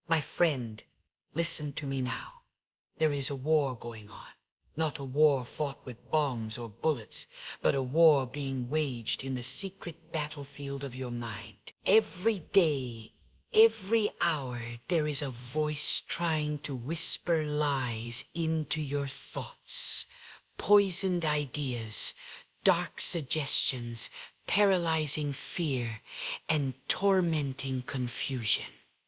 My friend, listen to me now. There is a war going on. Not a war fought with bombs or bullets, but a war being waged in the secret battlefield of your mind. Every day, every hour, there is a voice trying to whisper lies into your thoughts. Poisoned ideas, dark suggestions, paralyzing fear, and tormenting confusion.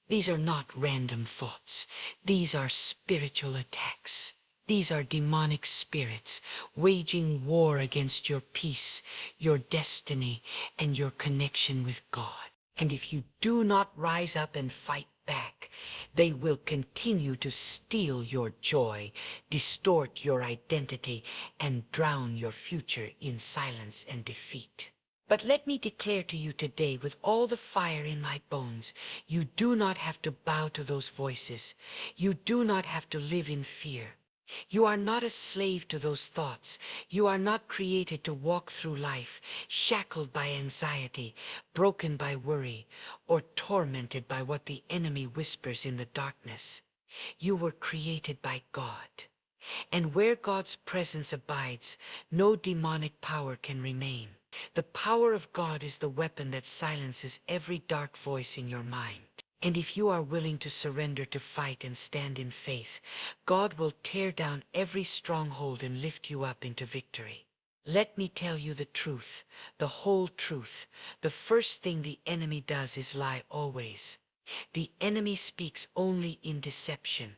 These are not random thoughts. These are spiritual attacks. These are demonic spirits waging war against your peace, your destiny, and your connection with God. And if you do not rise up and fight back, they will continue to steal your joy, distort your identity, and drown your future in silence and defeat. But let me declare to you today, with all the fire in my bones, you do not have to bow to those voices. You do not have to live in fear. You are not a slave to those thoughts. You are not created to walk through life shackled by anxiety, broken by worry, or tormented by what the enemy whispers in the darkness. You were created by God. And where God's presence abides, no demonic power can remain. The power of God is the weapon that silences every dark voice in your mind. And if you are willing to surrender to fight and stand in faith, God will tear down every stronghold and lift you up into victory. Let me tell you the truth, the whole truth. The first thing the enemy does is lie always. The enemy speaks only in deception.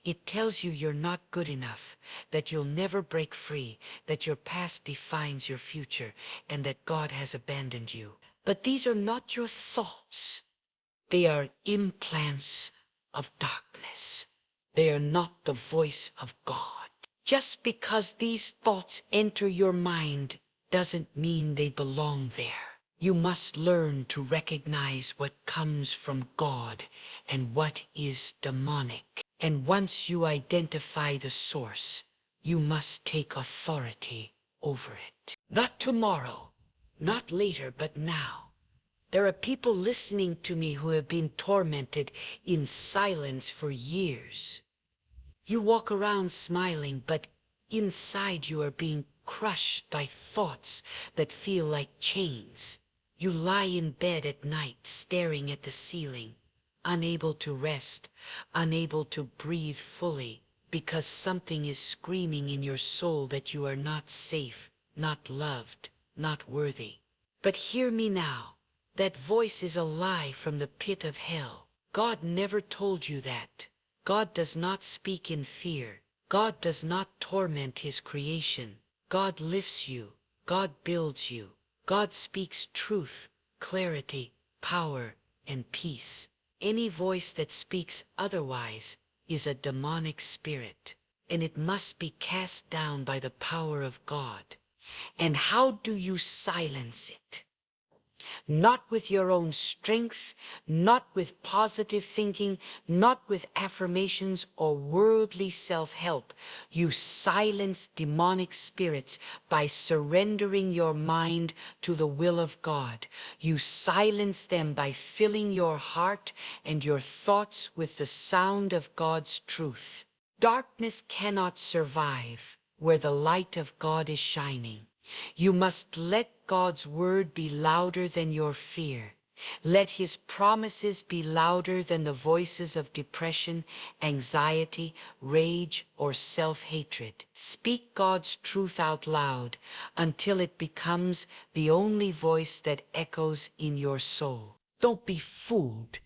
It tells you you're not good enough, that you'll never break free, that your past defines your future, and that God has abandoned you. But these are not your thoughts. They are implants of darkness. They are not the voice of God. Just because these thoughts enter your mind doesn't mean they belong there. You must learn to recognize what comes from God and what is demonic. And once you identify the source, you must take authority over it. Not tomorrow, not later, but now. There are people listening to me who have been tormented in silence for years. You walk around smiling, but inside you are being crushed by thoughts that feel like chains. You lie in bed at night staring at the ceiling, unable to rest, unable to breathe fully, because something is screaming in your soul that you are not safe, not loved, not worthy. But hear me now. That voice is a lie from the pit of hell. God never told you that. God does not speak in fear. God does not torment his creation. God lifts you. God builds you. God speaks truth, clarity, power, and peace. Any voice that speaks otherwise is a demonic spirit, and it must be cast down by the power of God. And how do you silence it? Not with your own strength, not with positive thinking, not with affirmations or worldly self-help. You silence demonic spirits by surrendering your mind to the will of God. You silence them by filling your heart and your thoughts with the sound of God's truth. Darkness cannot survive where the light of God is shining. You must let God's word be louder than your fear. Let his promises be louder than the voices of depression, anxiety, rage, or self-hatred. Speak God's truth out loud until it becomes the only voice that echoes in your soul. Don't be fooled.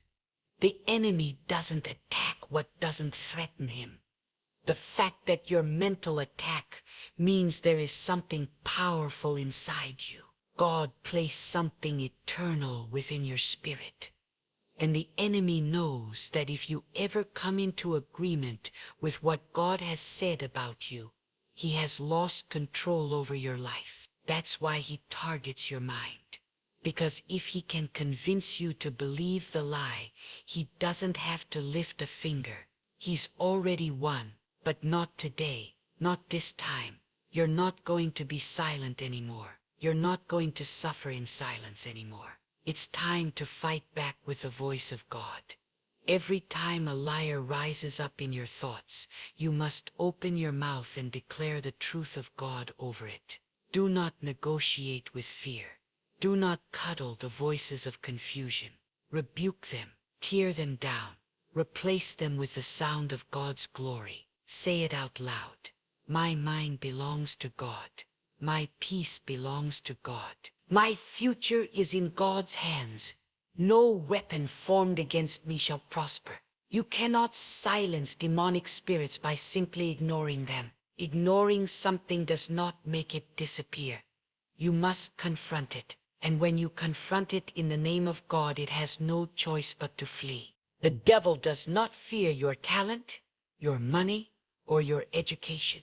The enemy doesn't attack what doesn't threaten him. The fact that your mental attack means there is something powerful inside you. God placed something eternal within your spirit. And the enemy knows that if you ever come into agreement with what God has said about you, he has lost control over your life. That's why he targets your mind. Because if he can convince you to believe the lie, he doesn't have to lift a finger. He's already won. But not today, not this time. You're not going to be silent anymore. You're not going to suffer in silence anymore. It's time to fight back with the voice of God. Every time a liar rises up in your thoughts, you must open your mouth and declare the truth of God over it. Do not negotiate with fear. Do not cuddle the voices of confusion. Rebuke them, tear them down, replace them with the sound of God's glory. Say it out loud. My mind belongs to God. My peace belongs to God. My future is in God's hands. No weapon formed against me shall prosper. You cannot silence demonic spirits by simply ignoring them. Ignoring something does not make it disappear. You must confront it. And when you confront it in the name of God, it has no choice but to flee. The devil does not fear your talent, your money, or your education.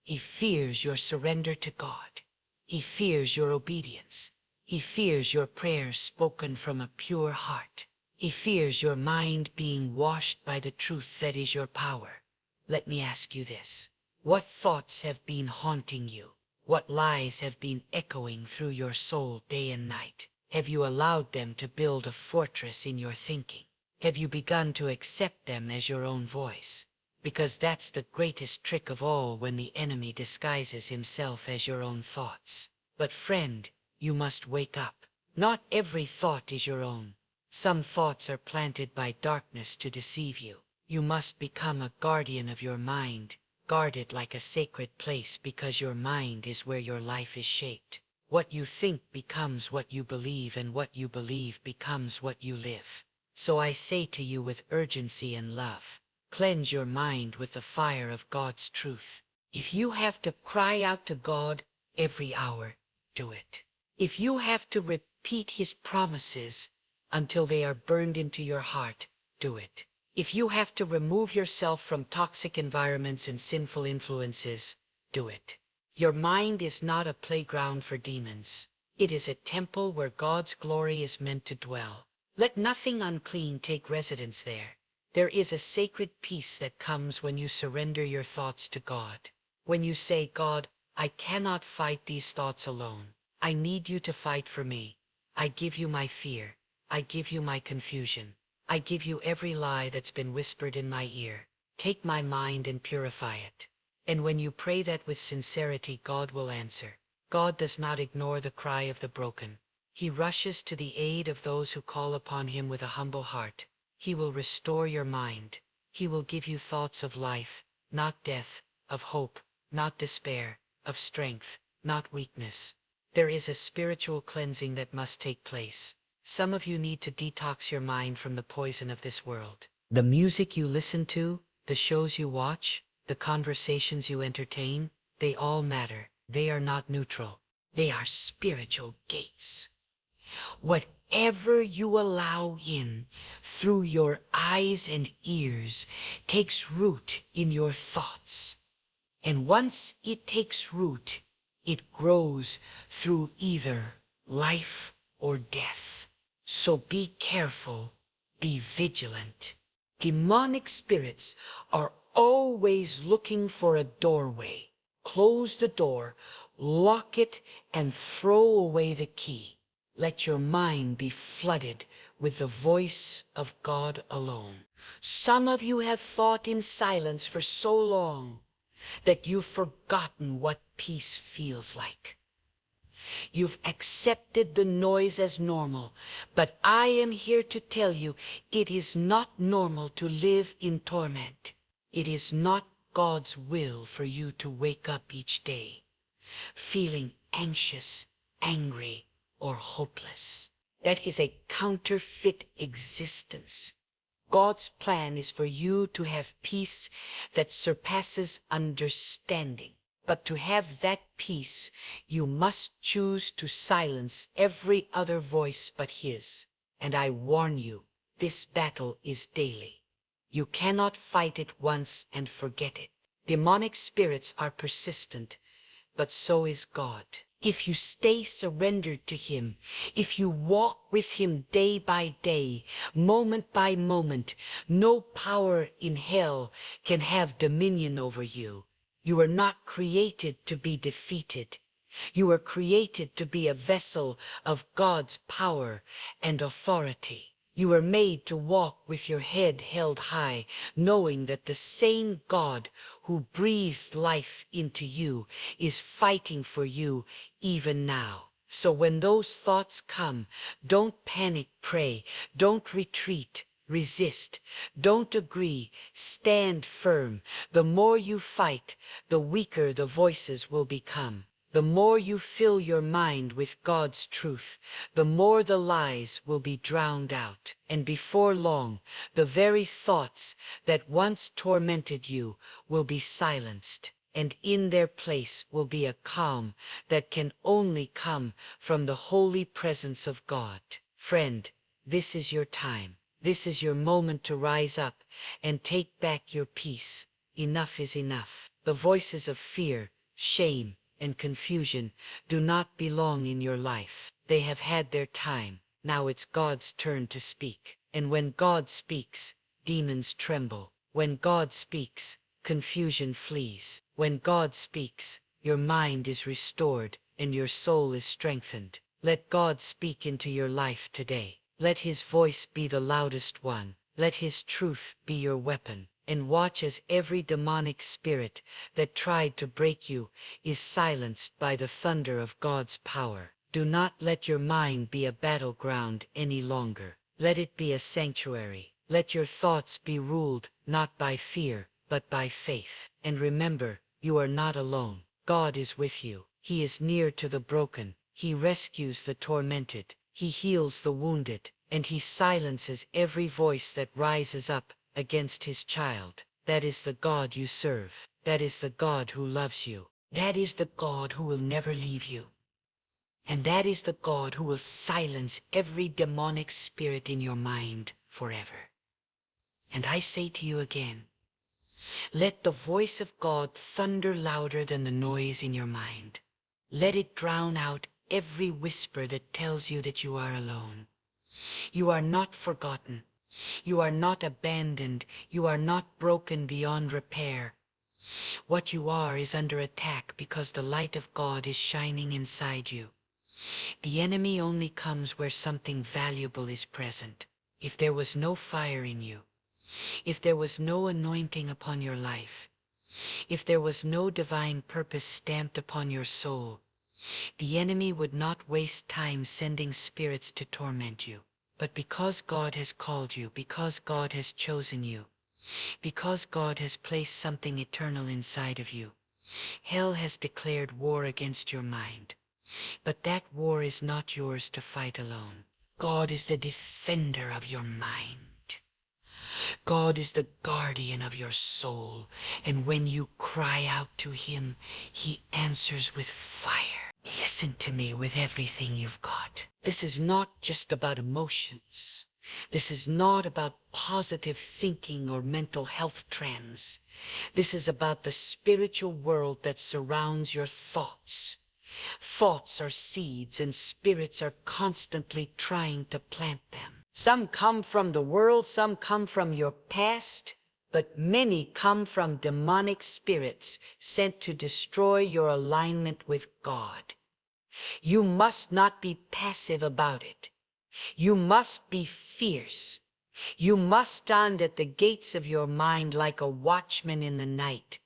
He fears your surrender to God. He fears your obedience. He fears your prayers spoken from a pure heart. He fears your mind being washed by the truth that is your power. Let me ask you this. What thoughts have been haunting you? What lies have been echoing through your soul day and night? Have you allowed them to build a fortress in your thinking? Have you begun to accept them as your own voice? Because that's the greatest trick of all, when the enemy disguises himself as your own thoughts. But friend, you must wake up. Not every thought is your own. Some thoughts are planted by darkness to deceive you. You must become a guardian of your mind, guard it like a sacred place, because your mind is where your life is shaped. What you think becomes what you believe, and what you believe becomes what you live. So I say to you with urgency and love, cleanse your mind with the fire of God's truth. If you have to cry out to God every hour, do it. If you have to repeat His promises until they are burned into your heart, do it. If you have to remove yourself from toxic environments and sinful influences, do it. Your mind is not a playground for demons. It is a temple where God's glory is meant to dwell. Let nothing unclean take residence there. There is a sacred peace that comes when you surrender your thoughts to God. When you say, God, I cannot fight these thoughts alone. I need you to fight for me. I give you my fear. I give you my confusion. I give you every lie that's been whispered in my ear. Take my mind and purify it. And when you pray that with sincerity, God will answer. God does not ignore the cry of the broken. He rushes to the aid of those who call upon Him with a humble heart. He will restore your mind. He will give you thoughts of life, not death, of hope, not despair, of strength, not weakness. There is a spiritual cleansing that must take place. Some of you need to detox your mind from the poison of this world. The music you listen to, the shows you watch, the conversations you entertain, they all matter. They are not neutral. They are spiritual gates. Whatever you allow in through your eyes and ears takes root in your thoughts. And once it takes root, it grows through either life or death. So be careful, be vigilant. Demonic spirits are always looking for a doorway. Close the door, lock it, and throw away the key. Let your mind be flooded with the voice of God alone. Some of you have thought in silence for so long that you've forgotten what peace feels like. You've accepted the noise as normal, but I am here to tell you it is not normal to live in torment. It is not God's will for you to wake up each day feeling anxious, angry, or hopeless. That is a counterfeit existence. God's plan is for you to have peace that surpasses understanding. But to have that peace, you must choose to silence every other voice but His. And I warn you, this battle is daily. You cannot fight it once and forget it. Demonic spirits are persistent, but so is God. If you stay surrendered to Him, if you walk with Him day by day, moment by moment, no power in hell can have dominion over you. You are not created to be defeated. You are created to be a vessel of God's power and authority. You were made to walk with your head held high, knowing that the same God who breathed life into you is fighting for you even now. So when those thoughts come, don't panic, pray. Don't retreat, resist. Don't agree, stand firm. The more you fight, the weaker the voices will become. The more you fill your mind with God's truth, the more the lies will be drowned out. And before long, the very thoughts that once tormented you will be silenced. And in their place will be a calm that can only come from the holy presence of God. Friend, this is your time. This is your moment to rise up and take back your peace. Enough is enough. The voices of fear, shame, and confusion do not belong in your life. They have had their time. Now it's God's turn to speak. And when God speaks, demons tremble. When God speaks, confusion flees. When God speaks, your mind is restored and your soul is strengthened. Let God speak into your life today. Let his voice be the loudest one. Let his truth be your weapon. And watch as every demonic spirit that tried to break you is silenced by the thunder of God's power. Do not let your mind be a battleground any longer. Let it be a sanctuary. Let your thoughts be ruled not by fear, but by faith. And remember, you are not alone. God is with you. He is near to the broken. He rescues the tormented. He heals the wounded. And he silences every voice that rises up against his child. That is the God you serve. That is the God who loves you. That is the God who will never leave you. And that is the God who will silence every demonic spirit in your mind forever. And I say to you again, let the voice of God thunder louder than the noise in your mind. Let it drown out every whisper that tells you that you are alone. You are not forgotten. You are not abandoned. You are not broken beyond repair. What you are is under attack because the light of God is shining inside you. The enemy only comes where something valuable is present. If there was no fire in you, if there was no anointing upon your life, if there was no divine purpose stamped upon your soul, the enemy would not waste time sending spirits to torment you. But because God has called you, because God has chosen you, because God has placed something eternal inside of you, hell has declared war against your mind. But that war is not yours to fight alone. God is the defender of your mind. God is the guardian of your soul, and when you cry out to him, he answers with fire. Listen to me with everything you've got. This is not just about emotions. This is not about positive thinking or mental health trends. This is about the spiritual world that surrounds your thoughts. Thoughts are seeds, and spirits are constantly trying to plant them. Some come from the world, some come from your past, but many come from demonic spirits sent to destroy your alignment with God. You must not be passive about it. You must be fierce. You must stand at the gates of your mind like a watchman in the night,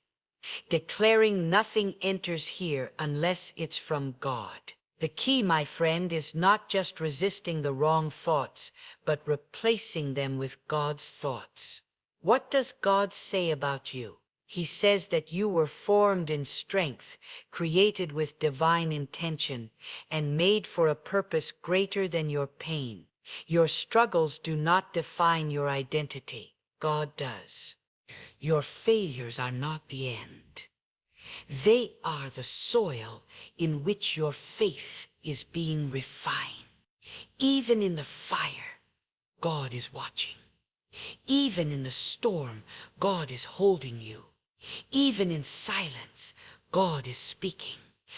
declaring nothing enters here unless it's from God. The key, my friend, is not just resisting the wrong thoughts, but replacing them with God's thoughts. What does God say about you? He says that you were formed in strength, created with divine intention, and made for a purpose greater than your pain. Your struggles do not define your identity. God does. Your failures are not the end. They are the soil in which your faith is being refined. Even in the fire, God is watching. Even in the storm, God is holding you. Even in silence, God is speaking.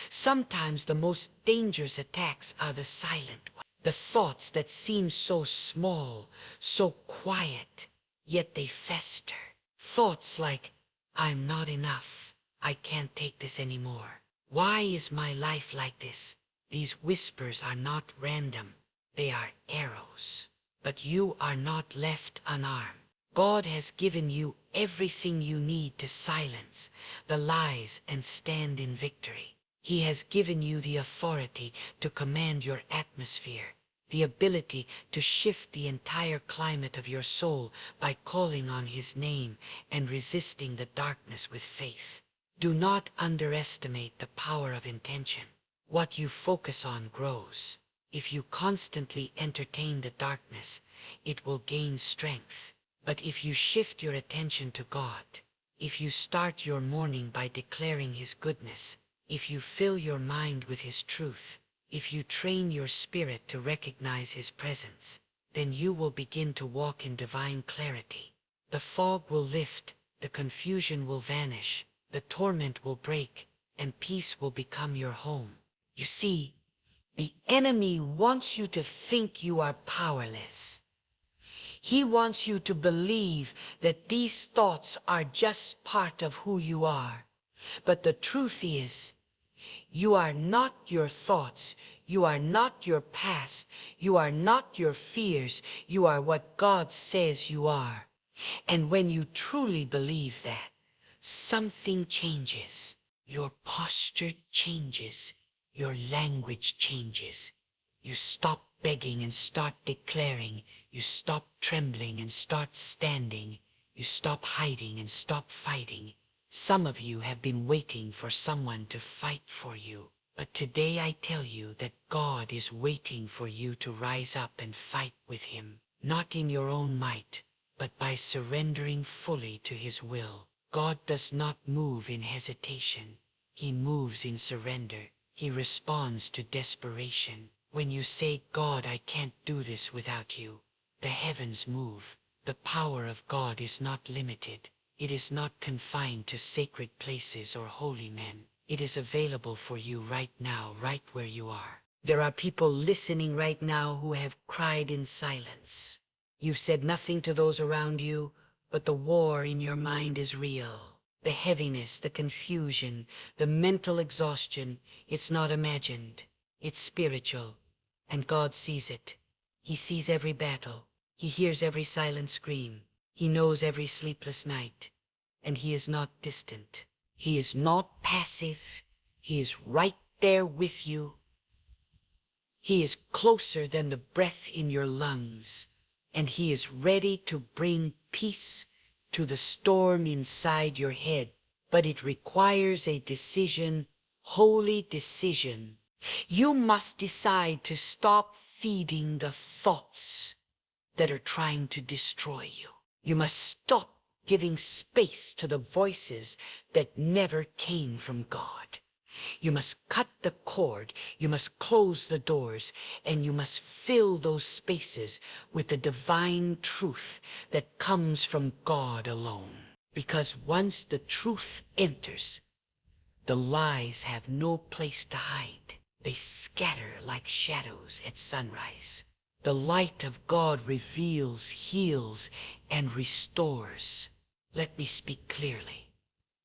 Sometimes the most dangerous attacks are the silent ones. The thoughts that seem so small, so quiet, yet they fester. Thoughts like, I'm not enough. I can't take this anymore. Why is my life like this? These whispers are not random. They are arrows. But you are not left unarmed. God has given you everything you need to silence the lies and stand in victory. He has given you the authority to command your atmosphere, the ability to shift the entire climate of your soul by calling on His name and resisting the darkness with faith. Do not underestimate the power of intention. What you focus on grows. If you constantly entertain the darkness, it will gain strength. But if you shift your attention to God, if you start your morning by declaring His goodness, if you fill your mind with His truth, if you train your spirit to recognize His presence, then you will begin to walk in divine clarity. The fog will lift, the confusion will vanish, the torment will break, and peace will become your home. You see, the enemy wants you to think you are powerless. He wants you to believe that these thoughts are just part of who you are. But the truth is, you are not your thoughts. You are not your past. You are not your fears. You are what God says you are. And when you truly believe that, something changes. Your posture changes. Your language changes. You stop begging and start declaring. You stop trembling and start standing. You stop hiding and stop fighting. Some of you have been waiting for someone to fight for you. But today I tell you that God is waiting for you to rise up and fight with Him. Not in your own might, but by surrendering fully to His will. God does not move in hesitation. He moves in surrender. He responds to desperation. When you say, God, I can't do this without you, the heavens move. The power of God is not limited. It is not confined to sacred places or holy men. It is available for you right now, right where you are. There are people listening right now who have cried in silence. You've said nothing to those around you, but the war in your mind is real. The heaviness, the confusion, the mental exhaustion, it's not imagined. It's spiritual, and God sees it. He sees every battle. He hears every silent scream. He knows every sleepless night. And He is not distant. He is not passive. He is right there with you. He is closer than the breath in your lungs. And He is ready to bring peace to the storm inside your head. But it requires a decision, holy decision. You must decide to stop feeding the thoughts that are trying to destroy you. You must stop giving space to the voices that never came from God. You must cut the cord, you must close the doors, and you must fill those spaces with the divine truth that comes from God alone. Because once the truth enters, the lies have no place to hide. They scatter like shadows at sunrise. The light of God reveals, heals, and restores. Let me speak clearly.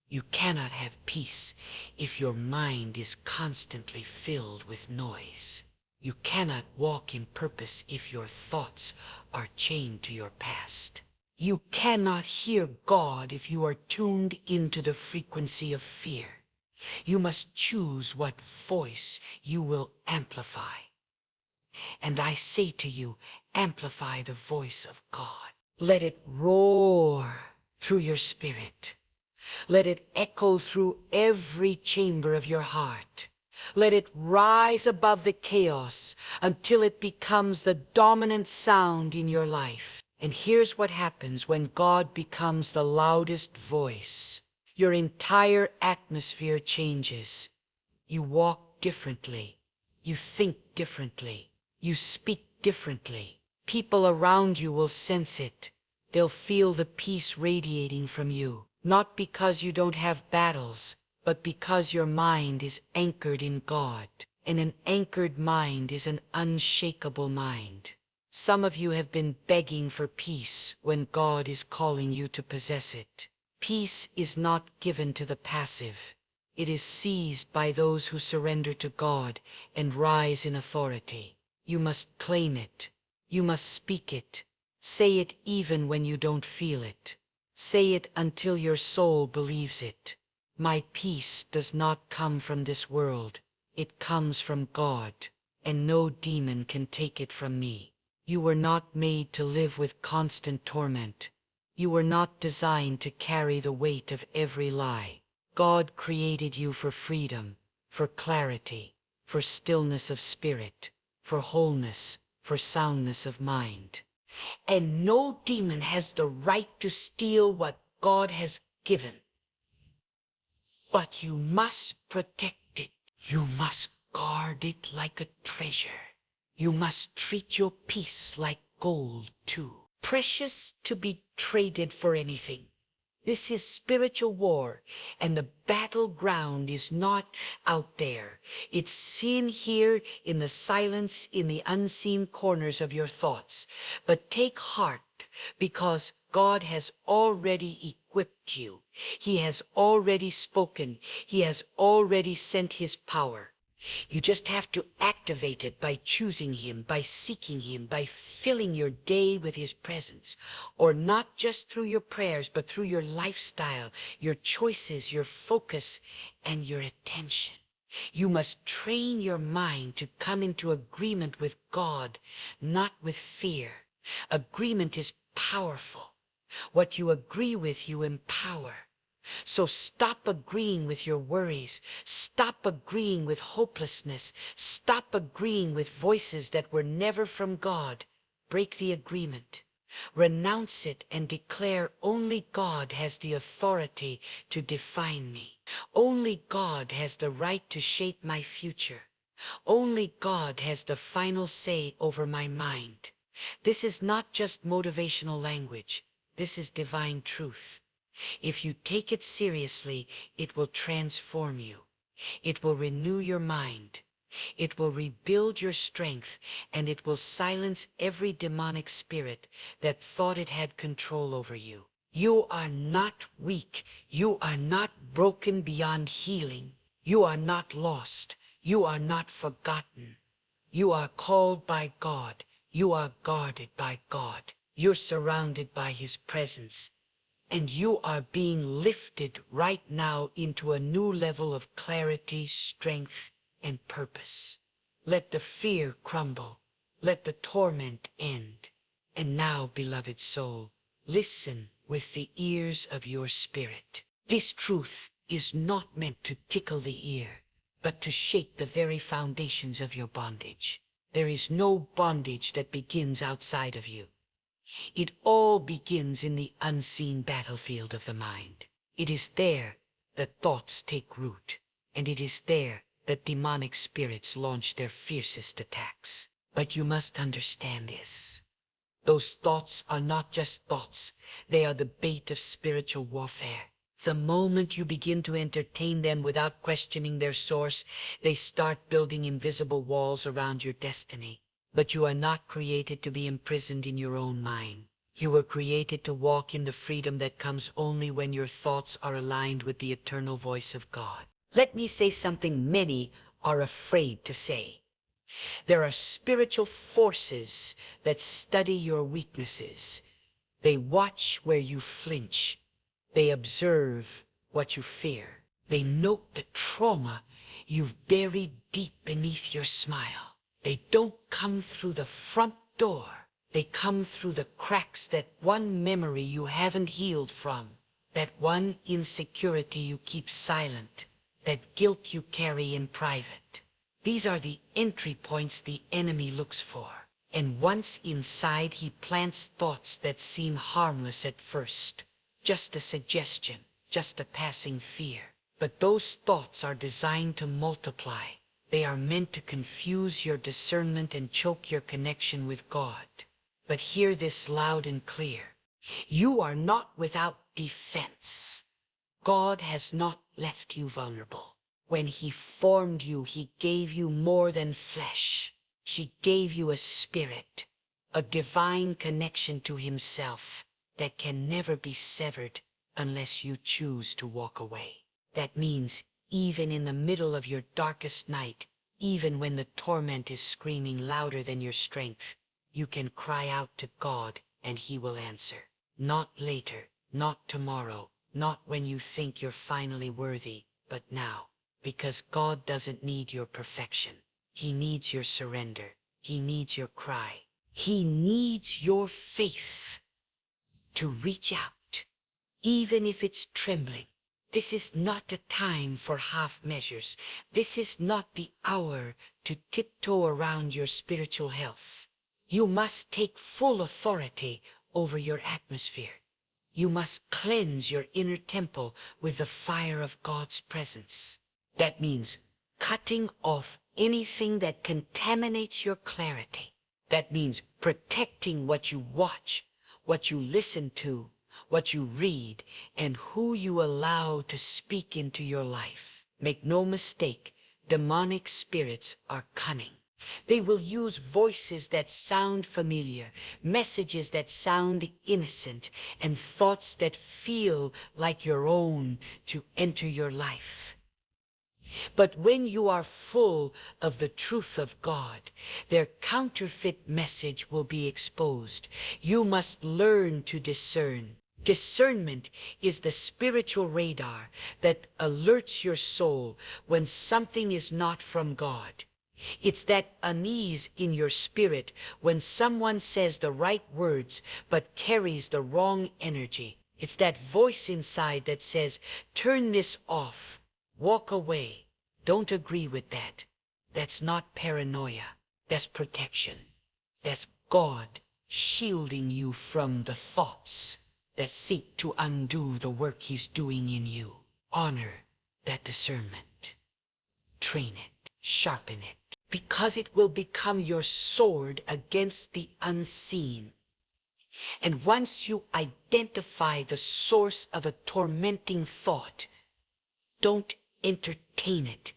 You cannot have peace if your mind is constantly filled with noise. You cannot walk in purpose if your thoughts are chained to your past. You cannot hear God if you are tuned into the frequency of fear. You must choose what voice you will amplify. And I say to you, amplify the voice of God. Let it roar through your spirit. Let it echo through every chamber of your heart. Let it rise above the chaos until it becomes the dominant sound in your life. And here's what happens when God becomes the loudest voice. Your entire atmosphere changes. You walk differently. You think differently. You speak differently. People around you will sense it. They'll feel the peace radiating from you. Not because you don't have battles, but because your mind is anchored in God. And an anchored mind is an unshakable mind. Some of you have been begging for peace when God is calling you to possess it. Peace is not given to the passive. It is seized by those who surrender to God and rise in authority. You must claim it. You must speak it. Say it even when you don't feel it. Say it until your soul believes it. My peace does not come from this world. It comes from God, and no demon can take it from me. You were not made to live with constant torment. You were not designed to carry the weight of every lie. God created you for freedom, for clarity, for stillness of spirit, for wholeness, for soundness of mind. And no demon has the right to steal what God has given. But you must protect it. You must guard it like a treasure. You must treat your peace like gold, too. Precious to be traded for anything. This is spiritual war, and the battleground is not out there. It's in here, in the silence, in the unseen corners of your thoughts. But take heart, because God has already equipped you. He has already spoken. He has already sent his power. You just have to activate it by choosing him, by seeking him, by filling your day with his presence. Or not just through your prayers, but through your lifestyle, your choices, your focus, and your attention. You must train your mind to come into agreement with God, not with fear. Agreement is powerful. What you agree with, you empower. So stop agreeing with your worries. Stop agreeing with hopelessness. Stop agreeing with voices that were never from God. Break the agreement. Renounce it and declare only God has the authority to define me. Only God has the right to shape my future. Only God has the final say over my mind. This is not just motivational language. This is divine truth. If you take it seriously, it will transform you. It will renew your mind. It will rebuild your strength, and it will silence every demonic spirit that thought it had control over you. You are not weak. You are not broken beyond healing. You are not lost. You are not forgotten. You are called by God. You are guarded by God. You're surrounded by his presence. And you are being lifted right now into a new level of clarity, strength, and purpose. Let the fear crumble. Let the torment end. And now, beloved soul, listen with the ears of your spirit. This truth is not meant to tickle the ear, but to shake the very foundations of your bondage. There is no bondage that begins outside of you. It all begins in the unseen battlefield of the mind. It is there that thoughts take root, and it is there that demonic spirits launch their fiercest attacks. But you must understand this. Those thoughts are not just thoughts. They are the bait of spiritual warfare. The moment you begin to entertain them without questioning their source, they start building invisible walls around your destiny. But you are not created to be imprisoned in your own mind. You were created to walk in the freedom that comes only when your thoughts are aligned with the eternal voice of God. Let me say something many are afraid to say. There are spiritual forces that study your weaknesses. They watch where you flinch. They observe what you fear. They note the trauma you've buried deep beneath your smile. They don't come through the front door. They come through the cracks, that one memory you haven't healed from, that one insecurity you keep silent, that guilt you carry in private. These are the entry points the enemy looks for. And once inside, he plants thoughts that seem harmless at first. Just a suggestion, just a passing fear. But those thoughts are designed to multiply. They are meant to confuse your discernment and choke your connection with God. But hear this loud and clear. You are not without defense. God has not left you vulnerable. When he formed you, he gave you more than flesh. He gave you a spirit, a divine connection to himself that can never be severed unless you choose to walk away. That means even in the middle of your darkest night, even when the torment is screaming louder than your strength, You can cry out to God and He will answer. Not later, not tomorrow, not when you think you're finally worthy, but now. Because God doesn't need your perfection. He needs your surrender. He needs your cry. He needs your faith to reach out, even if it's trembling. This is not the time for half measures. This is not the hour to tiptoe around your spiritual health. You must take full authority over your atmosphere. You must cleanse your inner temple with the fire of God's presence. That means cutting off anything that contaminates your clarity. That means protecting what you watch, what you listen to, what you read, and who you allow to speak into your life. Make no mistake, demonic spirits are cunning. They will use voices that sound familiar, messages that sound innocent, and thoughts that feel like your own to enter your life. But when you are full of the truth of God, their counterfeit message will be exposed. You must learn to discern. Discernment is the spiritual radar that alerts your soul when something is not from God. It's that unease in your spirit when someone says the right words but carries the wrong energy. It's that voice inside that says, turn this off, walk away, don't agree with that. That's not paranoia. That's protection. That's God shielding you from the thoughts that seek to undo the work He's doing in you. Honor that discernment. Train it. Sharpen it. Because it will become your sword against the unseen. And once you identify the source of a tormenting thought, don't entertain it.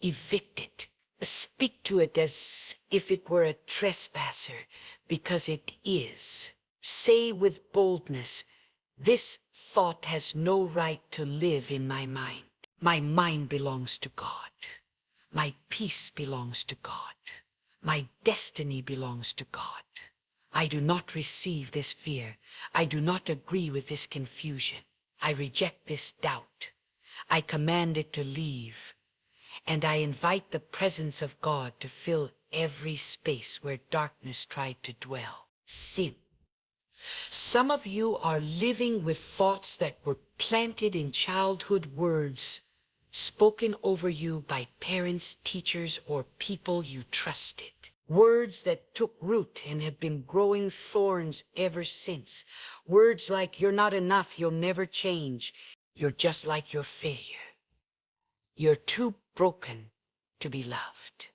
Evict it. Speak to it as if it were a trespasser, because it is. Say with boldness, this thought has no right to live in my mind. My mind belongs to God. My peace belongs to God. My destiny belongs to God. I do not receive this fear. I do not agree with this confusion. I reject this doubt. I command it to leave. And I invite the presence of God to fill every space where darkness tried to dwell. Sin. Some of you are living with thoughts that were planted in childhood words, spoken over you by parents, teachers, or people you trusted. Words that took root and have been growing thorns ever since. Words like, you're not enough, you'll never change. You're just like your failure. You're too broken to be loved.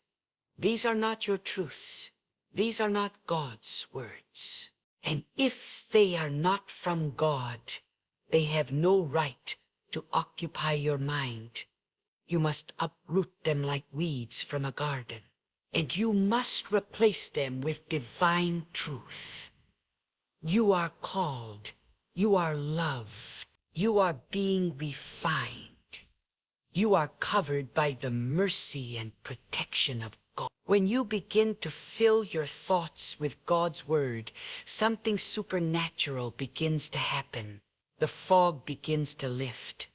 These are not your truths. These are not God's words. And if they are not from God, they have no right to occupy your mind. You must uproot them like weeds from a garden. And you must replace them with divine truth. You are called. You are loved. You are being refined. You are covered by the mercy and protection of God. When you begin to fill your thoughts with God's word, something supernatural begins to happen. The fog begins to lift.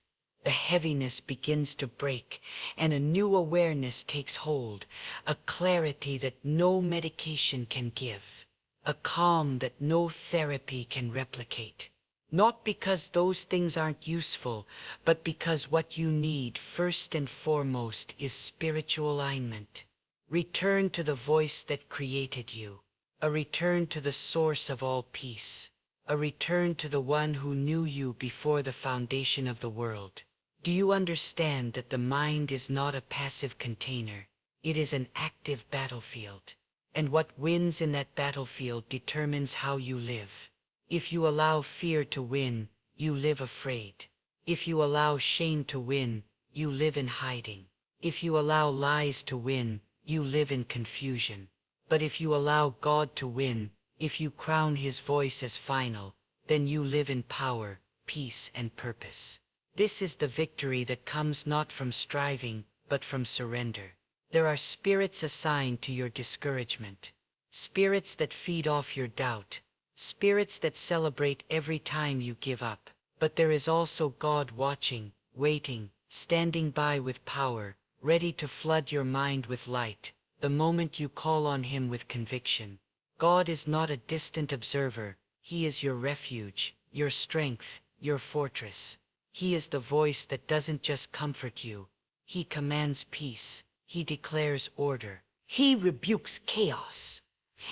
The heaviness begins to break, and a new awareness takes hold, a clarity that no medication can give, a calm that no therapy can replicate. Not because those things aren't useful, but because what you need first and foremost is spiritual alignment. Return to the voice that created you, a return to the source of all peace, a return to the one who knew you before the foundation of the world. Do you understand that the mind is not a passive container? It is an active battlefield. And what wins in that battlefield determines how you live. If you allow fear to win, you live afraid. If you allow shame to win, you live in hiding. If you allow lies to win, you live in confusion. But if you allow God to win, if you crown His voice as final, then you live in power, peace, and purpose. This is the victory that comes not from striving, but from surrender. There are spirits assigned to your discouragement. spirits that feed off your doubt, spirits that celebrate every time you give up. But there is also God watching, waiting, standing by with power, ready to flood your mind with light, the moment you call on Him with conviction. God is not a distant observer. He is your refuge, your strength, your fortress. He is the voice that doesn't just comfort you. He commands peace. He declares order. He rebukes chaos.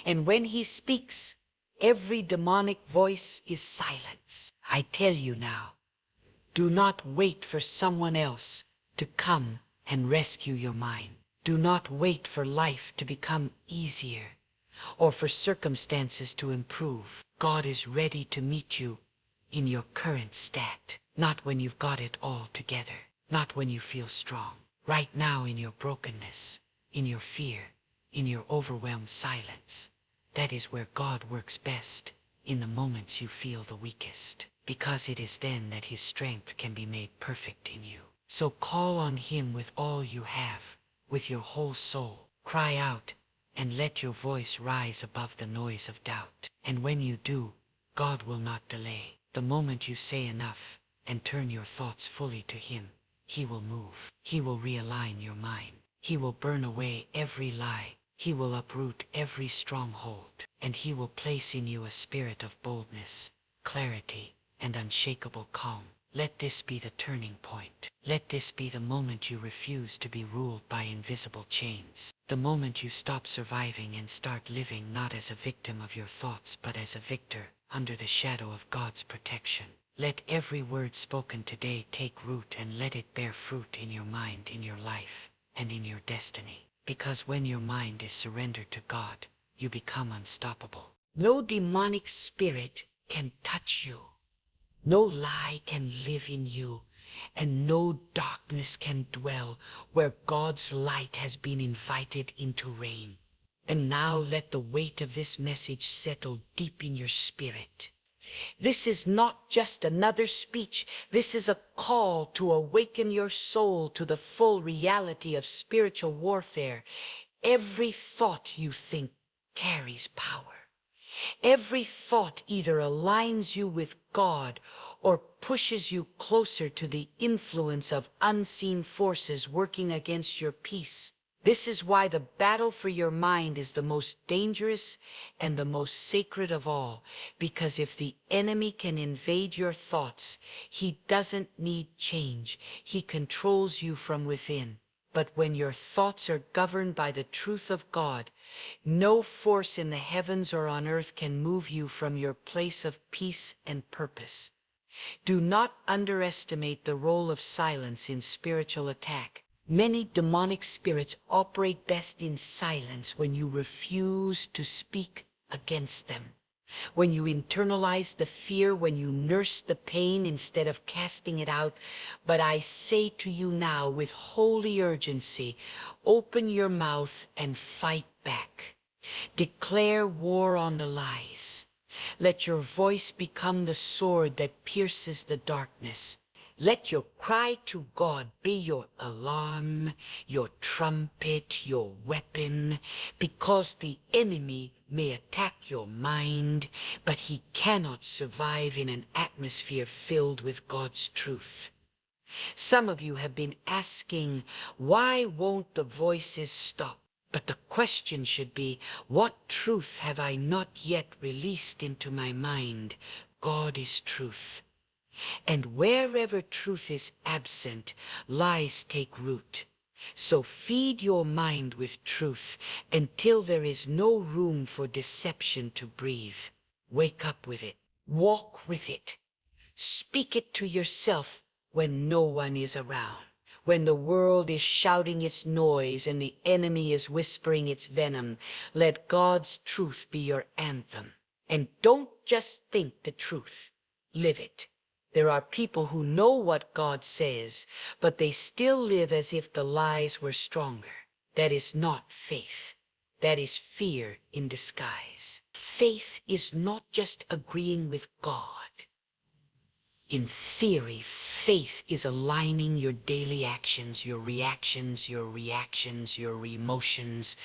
And when He speaks, every demonic voice is silenced. I tell you now, do not wait for someone else to come and rescue your mind. Do not wait for life to become easier or for circumstances to improve. God is ready to meet you in your current state, not when you've got it all together, not when you feel strong. Right now, in your brokenness, in your fear, in your overwhelmed silence, that is where God works best, in the moments you feel the weakest, because it is then that His strength can be made perfect in you. So call on Him with all you have, with your whole soul. Cry out and let your voice rise above the noise of doubt. And when you do, God will not delay. The moment you say enough and turn your thoughts fully to Him, He will move. He will realign your mind. He will burn away every lie. He will uproot every stronghold. And He will place in you a spirit of boldness, clarity, and unshakable calm. Let this be the turning point. Let this be the moment you refuse to be ruled by invisible chains. The moment you stop surviving and start living not as a victim of your thoughts but as a victor under the shadow of God's protection. Let every word spoken today take root and let it bear fruit in your mind, in your life, and in your destiny. Because when your mind is surrendered to God, you become unstoppable. No demonic spirit can touch you. No lie can live in you, and no darkness can dwell where God's light has been invited into reign. And now let the weight of this message settle deep in your spirit. This is not just another speech. This is a call to awaken your soul to the full reality of spiritual warfare. Every thought you think carries power. Every thought either aligns you with God or pushes you closer to the influence of unseen forces working against your peace. This is why the battle for your mind is the most dangerous and the most sacred of all, because if the enemy can invade your thoughts, he doesn't need change. He controls you from within. But when your thoughts are governed by the truth of God, no force in the heavens or on earth can move you from your place of peace and purpose. Do not underestimate the role of silence in spiritual attack. Many demonic spirits operate best in silence when you refuse to speak against them. When you internalize the fear, when you nurse the pain instead of casting it out. But I say to you now with holy urgency, open your mouth and fight back. Declare war on the lies. Let your voice become the sword that pierces the darkness. Let your cry to God be your alarm, your trumpet, your weapon, because the enemy may attack your mind, but he cannot survive in an atmosphere filled with God's truth. Some of you have been asking, why won't the voices stop? But the question should be, what truth have I not yet released into my mind? God is truth. And wherever truth is absent, lies take root. So feed your mind with truth until there is no room for deception to breathe. Wake up with it. Walk with it. Speak it to yourself when no one is around. When the world is shouting its noise and the enemy is whispering its venom, let God's truth be your anthem. And don't just think the truth. Live it. There are people who know what God says, but they still live as if the lies were stronger. That is not faith. That is fear in disguise. Faith is not just agreeing with God. In theory, faith is aligning your daily actions, your reactions, your emotions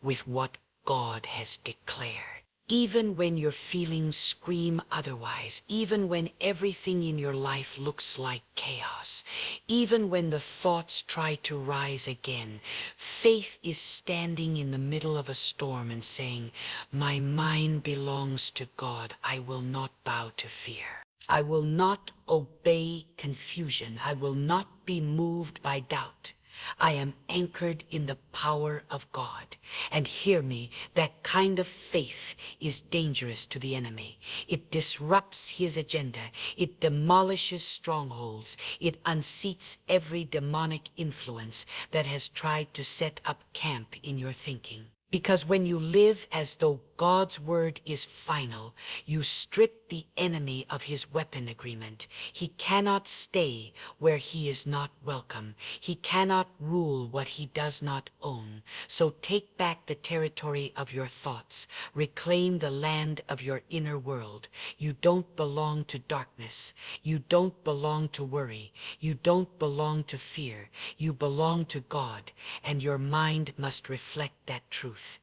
with what God has declared. Even when your feelings scream otherwise, even when everything in your life looks like chaos, even when the thoughts try to rise again, faith is standing in the middle of a storm and saying, "My mind belongs to God. I will not bow to fear. I will not obey confusion. I will not be moved by doubt. I am anchored in the power of God." And hear me, that kind of faith is dangerous to the enemy. It disrupts his agenda. It demolishes strongholds. It unseats every demonic influence that has tried to set up camp in your thinking. Because when you live as though God's word is final, you strip the enemy of his weapon agreement. He cannot stay where he is not welcome. He cannot rule what he does not own. So take back the territory of your thoughts. Reclaim the land of your inner world. You don't belong to darkness. You don't belong to worry. You don't belong to fear. You belong to God, and your mind must reflect that truth.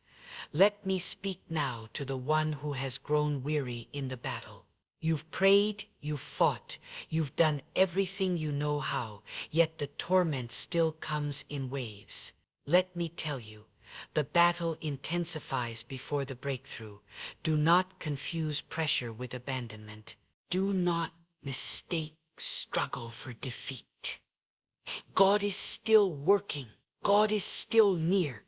Let me speak now to the one who has grown weary in the battle. You've prayed, you've fought, you've done everything you know how, yet the torment still comes in waves. Let me tell you, the battle intensifies before the breakthrough. Do not confuse pressure with abandonment. Do not mistake struggle for defeat. God is still working. God is still near.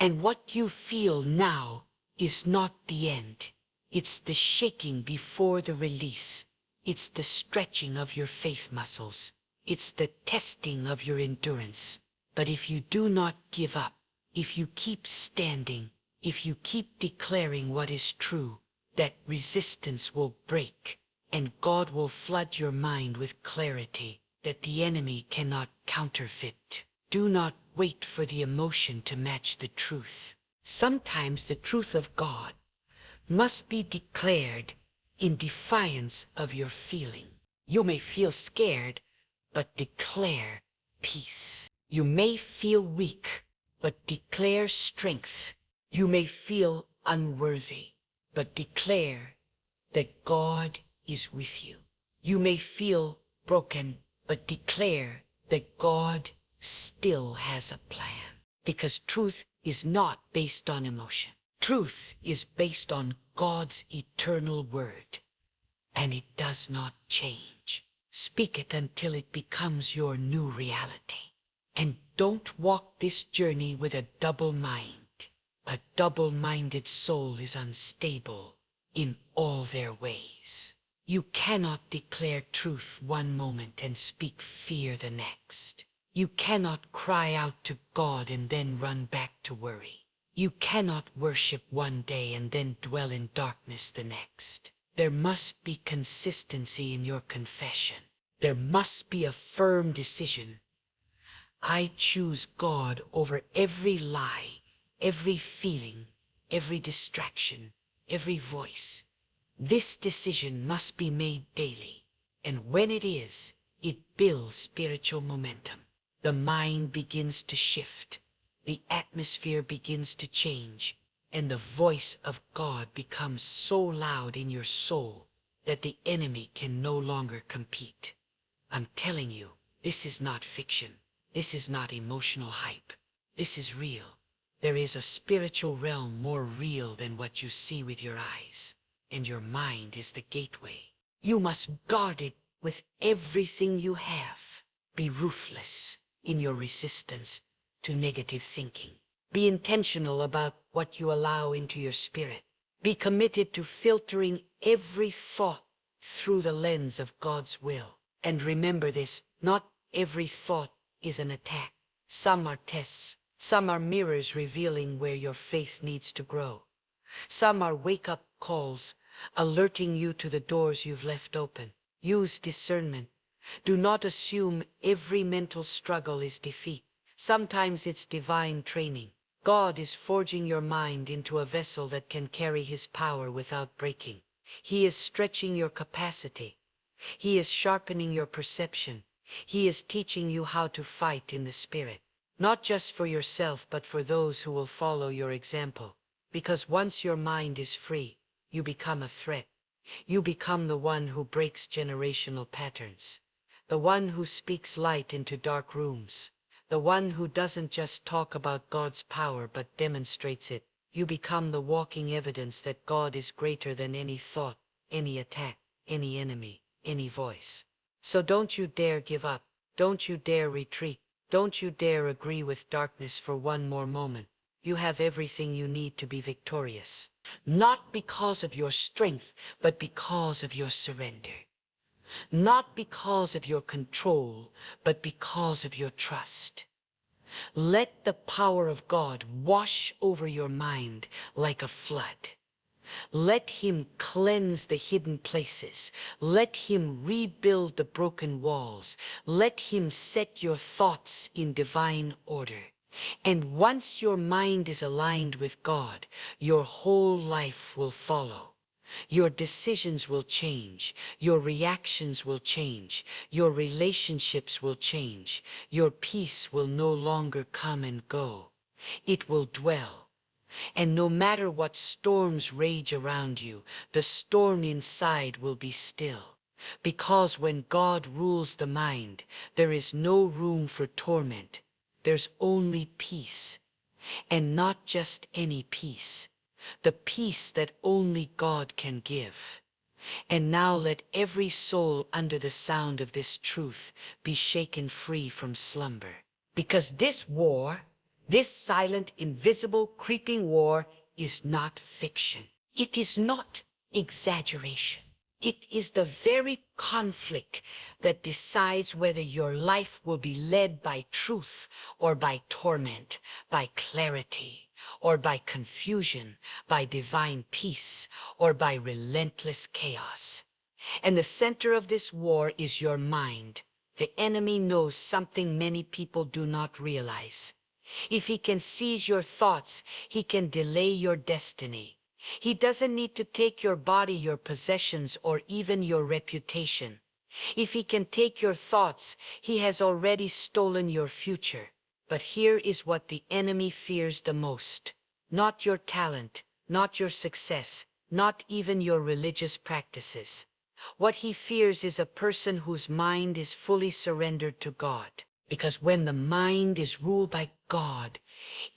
And what you feel now is not the end. It's the shaking before the release. It's the stretching of your faith muscles. It's the testing of your endurance. But if you do not give up, if you keep standing, if you keep declaring what is true, that resistance will break, and God will flood your mind with clarity that the enemy cannot counterfeit. Do not wait for the emotion to match the truth. Sometimes the truth of God must be declared in defiance of your feeling. You may feel scared, but declare peace. You may feel weak, but declare strength. You may feel unworthy, but declare that God is with you. You may feel broken, but declare that God still has a plan. Because truth is not based on emotion. Truth is based on God's eternal word, and it does not change. Speak it until it becomes your new reality. And don't walk this journey with a double mind. A double-minded soul is unstable in all their ways. You cannot declare truth one moment and speak fear the next. You cannot cry out to God and then run back to worry. You cannot worship one day and then dwell in darkness the next. There must be consistency in your confession. There must be a firm decision. I choose God over every lie, every feeling, every distraction, every voice. This decision must be made daily, and when it is, it builds spiritual momentum. The mind begins to shift, the atmosphere begins to change, and the voice of God becomes so loud in your soul that the enemy can no longer compete. I'm telling you, this is not fiction. This is not emotional hype. This is real. There is a spiritual realm more real than what you see with your eyes, and your mind is the gateway. You must guard it with everything you have. Be ruthless in your resistance to negative thinking. Be intentional about what you allow into your spirit. Be committed to filtering every thought through the lens of God's will. And remember this, not every thought is an attack. Some are tests. Some are mirrors revealing where your faith needs to grow. Some are wake-up calls, alerting you to the doors you've left open. Use discernment. Do not assume every mental struggle is defeat. Sometimes it's divine training. God is forging your mind into a vessel that can carry his power without breaking. He is stretching your capacity. He is sharpening your perception. He is teaching you how to fight in the spirit, not just for yourself, but for those who will follow your example. Because once your mind is free, you become a threat. You become the one who breaks generational patterns, the one who speaks light into dark rooms, the one who doesn't just talk about God's power but demonstrates it. You become the walking evidence that God is greater than any thought, any attack, any enemy, any voice. So don't you dare give up. Don't you dare retreat. Don't you dare agree with darkness for one more moment. You have everything you need to be victorious. Not because of your strength, but because of your surrender. Not because of your control, but because of your trust. Let the power of God wash over your mind like a flood. Let him cleanse the hidden places. Let him rebuild the broken walls. Let him set your thoughts in divine order. And once your mind is aligned with God, your whole life will follow. Your decisions will change. Your reactions will change. Your relationships will change. Your peace will no longer come and go. It will dwell. And no matter what storms rage around you, the storm inside will be still. Because when God rules the mind, there is no room for torment. There's only peace. And not just any peace. The peace that only God can give. And now let every soul under the sound of this truth be shaken free from slumber. Because this war, this silent, invisible, creeping war, is not fiction. It is not exaggeration. It is the very conflict that decides whether your life will be led by truth or by torment, by clarity or by confusion, by divine peace or by relentless chaos. And the center of this war is your mind. The enemy knows something many people do not realize. If he can seize your thoughts, he can delay your destiny. He doesn't need to take your body, your possessions, or even your reputation. If he can take your thoughts, he has already stolen your future. But here is what the enemy fears the most. Not your talent, not your success, not even your religious practices. What he fears is a person whose mind is fully surrendered to God. Because when the mind is ruled by God,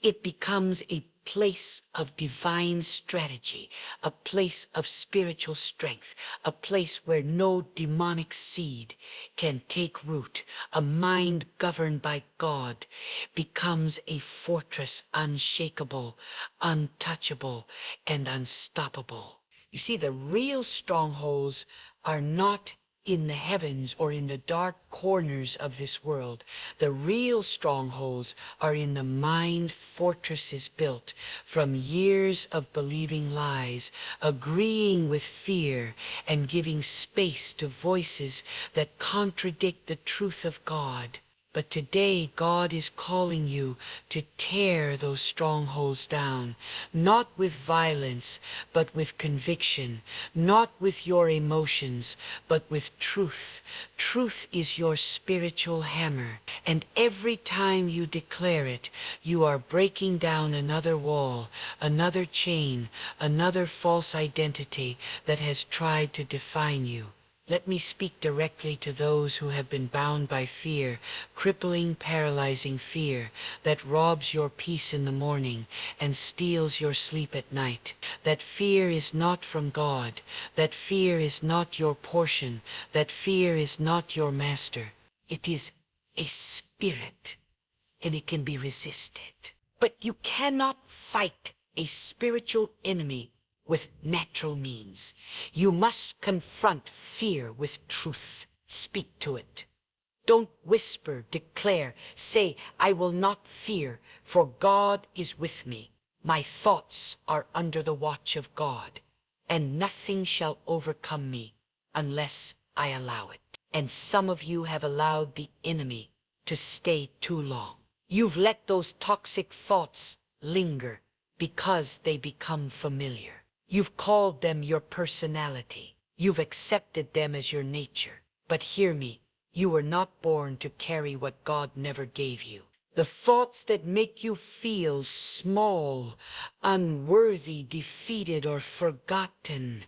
it becomes a place of divine strategy, a place of spiritual strength, a place where no demonic seed can take root. A mind governed by God becomes a fortress unshakable, untouchable, and unstoppable. You see, the real strongholds are not in the heavens or in the dark corners of this world. The real strongholds are in the mind fortresses built from years of believing lies, agreeing with fear, and giving space to voices that contradict the truth of God. But today, God is calling you to tear those strongholds down, not with violence, but with conviction, not with your emotions, but with truth. Truth is your spiritual hammer, and every time you declare it, you are breaking down another wall, another chain, another false identity that has tried to define you. Let me speak directly to those who have been bound by fear, crippling, paralyzing fear that robs your peace in the morning and steals your sleep at night. That fear is not from God. That fear is not your portion. That fear is not your master. It is a spirit, and it can be resisted. But you cannot fight a spiritual enemy with natural means. You must confront fear with truth. Speak to it. Don't whisper, declare, say, I will not fear, for God is with me. My thoughts are under the watch of God, and nothing shall overcome me unless I allow it. And some of you have allowed the enemy to stay too long. You've let those toxic thoughts linger because they become familiar. You've called them your personality. You've accepted them as your nature. But hear me, you were not born to carry what God never gave you. The thoughts that make you feel small, unworthy, defeated, or forgotten,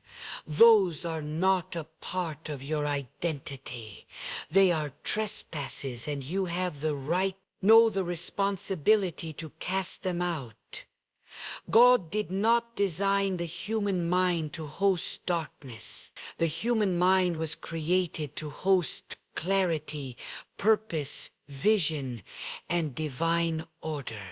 those are not a part of your identity. They are trespasses, and you have the right, no, the responsibility to cast them out. God did not design the human mind to host darkness. The human mind was created to host clarity, purpose, vision, and divine order.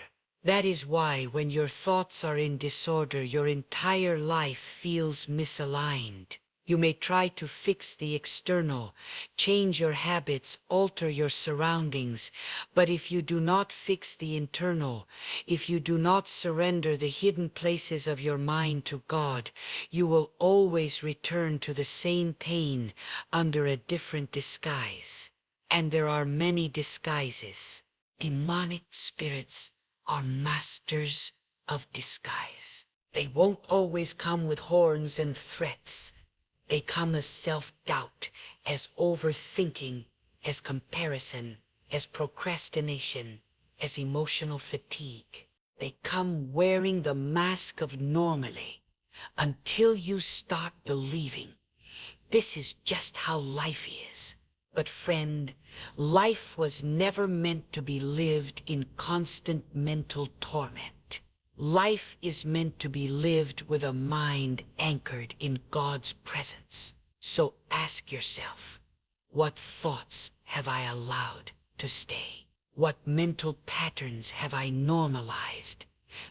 That is why when your thoughts are in disorder, your entire life feels misaligned. You may try to fix the external, change your habits, alter your surroundings, but if you do not fix the internal, if you do not surrender the hidden places of your mind to God, you will always return to the same pain under a different disguise. And there are many disguises. Demonic spirits are masters of disguise. They won't always come with horns and threats. They come as self-doubt, as overthinking, as comparison, as procrastination, as emotional fatigue. They come wearing the mask of normality until you start believing this is just how life is. But friend, life was never meant to be lived in constant mental torment. Life is meant to be lived with a mind anchored in God's presence. So ask yourself, what thoughts have I allowed to stay? What mental patterns have I normalized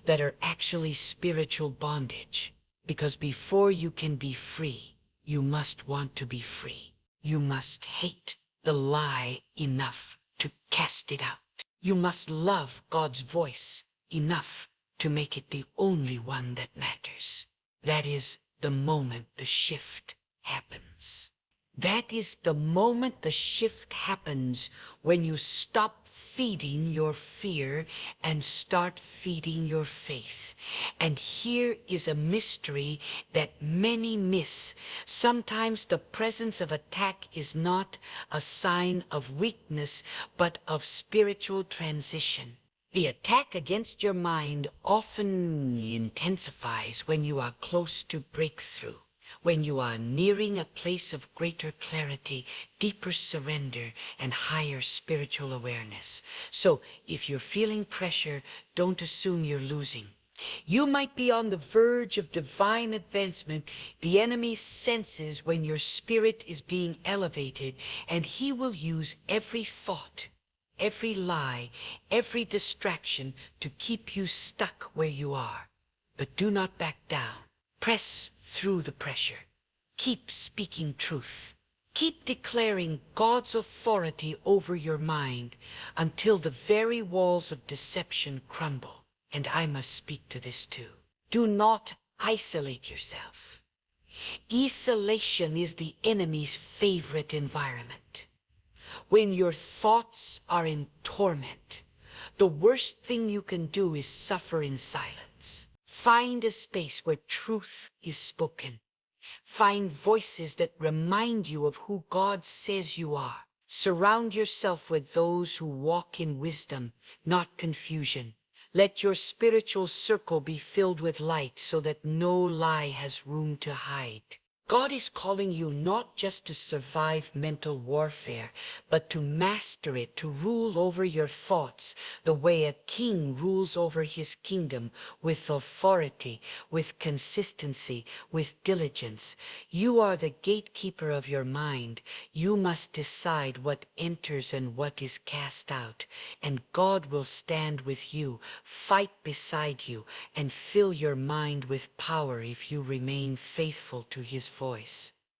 that are actually spiritual bondage? Because before you can be free, you must want to be free. You must hate the lie enough to cast it out. You must love God's voice enough to make it the only one that matters. That is the moment the shift happens. That is the moment the shift happens, when you stop feeding your fear and start feeding your faith. And here is a mystery that many miss. Sometimes the presence of attack is not a sign of weakness, but of spiritual transition. The attack against your mind often intensifies when you are close to breakthrough, when you are nearing a place of greater clarity, deeper surrender, and higher spiritual awareness. So if you're feeling pressure, don't assume you're losing. You might be on the verge of divine advancement. The enemy senses when your spirit is being elevated, and he will use every thought, every lie, every distraction to keep you stuck where you are. But do not back down. Press through the pressure. Keep speaking truth. Keep declaring God's authority over your mind until the very walls of deception crumble. And I must speak to this too. Do not isolate yourself. Isolation is the enemy's favorite environment. When your thoughts are in torment, the worst thing you can do is suffer in silence. Find a space where truth is spoken. Find voices that remind you of who God says you are. Surround yourself with those who walk in wisdom, not confusion. Let your spiritual circle be filled with light so that no lie has room to hide. God is calling you not just to survive mental warfare, but to master it, to rule over your thoughts the way a king rules over his kingdom, with authority, with consistency, with diligence. You are the gatekeeper of your mind. You must decide what enters and what is cast out, and God will stand with you, fight beside you, and fill your mind with power if you remain faithful to his voice.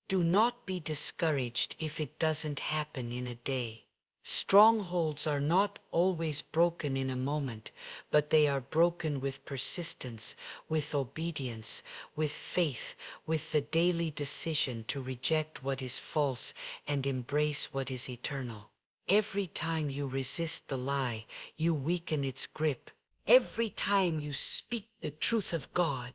Do not be discouraged if it doesn't happen in a day. Strongholds are not always broken in a moment, but they are broken with persistence, with obedience, with faith, with the daily decision to reject what is false and embrace what is eternal. Every time you resist the lie, you weaken its grip. Every time you speak the truth of God,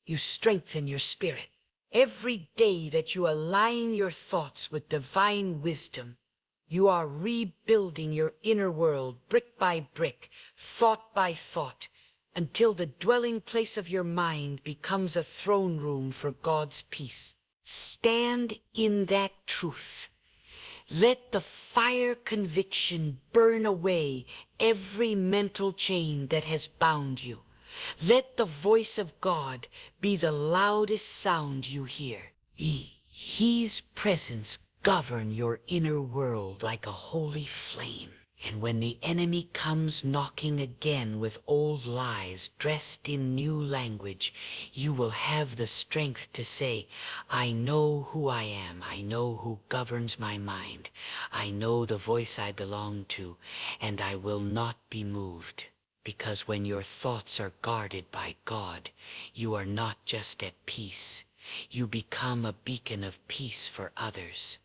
you strengthen your spirit. Every day that you align your thoughts with divine wisdom, You are rebuilding your inner world brick by brick, thought by thought, until the dwelling place of your mind becomes a throne room for God's peace. Stand in that truth. Let the fire conviction burn away every mental chain that has bound you. Let the voice of God be the loudest sound you hear. His presence govern your inner world like a holy flame. And when the enemy comes knocking again with old lies dressed in new language, you will have the strength to say, I know who I am. I know who governs my mind. I know the voice I belong to, and I will not be moved. Because when your thoughts are guarded by God, you are not just at peace. You become a beacon of peace for others.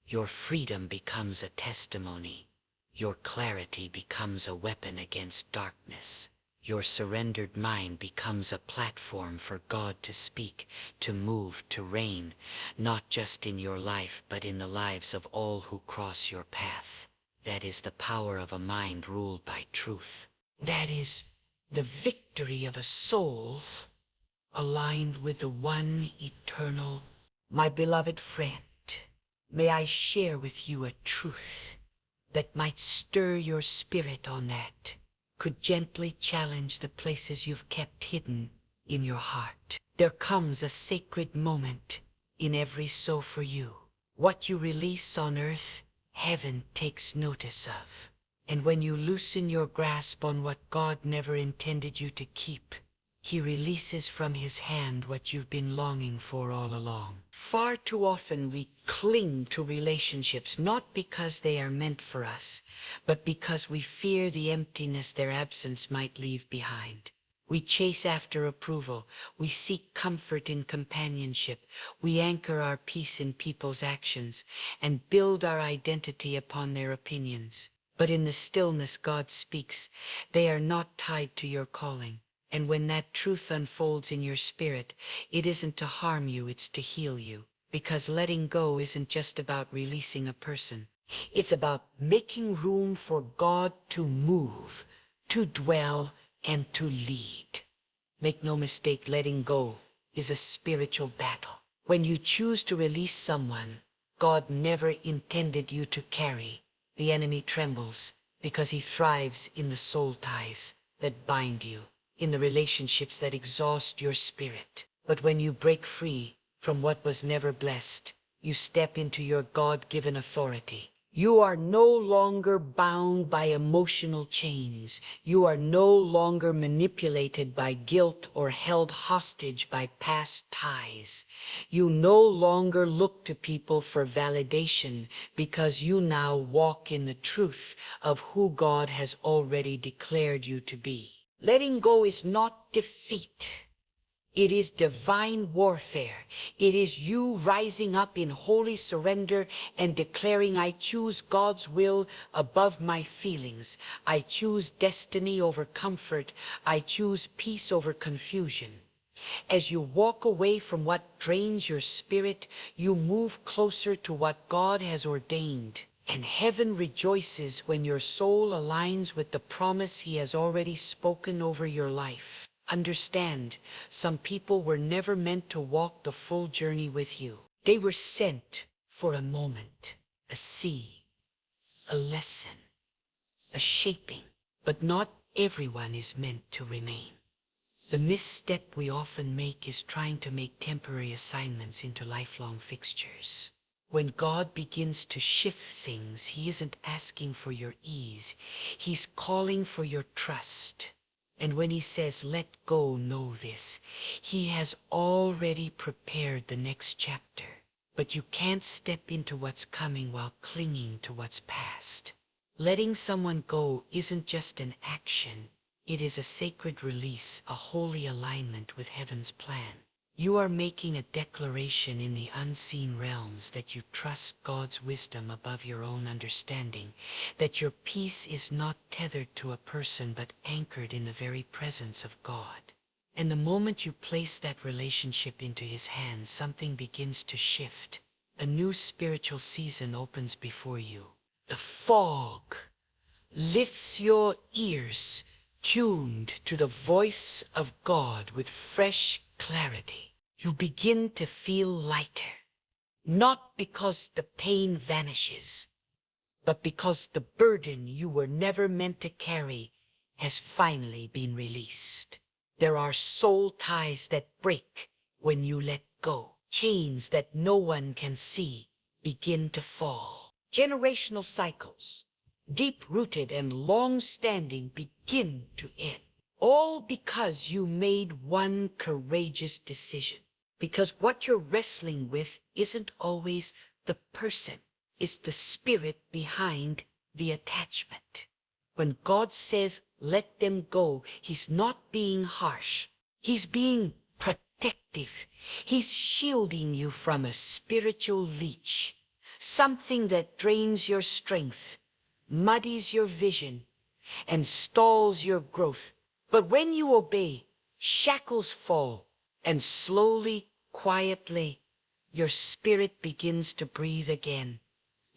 Your freedom becomes a testimony. Your clarity becomes a weapon against darkness. Your surrendered mind becomes a platform for God to speak, to move, to reign, not just in your life, but in the lives of all who cross your path. That is the power of a mind ruled by truth. That is the victory of a soul aligned with the one eternal. My beloved friend, may I share with you a truth that might stir your spirit on that, could gently challenge the places you've kept hidden in your heart. There comes a sacred moment in every soul for you. What you release on earth, heaven takes notice of. And when you loosen your grasp on what God never intended you to keep, He releases from His hand what you've been longing for all along. Far too often we cling to relationships not because they are meant for us, but because we fear the emptiness their absence might leave behind. We chase after approval. We seek comfort in companionship. We anchor our peace in people's actions and build our identity upon their opinions. But in the stillness God speaks, they are not tied to your calling. And when that truth unfolds in your spirit, it isn't to harm you, it's to heal you. Because letting go isn't just about releasing a person. It's about making room for God to move, to dwell, and to lead. Make no mistake, letting go is a spiritual battle. When you choose to release someone God never intended you to carry, the enemy trembles because he thrives in the soul ties that bind you, in the relationships that exhaust your spirit. But when you break free from what was never blessed, you step into your God-given authority. You are no longer bound by emotional chains. You are no longer manipulated by guilt or held hostage by past ties. You no longer look to people for validation because you now walk in the truth of who God has already declared you to be. Letting go is not defeat. It is divine warfare. It is you rising up in holy surrender and declaring, I choose God's will above my feelings. I choose destiny over comfort. I choose peace over confusion. As you walk away from what drains your spirit, you move closer to what God has ordained. And heaven rejoices when your soul aligns with the promise He has already spoken over your life. Understand, some people were never meant to walk the full journey with you. They were sent for a moment, a seed, a lesson, a shaping. But not everyone is meant to remain. The misstep we often make is trying to make temporary assignments into lifelong fixtures. When God begins to shift things, He isn't asking for your ease. He's calling for your trust. And when He says, let go, know this, He has already prepared the next chapter. But you can't step into what's coming while clinging to what's past. Letting someone go isn't just an action. It is a sacred release, a holy alignment with heaven's plan. You are making a declaration in the unseen realms that you trust God's wisdom above your own understanding, that your peace is not tethered to a person but anchored in the very presence of God. And the moment you place that relationship into His hands, something begins to shift. A new spiritual season opens before you. The fog lifts your ears, tuned to the voice of God with fresh clarity. You begin to feel lighter, not because the pain vanishes, but because the burden you were never meant to carry has finally been released. There are soul ties that break when you let go. Chains that no one can see begin to fall. Generational cycles, deep-rooted and long-standing, begin to end. All because you made one courageous decision. Because what you're wrestling with isn't always the person. It's the spirit behind the attachment. When God says, let them go, he's not being harsh. He's being protective. He's shielding you from a spiritual leech, something that drains your strength, muddies your vision, and stalls your growth. But when you obey, shackles fall, and slowly, quietly, your spirit begins to breathe again.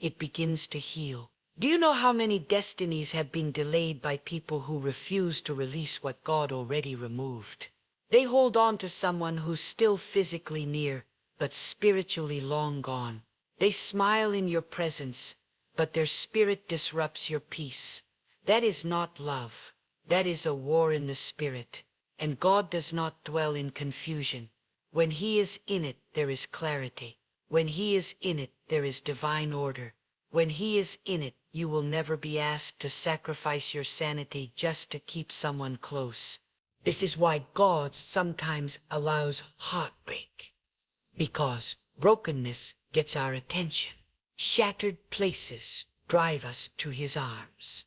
It begins to heal. Do you know how many destinies have been delayed by people who refuse to release what God already removed? They hold on to someone who's still physically near, but spiritually long gone. They smile in your presence, but their spirit disrupts your peace. That is not love. That is a war in the spirit. And God does not dwell in confusion. When he is in it, there is clarity. When he is in it, there is divine order. When he is in it, you will never be asked to sacrifice your sanity just to keep someone close. This is why God sometimes allows heartbreak. Because brokenness gets our attention. Shattered places drive us to his arms.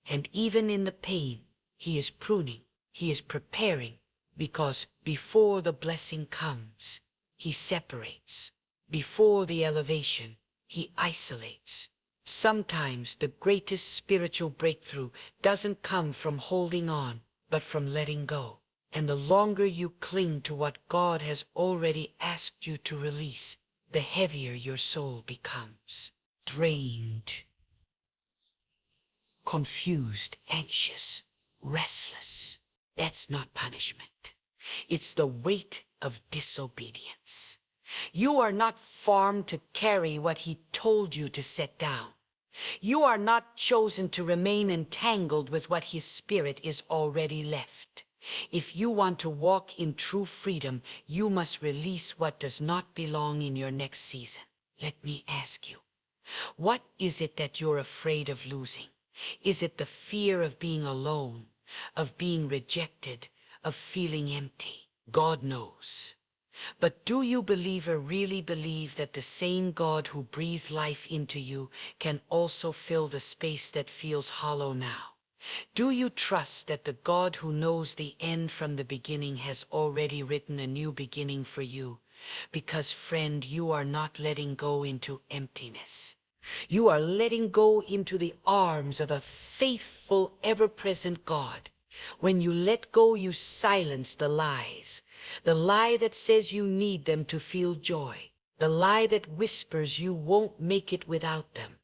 And even in the pain, he is pruning, he is preparing, because before the blessing comes, he separates. Before the elevation, he isolates. Sometimes the greatest spiritual breakthrough doesn't come from holding on, but from letting go. And the longer you cling to what God has already asked you to release, the heavier your soul becomes. Drained, confused, anxious, restless. That's not punishment. It's the weight of disobedience. You are not formed to carry what he told you to set down. You are not chosen to remain entangled with what his spirit is already left. If you want to walk in true freedom, you must release what does not belong in your next season. Let me ask you, what is it that you're afraid of losing? Is it the fear of being alone, of being rejected, of feeling empty? God knows. But do you, believer, really believe that the same God who breathed life into you can also fill the space that feels hollow now? Do you trust that the God who knows the end from the beginning has already written a new beginning for you? Because, friend, you are not letting go into emptiness. You are letting go into the arms of a faithful, ever-present God. When you let go, you silence the lies. The lie that says you need them to feel joy. The lie that whispers you won't make it without them.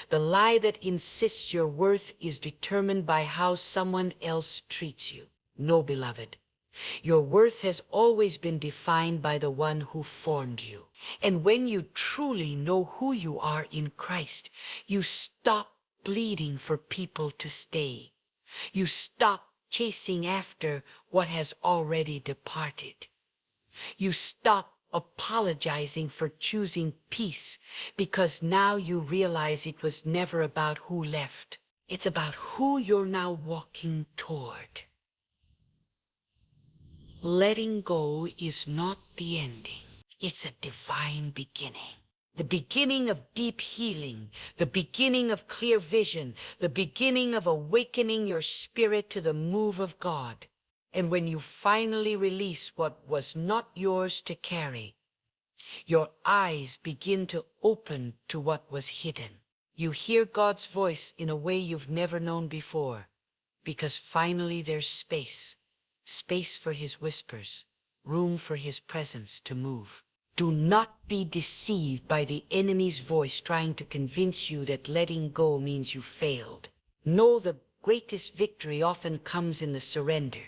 The lie that insists your worth is determined by how someone else treats you. No, beloved. Your worth has always been defined by the one who formed you. And when you truly know who you are in Christ, you stop bleeding for people to stay. You stop chasing after what has already departed. You stop apologizing for choosing peace, because now you realize it was never about who left. It's about who you're now walking toward. Letting go is not the ending. It's a divine beginning. The beginning of deep healing, the beginning of clear vision, the beginning of awakening your spirit to the move of God. And when you finally release what was not yours to carry, your eyes begin to open to what was hidden. You hear God's voice in a way you've never known before, because finally there's space for his whispers, room for his presence to move. Do not be deceived by the enemy's voice trying to convince you that letting go means you failed. Know the greatest victory often comes in the surrender.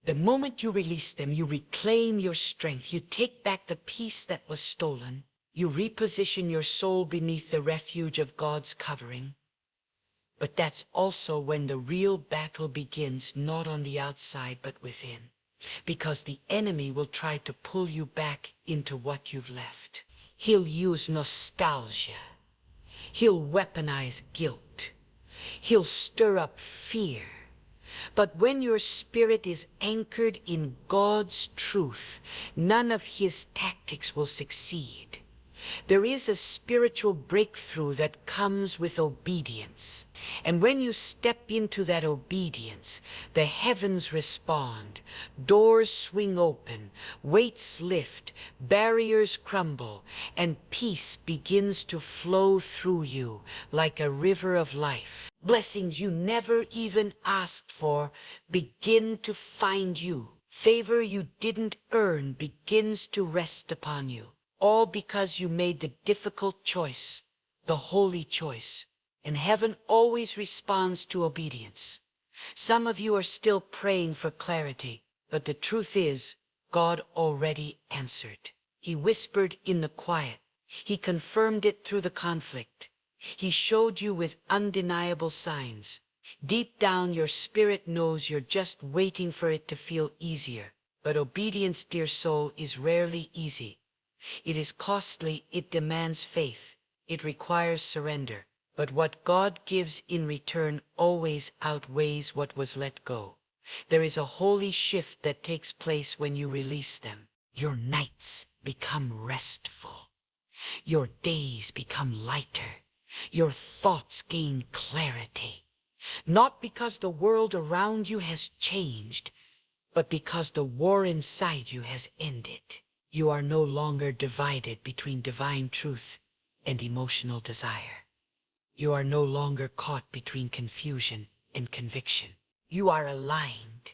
The moment you release them, you reclaim your strength. You take back the peace that was stolen. You reposition your soul beneath the refuge of God's covering. But that's also when the real battle begins, not on the outside, but within. Because the enemy will try to pull you back into what you've left. He'll use nostalgia. He'll weaponize guilt. He'll stir up fear. But when your spirit is anchored in God's truth, none of his tactics will succeed. There is a spiritual breakthrough that comes with obedience. And when you step into that obedience, the heavens respond, doors swing open, weights lift, barriers crumble, and peace begins to flow through you like a river of life. Blessings you never even asked for begin to find you. Favor you didn't earn begins to rest upon you. All because you made the difficult choice, the holy choice. And heaven always responds to obedience. Some of you are still praying for clarity, but the truth is, God already answered. He whispered in the quiet. He confirmed it through the conflict. He showed you with undeniable signs. Deep down, your spirit knows you're just waiting for it to feel easier. But obedience, dear soul, is rarely easy. It is costly, it demands faith, it requires surrender. But what God gives in return always outweighs what was let go. There is a holy shift that takes place when you release them. Your nights become restful. Your days become lighter. Your thoughts gain clarity. Not because the world around you has changed, but because the war inside you has ended. You are no longer divided between divine truth and emotional desire. You are no longer caught between confusion and conviction. You are aligned.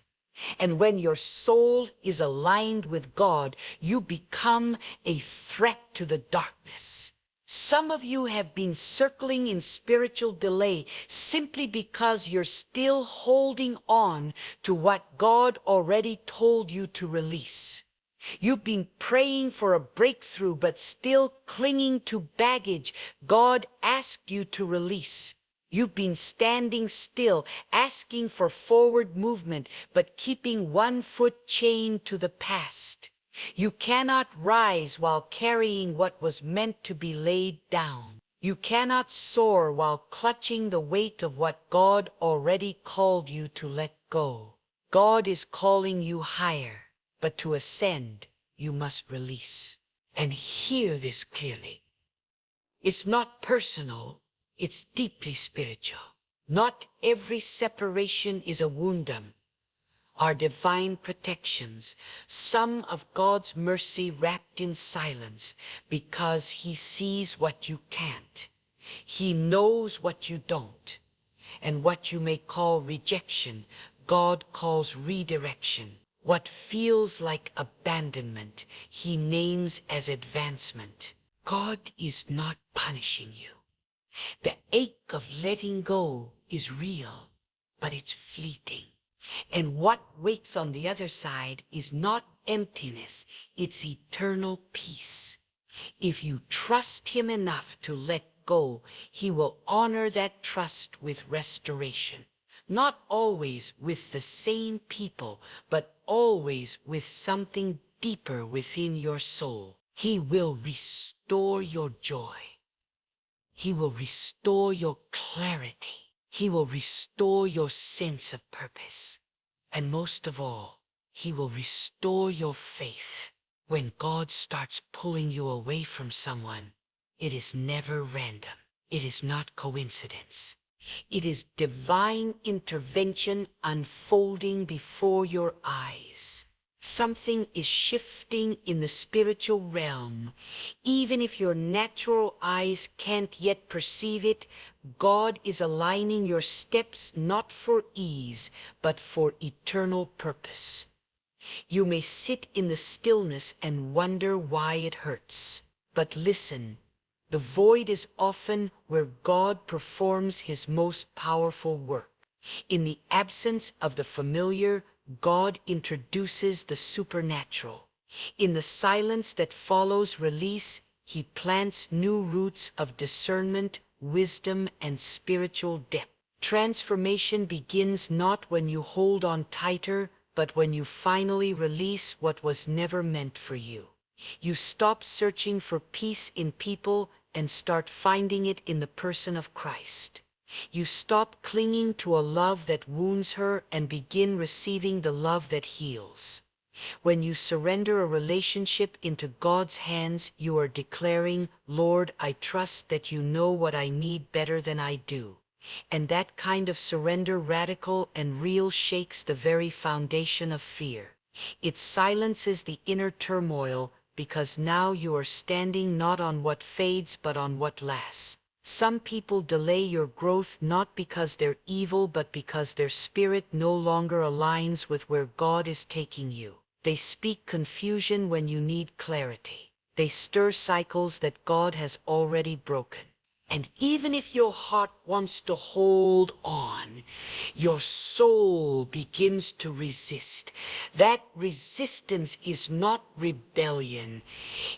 And when your soul is aligned with God, you become a threat to the darkness. Some of you have been circling in spiritual delay simply because you're still holding on to what God already told you to release. You've been praying for a breakthrough, but still clinging to baggage God asked you to release. You've been standing still, asking for forward movement, but keeping one foot chained to the past. You cannot rise while carrying what was meant to be laid down. You cannot soar while clutching the weight of what God already called you to let go. God is calling you higher. But to ascend, you must release. And hear this clearly. It's not personal, it's deeply spiritual. Not every separation is a woundum. Are divine protections, some of God's mercy wrapped in silence, because he sees what you can't. He knows what you don't. And what you may call rejection, God calls redirection. What feels like abandonment, he names as advancement. God is not punishing you. The ache of letting go is real, but it's fleeting. And what waits on the other side is not emptiness, it's eternal peace. If you trust him enough to let go, he will honor that trust with restoration. Not always with the same people, but always with something deeper within your soul. He will restore your joy. He will restore your clarity. He will restore your sense of purpose. And most of all, he will restore your faith. When God starts pulling you away from someone, it is never random. It is not coincidence. It is divine intervention unfolding before your eyes. Something is shifting in the spiritual realm. Even if your natural eyes can't yet perceive it, God is aligning your steps not for ease, but for eternal purpose. You may sit in the stillness and wonder why it hurts. But listen, the void is often where God performs his most powerful work. In the absence of the familiar, God introduces the supernatural. In the silence that follows release, he plants new roots of discernment, wisdom, and spiritual depth. Transformation begins not when you hold on tighter, but when you finally release what was never meant for you. You stop searching for peace in people and start finding it in the person of Christ. You stop clinging to a love that wounds her and begin receiving the love that heals. When you surrender a relationship into God's hands, you are declaring, "Lord, I trust that you know what I need better than I do." And that kind of surrender, radical and real, shakes the very foundation of fear. It silences the inner turmoil because now you are standing not on what fades but on what lasts. Some people delay your growth not because they're evil but because their spirit no longer aligns with where God is taking you. They speak confusion when you need clarity. They stir cycles that God has already broken. And even if your heart wants to hold on, your soul begins to resist. That resistance is not rebellion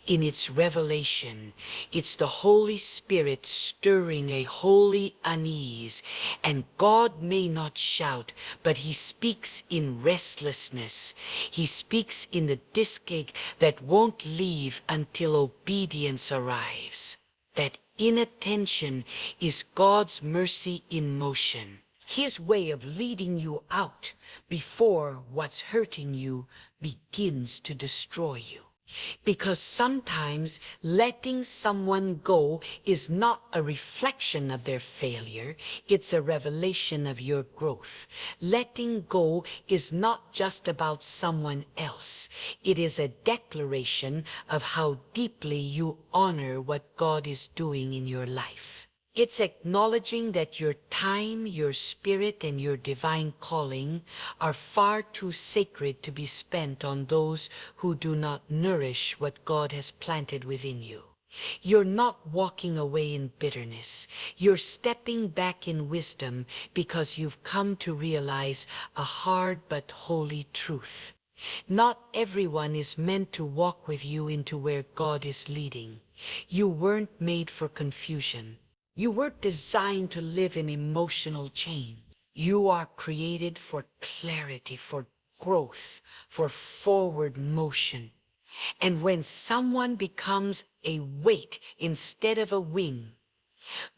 in its revelation. It's the Holy Spirit stirring a holy unease. And God may not shout, but he speaks in restlessness. He speaks in the discache that won't leave until obedience arrives. That inattention is God's mercy in motion. His way of leading you out before what's hurting you begins to destroy you. Because sometimes letting someone go is not a reflection of their failure, it's a revelation of your growth. Letting go is not just about someone else. It is a declaration of how deeply you honor what God is doing in your life. It's acknowledging that your time, your spirit, and your divine calling are far too sacred to be spent on those who do not nourish what God has planted within you. You're not walking away in bitterness. You're stepping back in wisdom because you've come to realize a hard but holy truth. Not everyone is meant to walk with you into where God is leading. You weren't made for confusion. You weren't designed to live in emotional chains. You are created for clarity, for growth, for forward motion. And when someone becomes a weight instead of a wing,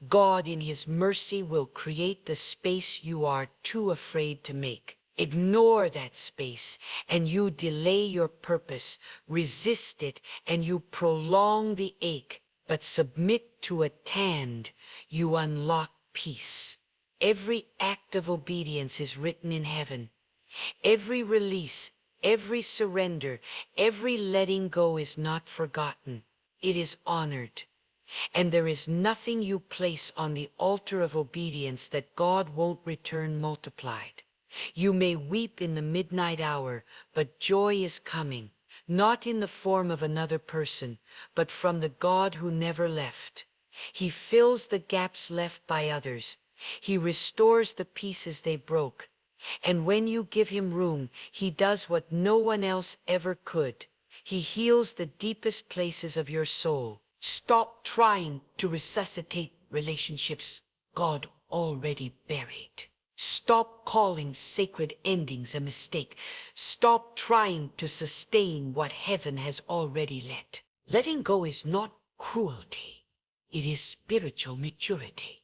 God in his mercy will create the space you are too afraid to make. Ignore that space and you delay your purpose, resist it and you prolong the ache. But submit to a tand, you unlock peace. Every act of obedience is written in heaven. Every release, every surrender, every letting go is not forgotten. It is honored. And there is nothing you place on the altar of obedience that God won't return multiplied. You may weep in the midnight hour, but joy is coming. Not in the form of another person, but from the God who never left. He fills the gaps left by others. He restores the pieces they broke. And when you give him room, he does what no one else ever could. He heals the deepest places of your soul. Stop trying to resuscitate relationships God already buried. Stop calling sacred endings a mistake. Stop trying to sustain what heaven has already let. Letting go is not cruelty. It is spiritual maturity.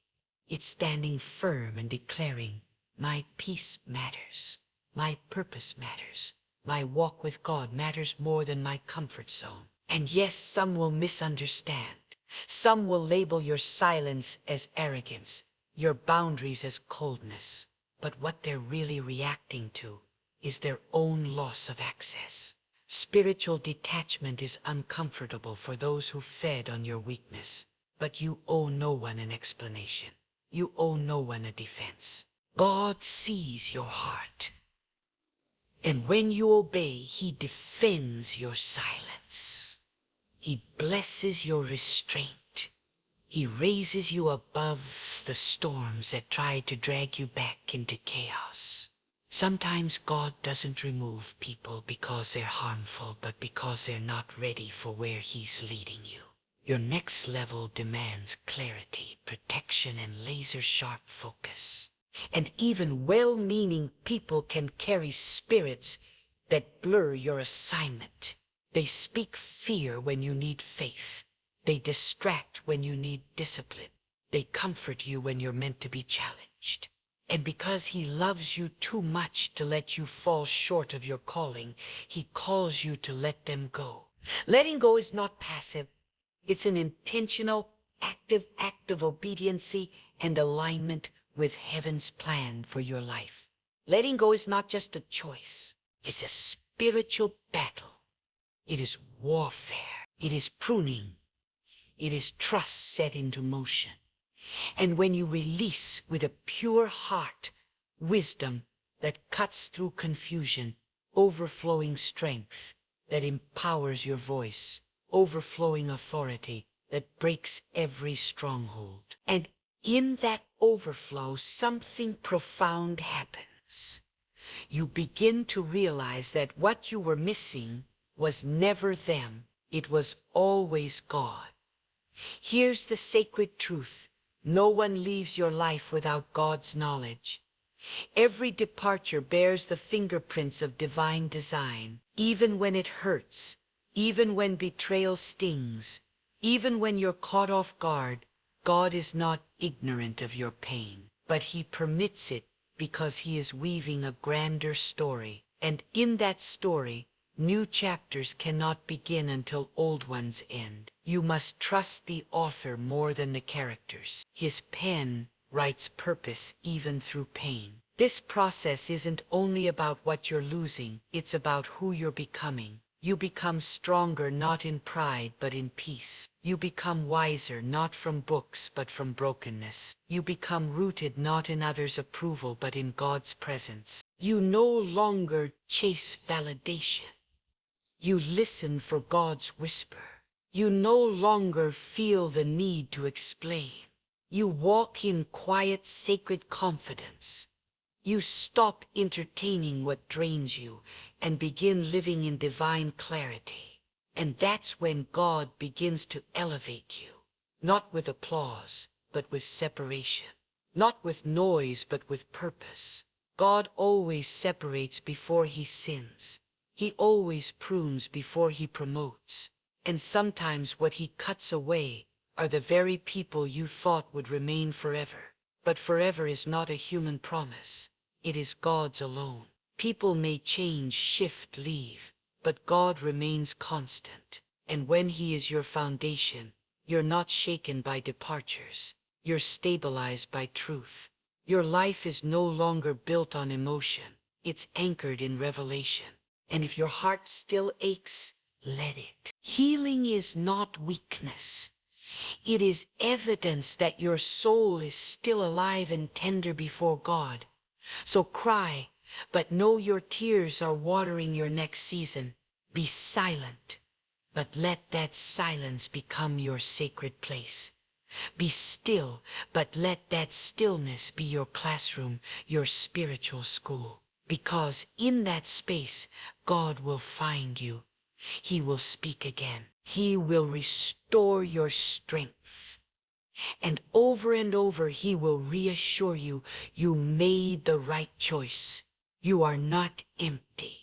It's standing firm and declaring, my peace matters. My purpose matters. My walk with God matters more than my comfort zone. And yes, some will misunderstand. Some will label your silence as arrogance, your boundaries as coldness. But what they're really reacting to is their own loss of access. Spiritual detachment is uncomfortable for those who fed on your weakness. But you owe no one an explanation. You owe no one a defense. God sees your heart. And when you obey, he defends your silence. He blesses your restraint. He raises you above the storms that try to drag you back into chaos. Sometimes God doesn't remove people because they're harmful, but because they're not ready for where he's leading you. Your next level demands clarity, protection, and laser-sharp focus. And even well-meaning people can carry spirits that blur your assignment. They speak fear when you need faith. They distract when you need discipline. They comfort you when you're meant to be challenged. And because he loves you too much to let you fall short of your calling, he calls you to let them go. Letting go is not passive. It's an intentional, active act of obedience and alignment with heaven's plan for your life. Letting go is not just a choice. It's a spiritual battle. It is warfare. It is pruning. It is trust set into motion. And when you release with a pure heart wisdom that cuts through confusion, overflowing strength that empowers your voice, overflowing authority that breaks every stronghold. And in that overflow, something profound happens. You begin to realize that what you were missing was never them. It was always God. Here's the sacred truth. No one leaves your life without God's knowledge. Every departure bears the fingerprints of divine design, even when it hurts, even when betrayal stings, even when you're caught off guard. God is not ignorant of your pain, but he permits it because he is weaving a grander story. And in that story, new chapters cannot begin until old ones end. You must trust the author more than the characters. His pen writes purpose even through pain. This process isn't only about what you're losing, it's about who you're becoming. You become stronger not in pride but in peace. You become wiser not from books but from brokenness. You become rooted not in others' approval but in God's presence. You no longer chase validation. You listen for God's whisper. You no longer feel the need to explain. You walk in quiet, sacred confidence. You stop entertaining what drains you and begin living in divine clarity. And that's when God begins to elevate you, not with applause, but with separation. Not with noise, but with purpose. God always separates before he sins. He always prunes before he promotes. And sometimes what he cuts away are the very people you thought would remain forever. But forever is not a human promise. It is God's alone. People may change, shift, leave, but God remains constant. And when he is your foundation, you're not shaken by departures. You're stabilized by truth. Your life is no longer built on emotion. It's anchored in revelation. And if your heart still aches, let it. Healing is not weakness. It is evidence that your soul is still alive and tender before God. So cry, but know your tears are watering your next season. Be silent, but let that silence become your sacred place. Be still, but let that stillness be your classroom, your spiritual school. Because in that space, God will find you. He will speak again. He will restore your strength. And over he will reassure you, you made the right choice. You are not empty.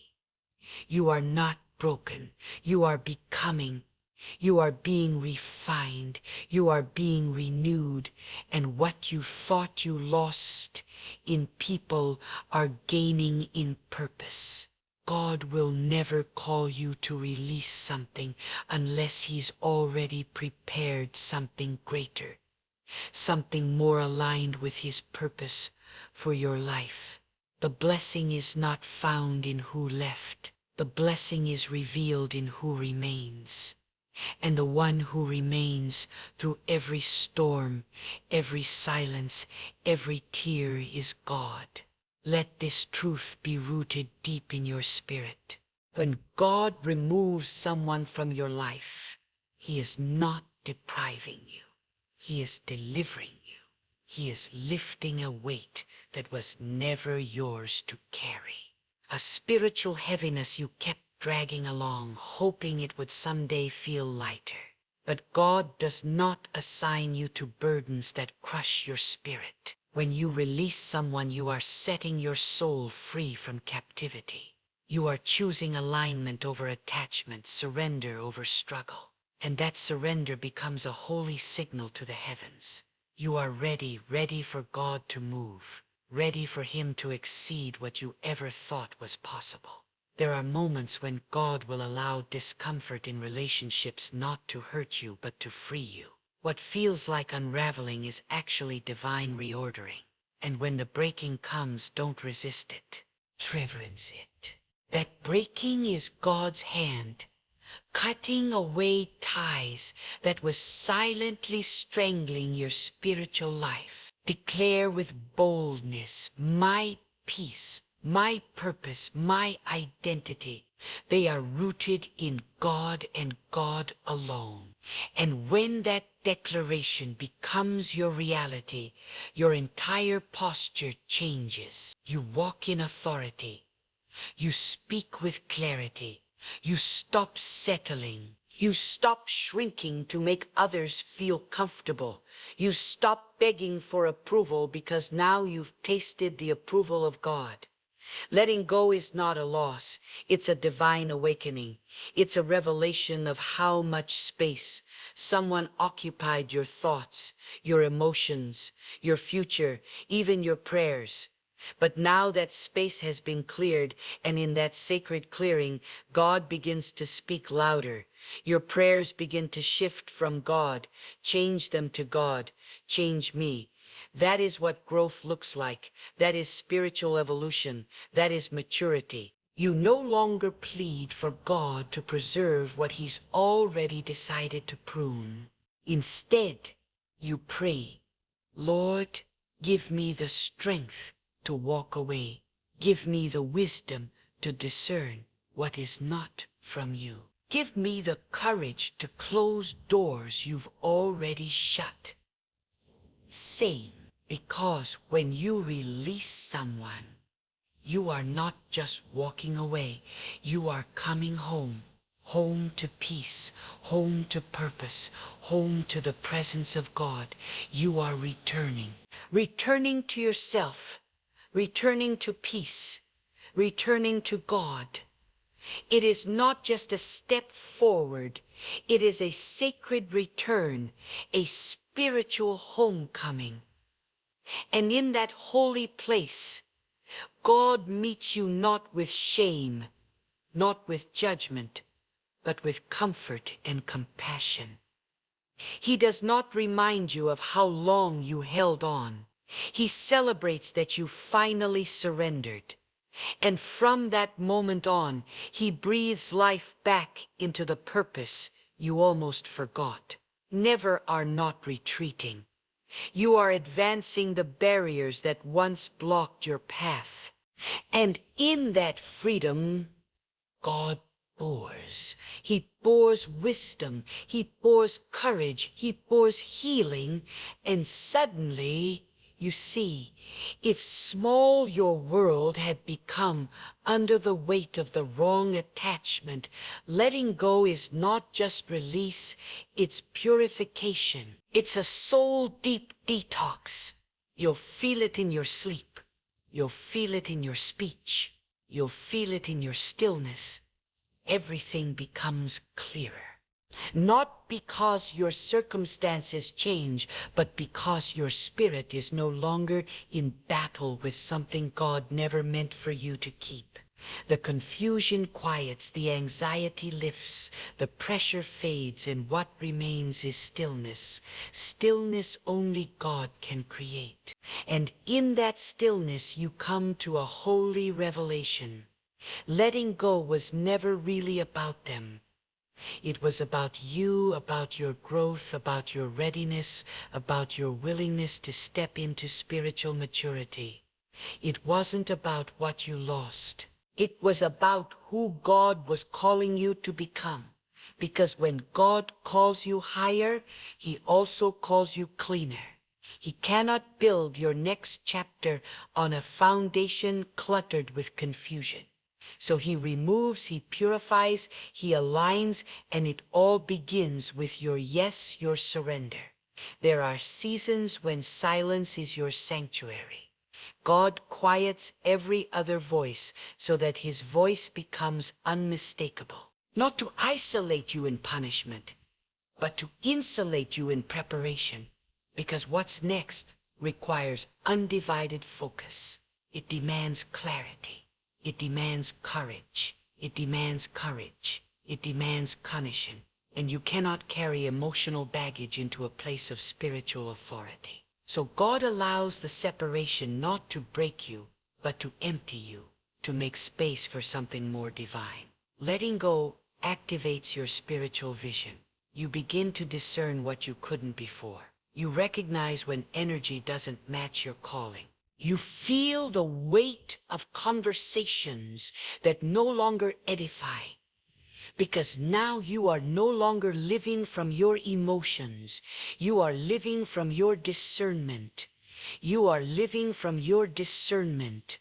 You are not broken. You are becoming. You are being refined. You are being renewed. And what you thought you lost in people are gaining in purpose. God will never call you to release something unless he's already prepared something greater, something more aligned with his purpose for your life. The blessing is not found in who left. The blessing is revealed in who remains. And the one who remains through every storm, every silence, every tear is God. Let this truth be rooted deep in your spirit. When God removes someone from your life, He is not depriving you. He is delivering you. He is lifting a weight that was never yours to carry. A spiritual heaviness you kept dragging along, hoping it would someday feel lighter. But God does not assign you to burdens that crush your spirit. When you release someone, you are setting your soul free from captivity. You are choosing alignment over attachment, surrender over struggle. And that surrender becomes a holy signal to the heavens. You are ready for God to move, ready for Him to exceed what you ever thought was possible. There are moments when God will allow discomfort in relationships not to hurt you but to free you. What feels like unraveling is actually divine reordering. And when the breaking comes, don't resist it. Reverence it. That breaking is God's hand, cutting away ties that was silently strangling your spiritual life. Declare with boldness, my peace, my purpose, my identity. They are rooted in God and God alone. And when that declaration becomes your reality, your entire posture changes. You walk in authority. You speak with clarity. You stop settling. You stop shrinking to make others feel comfortable. You stop begging for approval because now you've tasted the approval of God. Letting go is not a loss. It's a divine awakening. It's a revelation of how much space someone occupied your thoughts, your emotions, your future, even your prayers. But now that space has been cleared, and in that sacred clearing, God begins to speak louder. Your prayers begin to shift from God. Change them to God. Change me. That is what growth looks like. That is spiritual evolution. That is maturity. You no longer plead for God to preserve what He's already decided to prune. Instead, you pray, Lord, give me the strength to walk away. Give me the wisdom to discern what is not from you. Give me the courage to close doors you've already shut. Same, because when you release someone, you are not just walking away, you are coming home. Home to peace, home to purpose, home to the presence of God. You are returning. Returning to yourself, returning to peace, returning to God. It is not just a step forward, it is a sacred return, a spiritual homecoming. And in that holy place, God meets you not with shame, not with judgment, but with comfort and compassion. He does not remind you of how long you held on. He celebrates that you finally surrendered. And from that moment on, He breathes life back into the purpose you almost forgot. Never are not retreating. You are advancing the barriers that once blocked your path. And in that freedom, God pours. He pours wisdom. He pours courage. He pours healing. And suddenly, you see, if small your world had become under the weight of the wrong attachment, letting go is not just release, it's purification. It's a soul-deep detox. You'll feel it in your sleep. You'll feel it in your speech. You'll feel it in your stillness. Everything becomes clearer. Not because your circumstances change, but because your spirit is no longer in battle with something God never meant for you to keep. The confusion quiets, the anxiety lifts, the pressure fades, and what remains is stillness. Stillness only God can create. And in that stillness you come to a holy revelation. Letting go was never really about them. It was about you, about your growth, about your readiness, about your willingness to step into spiritual maturity. It wasn't about what you lost. It was about who God was calling you to become. Because when God calls you higher, He also calls you cleaner. He cannot build your next chapter on a foundation cluttered with confusion. So He removes, He purifies, He aligns, and it all begins with your yes, your surrender. There are seasons when silence is your sanctuary. God quiets every other voice so that His voice becomes unmistakable. Not to isolate you in punishment, but to insulate you in preparation. Because what's next requires undivided focus. It demands clarity. It demands courage. It demands courage. It demands cognition. And you cannot carry emotional baggage into a place of spiritual authority. So God allows the separation not to break you, but to empty you, to make space for something more divine. Letting go activates your spiritual vision. You begin to discern what you couldn't before. You recognize when energy doesn't match your calling. You feel the weight of conversations that no longer edify. Because now you are no longer living from your emotions. You are living from your discernment. You are living from your discernment.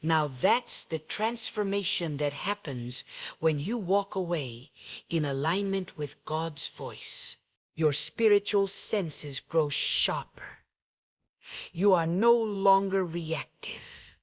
Now that's the transformation that happens when you walk away in alignment with God's voice. Your spiritual senses grow sharper. You are no longer reactive.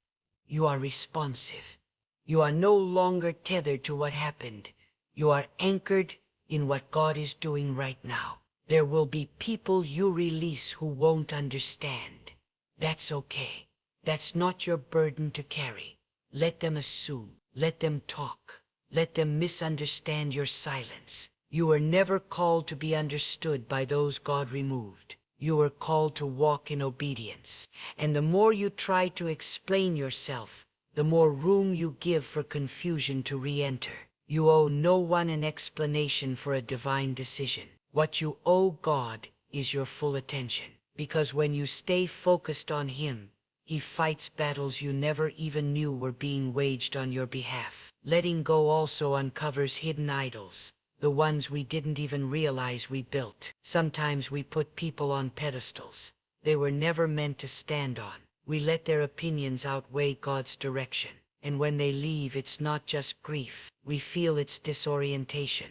You are responsive. You are no longer tethered to what happened. You are anchored in what God is doing right now. There will be people you release who won't understand. That's okay. That's not your burden to carry. Let them assume. Let them talk. Let them misunderstand your silence. You were never called to be understood by those God removed. You were called to walk in obedience. And the more you try to explain yourself, the more room you give for confusion to re-enter. You owe no one an explanation for a divine decision. What you owe God is your full attention. Because when you stay focused on Him, He fights battles you never even knew were being waged on your behalf. Letting go also uncovers hidden idols, the ones we didn't even realize we built. Sometimes we put people on pedestals they were never meant to stand on. We let their opinions outweigh God's direction. And when they leave, it's not just grief. We feel it's disorientation.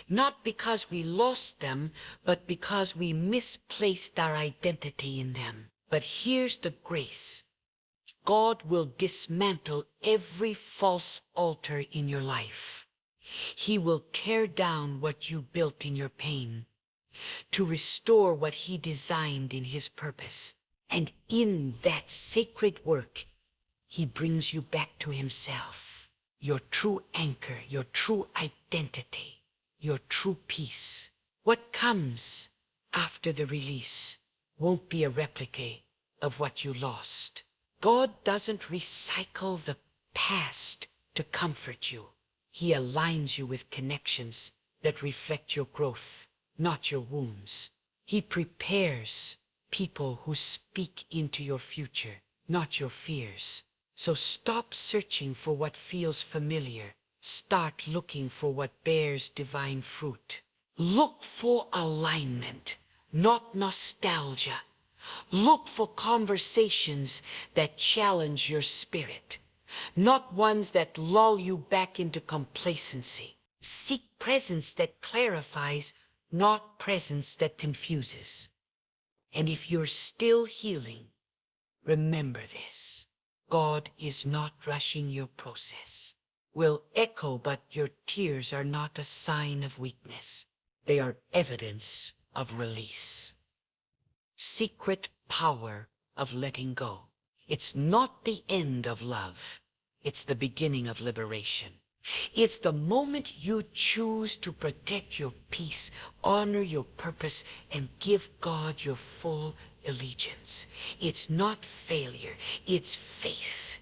Not because we lost them, but because we misplaced our identity in them. But here's the grace. God will dismantle every false altar in your life. He will tear down what you built in your pain, to restore what He designed in His purpose. And in that sacred work, He brings you back to Himself, your true anchor, your true identity, your true peace. What comes after the release won't be a replica of what you lost. God doesn't recycle the past to comfort you. He aligns you with connections that reflect your growth, not your wounds. He prepares people who speak into your future, not your fears. So stop searching for what feels familiar. Start looking for what bears divine fruit. Look for alignment, not nostalgia. Look for conversations that challenge your spirit, not ones that lull you back into complacency. Seek presence that clarifies, not presence that confuses. And if you're still healing, remember this. God is not rushing your process. Will echo, but your tears are not a sign of weakness. They are evidence of release. Secret power of letting go. It's not the end of love. It's the beginning of liberation. It's the moment you choose to protect your peace, honor your purpose, and give God your full allegiance. It's not failure, it's faith.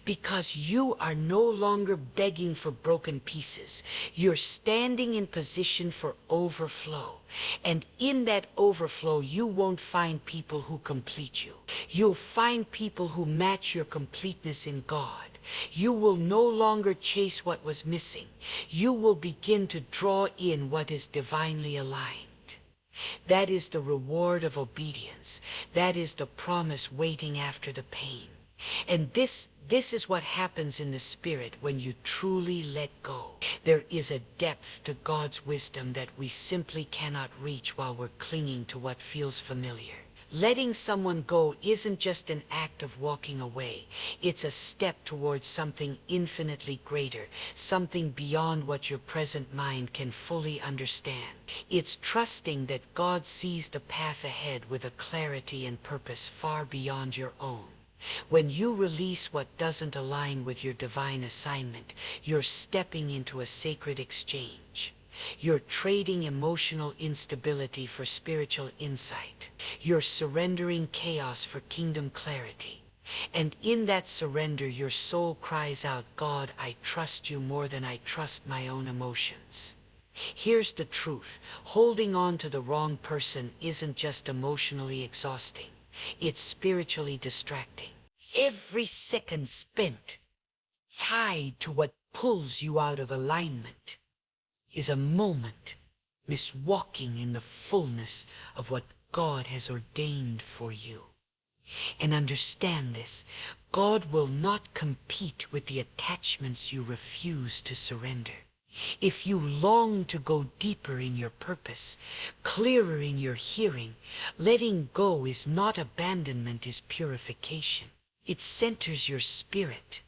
because you are no longer begging for broken pieces. You're standing in position for overflow. And in that overflow, you won't find people who complete you. You'll find people who match your completeness in God. You will no longer chase what was missing. You will begin to draw in what is divinely aligned. That is the reward of obedience. That is the promise waiting after the pain. And this is what happens in the Spirit when you truly let go. There is a depth to God's wisdom that we simply cannot reach while we're clinging to what feels familiar. Letting someone go isn't just an act of walking away. It's a step towards something infinitely greater, something beyond what your present mind can fully understand. It's trusting that God sees the path ahead with a clarity and purpose far beyond your own. When you release what doesn't align with your divine assignment, you're stepping into a sacred exchange. You're trading emotional instability for spiritual insight. You're surrendering chaos for kingdom clarity. And in that surrender, your soul cries out, God, I trust you more than I trust my own emotions. Here's the truth. Holding on to the wrong person isn't just emotionally exhausting. It's spiritually distracting. Every second spent tied to what pulls you out of alignment is a moment miss walking in the fullness of what God has ordained for you. And understand this, God will not compete with the attachments you refuse to surrender. If you long to go deeper in your purpose, clearer in your hearing, letting go is not abandonment, is purification. It centers your spirit.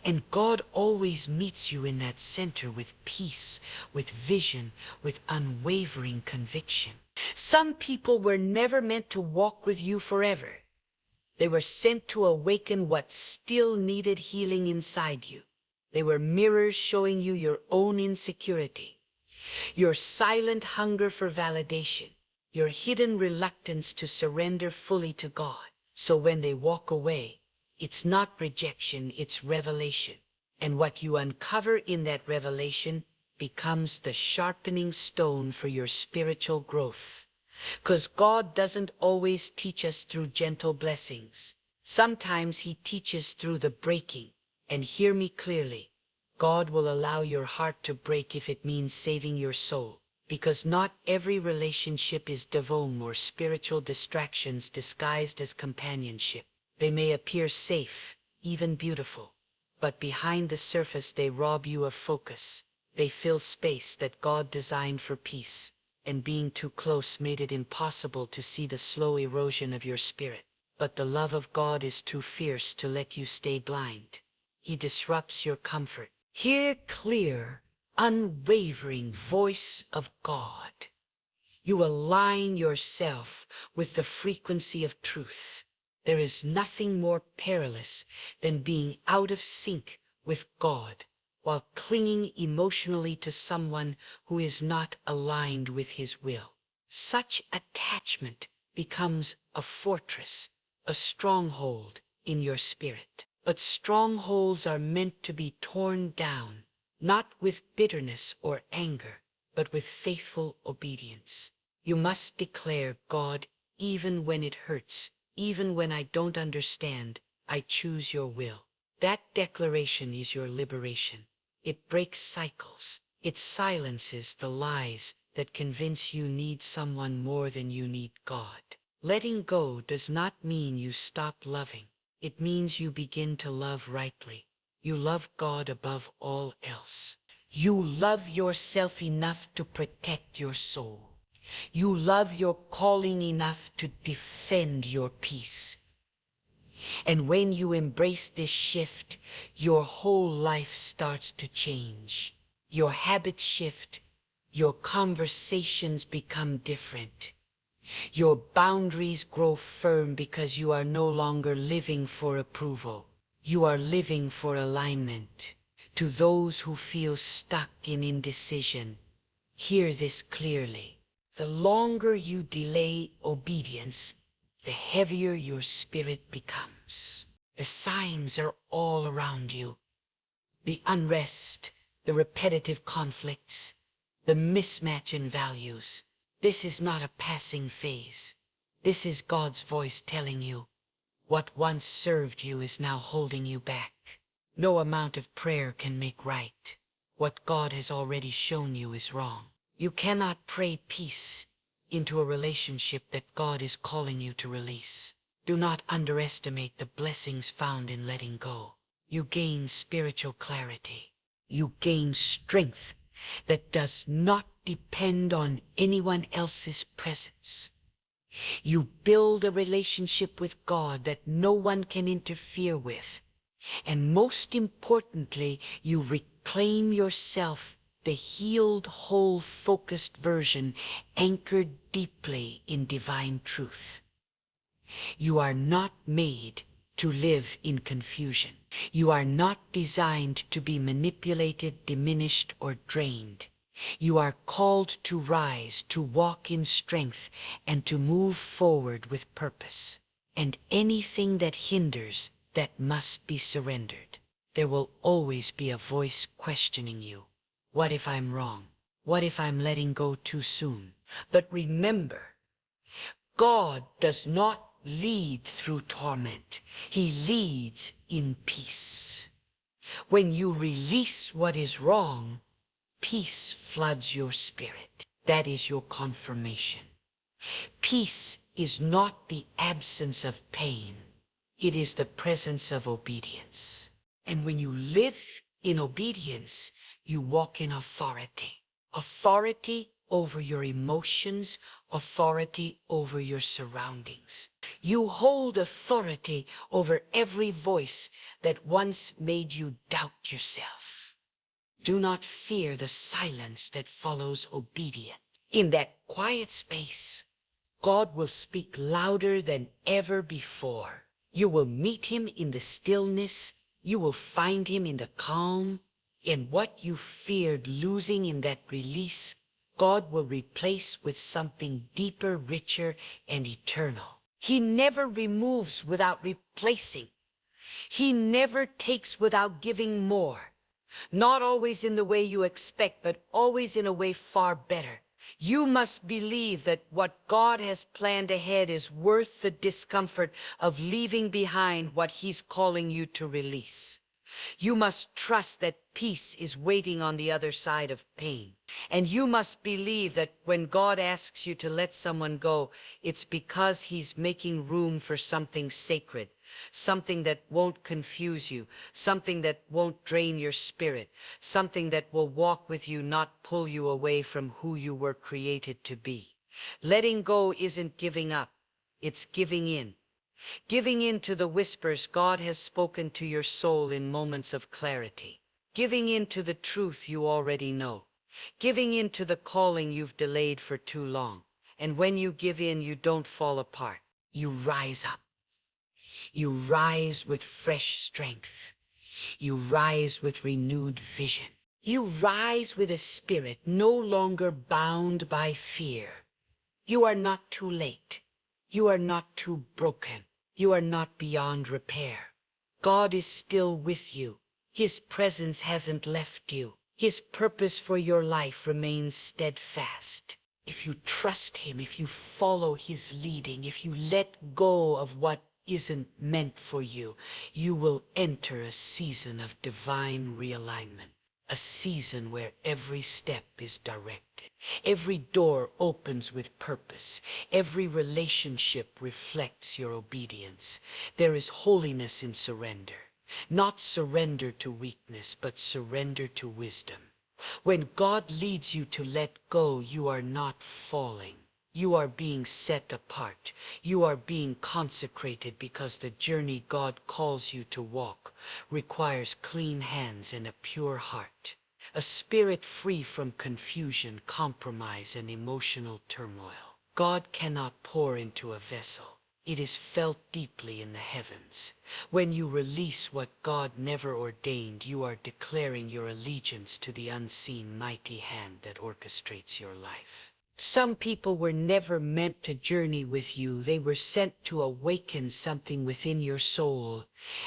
And God always meets you in that center with peace, with vision, with unwavering conviction. Some people were never meant to walk with you forever. They were sent to awaken what still needed healing inside you. They were mirrors showing you your own insecurity, your silent hunger for validation, your hidden reluctance to surrender fully to God. So when they walk away, it's not rejection, it's revelation. And what you uncover in that revelation becomes the sharpening stone for your spiritual growth. Because God doesn't always teach us through gentle blessings. Sometimes He teaches through the breaking. And hear me clearly, God will allow your heart to break if it means saving your soul. Because not every relationship is devon or spiritual distractions disguised as companionship. They may appear safe, even beautiful, but behind the surface they rob you of focus. They fill space that God designed for peace, and being too close made it impossible to see the slow erosion of your spirit. But the love of God is too fierce to let you stay blind. He disrupts your comfort. Hear clear, unwavering voice of God. You align yourself with the frequency of truth. There is nothing more perilous than being out of sync with God while clinging emotionally to someone who is not aligned with His will. Such attachment becomes a fortress, a stronghold in your spirit. But strongholds are meant to be torn down, not with bitterness or anger, but with faithful obedience. You must declare, God, even when it hurts, even when I don't understand, I choose your will. That declaration is your liberation. It breaks cycles. It silences the lies that convince you need someone more than you need God. Letting go does not mean you stop loving. It means you begin to love rightly. You love God above all else. You love yourself enough to protect your soul. You love your calling enough to defend your peace. And when you embrace this shift, your whole life starts to change. Your habits shift. Your conversations become different. Your boundaries grow firm because you are no longer living for approval. You are living for alignment. To those who feel stuck in indecision, hear this clearly. The longer you delay obedience, the heavier your spirit becomes. The signs are all around you. The unrest, the repetitive conflicts, the mismatch in values. This is not a passing phase. This is God's voice telling you, what once served you is now holding you back. No amount of prayer can make right. What God has already shown you is wrong. You cannot pray peace into a relationship that God is calling you to release. Do not underestimate the blessings found in letting go. You gain spiritual clarity. You gain strength that does not depend on anyone else's presence. You build a relationship with God that no one can interfere with. And most importantly, you reclaim yourself, the healed, whole, focused version anchored deeply in divine truth. You are not made to live in confusion. You are not designed to be manipulated, diminished, or drained. You are called to rise, to walk in strength, and to move forward with purpose. And anything that hinders, that must be surrendered. There will always be a voice questioning you. What if I'm wrong? What if I'm letting go too soon? But remember, God does not lead through torment. He leads in peace. When you release what is wrong, peace floods your spirit. That is your confirmation. Peace is not the absence of pain. It is the presence of obedience. And when you live in obedience, you walk in authority. Authority over your emotions, authority over your surroundings. You hold authority over every voice that once made you doubt yourself. Do not fear the silence that follows obedience. In that quiet space, God will speak louder than ever before. You will meet him in the stillness. You will find him in the calm. In what you feared losing in that release, God will replace with something deeper, richer, and eternal. He never removes without replacing. He never takes without giving more. Not always in the way you expect, but always in a way far better. You must believe that what God has planned ahead is worth the discomfort of leaving behind what he's calling you to release. You must trust that peace is waiting on the other side of pain. And you must believe that when God asks you to let someone go, it's because he's making room for something sacred, something that won't confuse you, something that won't drain your spirit, something that will walk with you, not pull you away from who you were created to be. Letting go isn't giving up, it's giving in. Giving in to the whispers God has spoken to your soul in moments of clarity. Giving in to the truth you already know. Giving in to the calling you've delayed for too long. And when you give in, you don't fall apart. You rise up. You rise with fresh strength. You rise with renewed vision. You rise with a spirit no longer bound by fear. You are not too late. You are not too broken. You are not beyond repair. God is still with you. His presence hasn't left you. His purpose for your life remains steadfast. If you trust him, if you follow his leading, if you let go of what isn't meant for you, you will enter a season of divine realignment. A season where every step is directed. Every door opens with purpose. Every relationship reflects your obedience. There is holiness in surrender. Not surrender to weakness, but surrender to wisdom. When God leads you to let go, you are not falling. You are being set apart. You are being consecrated because the journey God calls you to walk requires clean hands and a pure heart. A spirit free from confusion, compromise, and emotional turmoil. God cannot pour into a vessel. It is felt deeply in the heavens. When you release what God never ordained, you are declaring your allegiance to the unseen mighty hand that orchestrates your life. Some people were never meant to journey with you. They were sent to awaken something within your soul.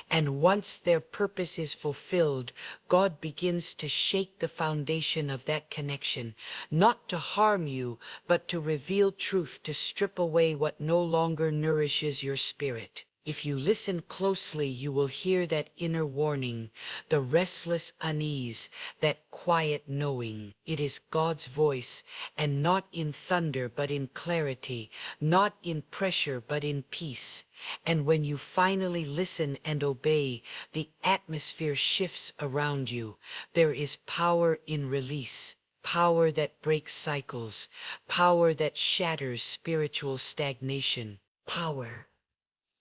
And once their purpose is fulfilled, God begins to shake the foundation of that connection, not to harm you, but to reveal truth, to strip away what no longer nourishes your spirit. If you listen closely, you will hear that inner warning, the restless unease, that quiet knowing. It is God's voice, and not in thunder but in clarity, not in pressure but in peace. And when you finally listen and obey, the atmosphere shifts around you. There is power in release. Power that breaks cycles, power that shatters spiritual stagnation, power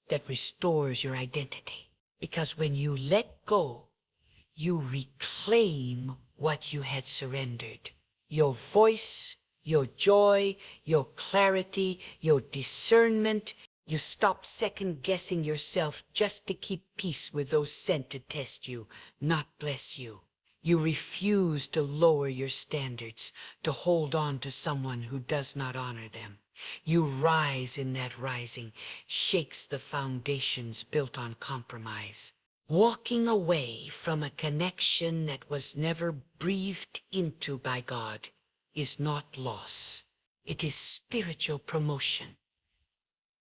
that restores your identity. Because when you let go, you reclaim what you had surrendered. Your voice, your joy, your clarity, your discernment. You stop second-guessing yourself just to keep peace with those sent to test you, not bless you. You refuse to lower your standards, to hold on to someone who does not honor them. You rise in that rising, shakes the foundations built on compromise. Walking away from a connection that was never breathed into by God is not loss. It is spiritual promotion.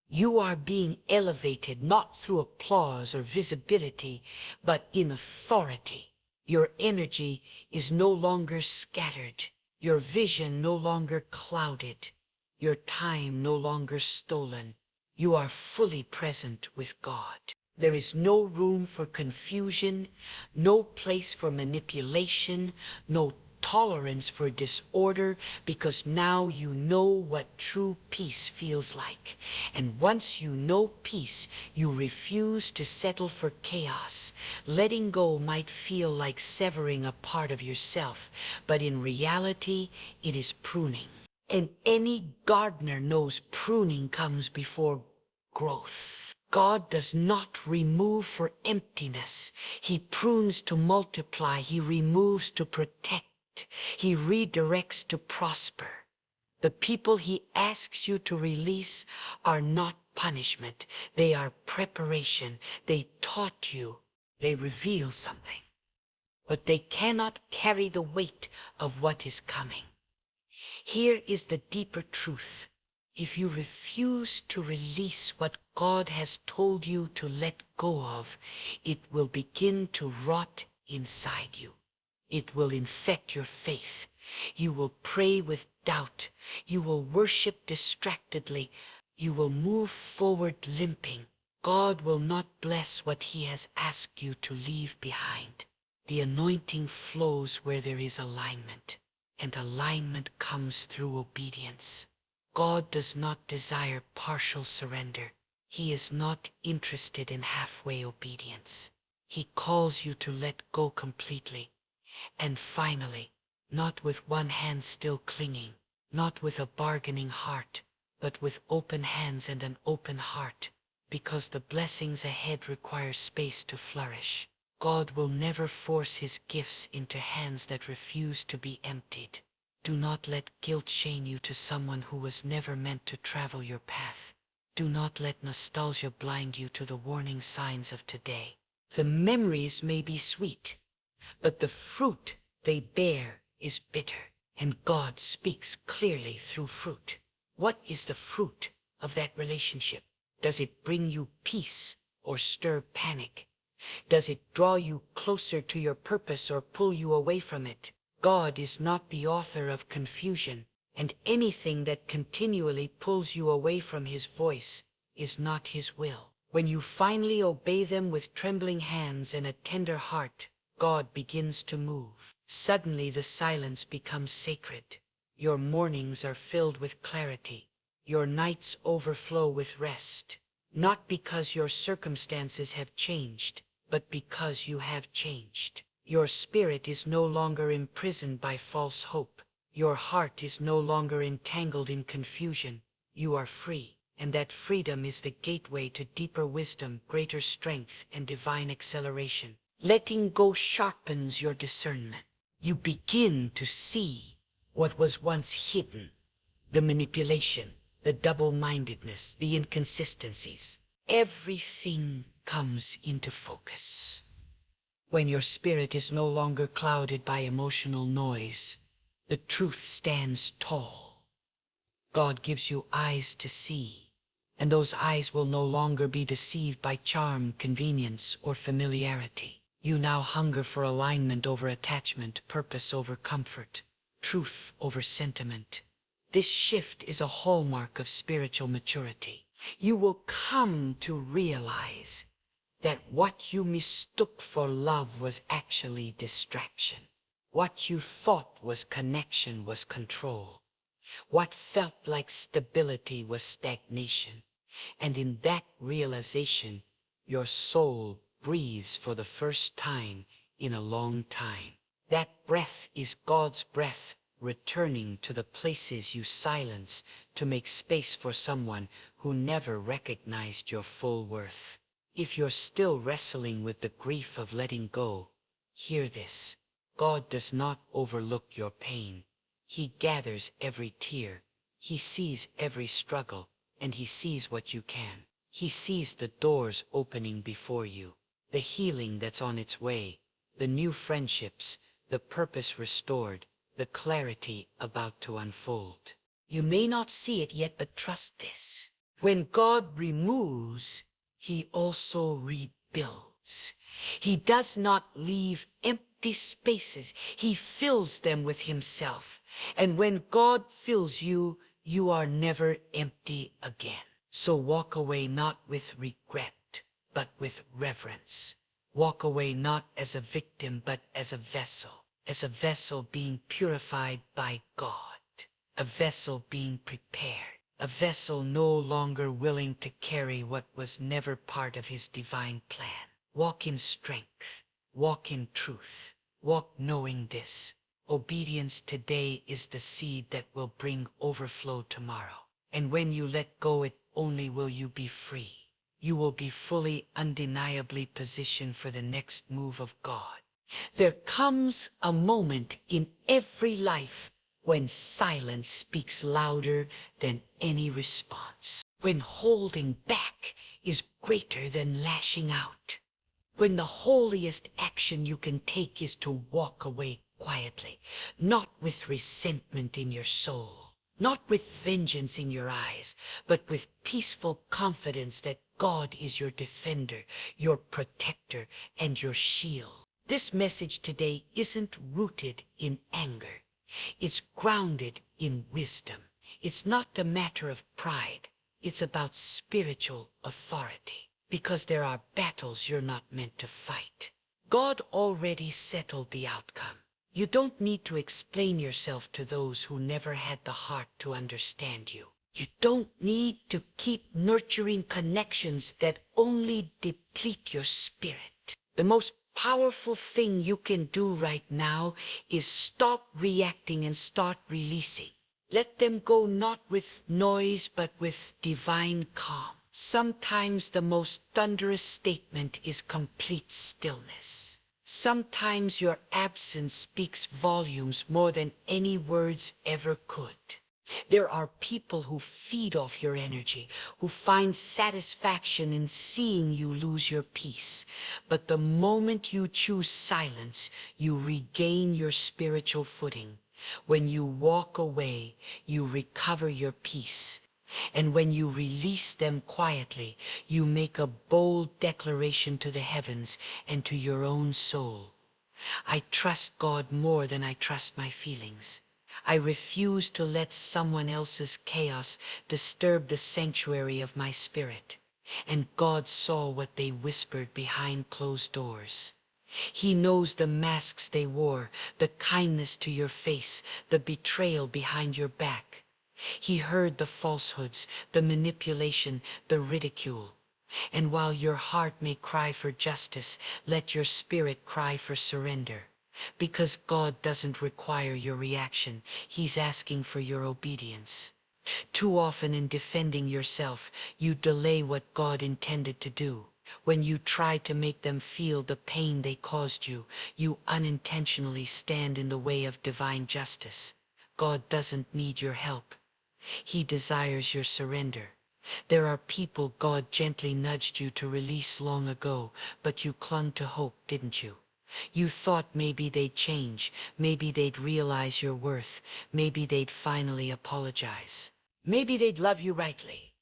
You are being elevated not through applause or visibility, but in authority. Your energy is no longer scattered, your vision no longer clouded, your time no longer stolen. You are fully present with God. There is no room for confusion, no place for manipulation, no tolerance for disorder, because now you know what true peace feels like. And once you know peace, you refuse to settle for chaos. Letting go might feel like severing a part of yourself, but in reality, it is pruning. And any gardener knows pruning comes before growth. God does not remove for emptiness. He prunes to multiply. He removes to protect. He redirects to prosper. The people he asks you to release are not punishment. They are preparation. They taught you. They reveal something. But they cannot carry the weight of what is coming. Here is the deeper truth. If you refuse to release what God has told you to let go of, it will begin to rot inside you. It will infect your faith. You will pray with doubt. You will worship distractedly. You will move forward limping. God will not bless what he has asked you to leave behind. The anointing flows where there is alignment, and alignment comes through obedience. God does not desire partial surrender. He is not interested in halfway obedience. He calls you to let go completely. And finally, not with one hand still clinging, not with a bargaining heart, but with open hands and an open heart, because the blessings ahead require space to flourish. God will never force his gifts into hands that refuse to be emptied. Do not let guilt chain you to someone who was never meant to travel your path. Do not let nostalgia blind you to the warning signs of today. The memories may be sweet, but the fruit they bear is bitter, and God speaks clearly through fruit. What is the fruit of that relationship? Does it bring you peace or stir panic? Does it draw you closer to your purpose or pull you away from it? God is not the author of confusion, and anything that continually pulls you away from his voice is not his will. When you finally obey them with trembling hands and a tender heart, God begins to move. Suddenly the silence becomes sacred. Your mornings are filled with clarity. Your nights overflow with rest. Not because your circumstances have changed, but because you have changed. Your spirit is no longer imprisoned by false hope. Your heart is no longer entangled in confusion. You are free, and that freedom is the gateway to deeper wisdom, greater strength, and divine acceleration. Letting go sharpens your discernment. You begin to see what was once hidden. The manipulation, the double-mindedness, the inconsistencies. Everything comes into focus. When your spirit is no longer clouded by emotional noise, the truth stands tall. God gives you eyes to see, and those eyes will no longer be deceived by charm, convenience, or familiarity. You now hunger for alignment over attachment, purpose over comfort, truth over sentiment. This shift is a hallmark of spiritual maturity. You will come to realize that what you mistook for love was actually distraction. What you thought was connection was control. What felt like stability was stagnation. And in that realization, your soul breathes for the first time in a long time. That breath is God's breath, returning to the places you silence to make space for someone who never recognized your full worth. If you're still wrestling with the grief of letting go, hear this. God does not overlook your pain. He gathers every tear. He sees every struggle, and he sees what you can. He sees the doors opening before you, the healing that's on its way, the new friendships, the purpose restored, the clarity about to unfold. You may not see it yet, but trust this. When God removes, he also rebuilds. He does not leave empty spaces. He fills them with himself. And when God fills you, you are never empty again. So walk away not with regret, but with reverence. Walk away not as a victim, but as a vessel being purified by God, a vessel being prepared, a vessel no longer willing to carry what was never part of his divine plan. Walk in strength, walk in truth, walk knowing this. Obedience today is the seed that will bring overflow tomorrow. And when you let go, it only will you be free. You will be fully, undeniably positioned for the next move of God. There comes a moment in every life when silence speaks louder than any response. When holding back is greater than lashing out. When the holiest action you can take is to walk away quietly, not with resentment in your soul, not with vengeance in your eyes, but with peaceful confidence that God is your defender, your protector, and your shield. This message today isn't rooted in anger. It's grounded in wisdom. It's not a matter of pride. It's about spiritual authority. Because there are battles you're not meant to fight. God already settled the outcome. You don't need to explain yourself to those who never had the heart to understand you. You don't need to keep nurturing connections that only deplete your spirit. The most powerful thing you can do right now is stop reacting and start releasing. Let them go not with noise but with divine calm. Sometimes the most thunderous statement is complete stillness. Sometimes your absence speaks volumes more than any words ever could. There are people who feed off your energy, who find satisfaction in seeing you lose your peace. But the moment you choose silence, you regain your spiritual footing. When you walk away, you recover your peace. And when you release them quietly, you make a bold declaration to the heavens and to your own soul. I trust God more than I trust my feelings. I refuse to let someone else's chaos disturb the sanctuary of my spirit. And God saw what they whispered behind closed doors. He knows the masks they wore, the kindness to your face, the betrayal behind your back. He heard the falsehoods, the manipulation, the ridicule. And while your heart may cry for justice, let your spirit cry for surrender. Because God doesn't require your reaction. He's asking for your obedience. Too often in defending yourself, you delay what God intended to do. When you try to make them feel the pain they caused you, you unintentionally stand in the way of divine justice. God doesn't need your help. He desires your surrender. There are people God gently nudged you to release long ago, but you clung to hope, didn't you? You thought maybe they'd change, maybe they'd realize your worth, maybe they'd finally apologize. Maybe they'd love you rightly.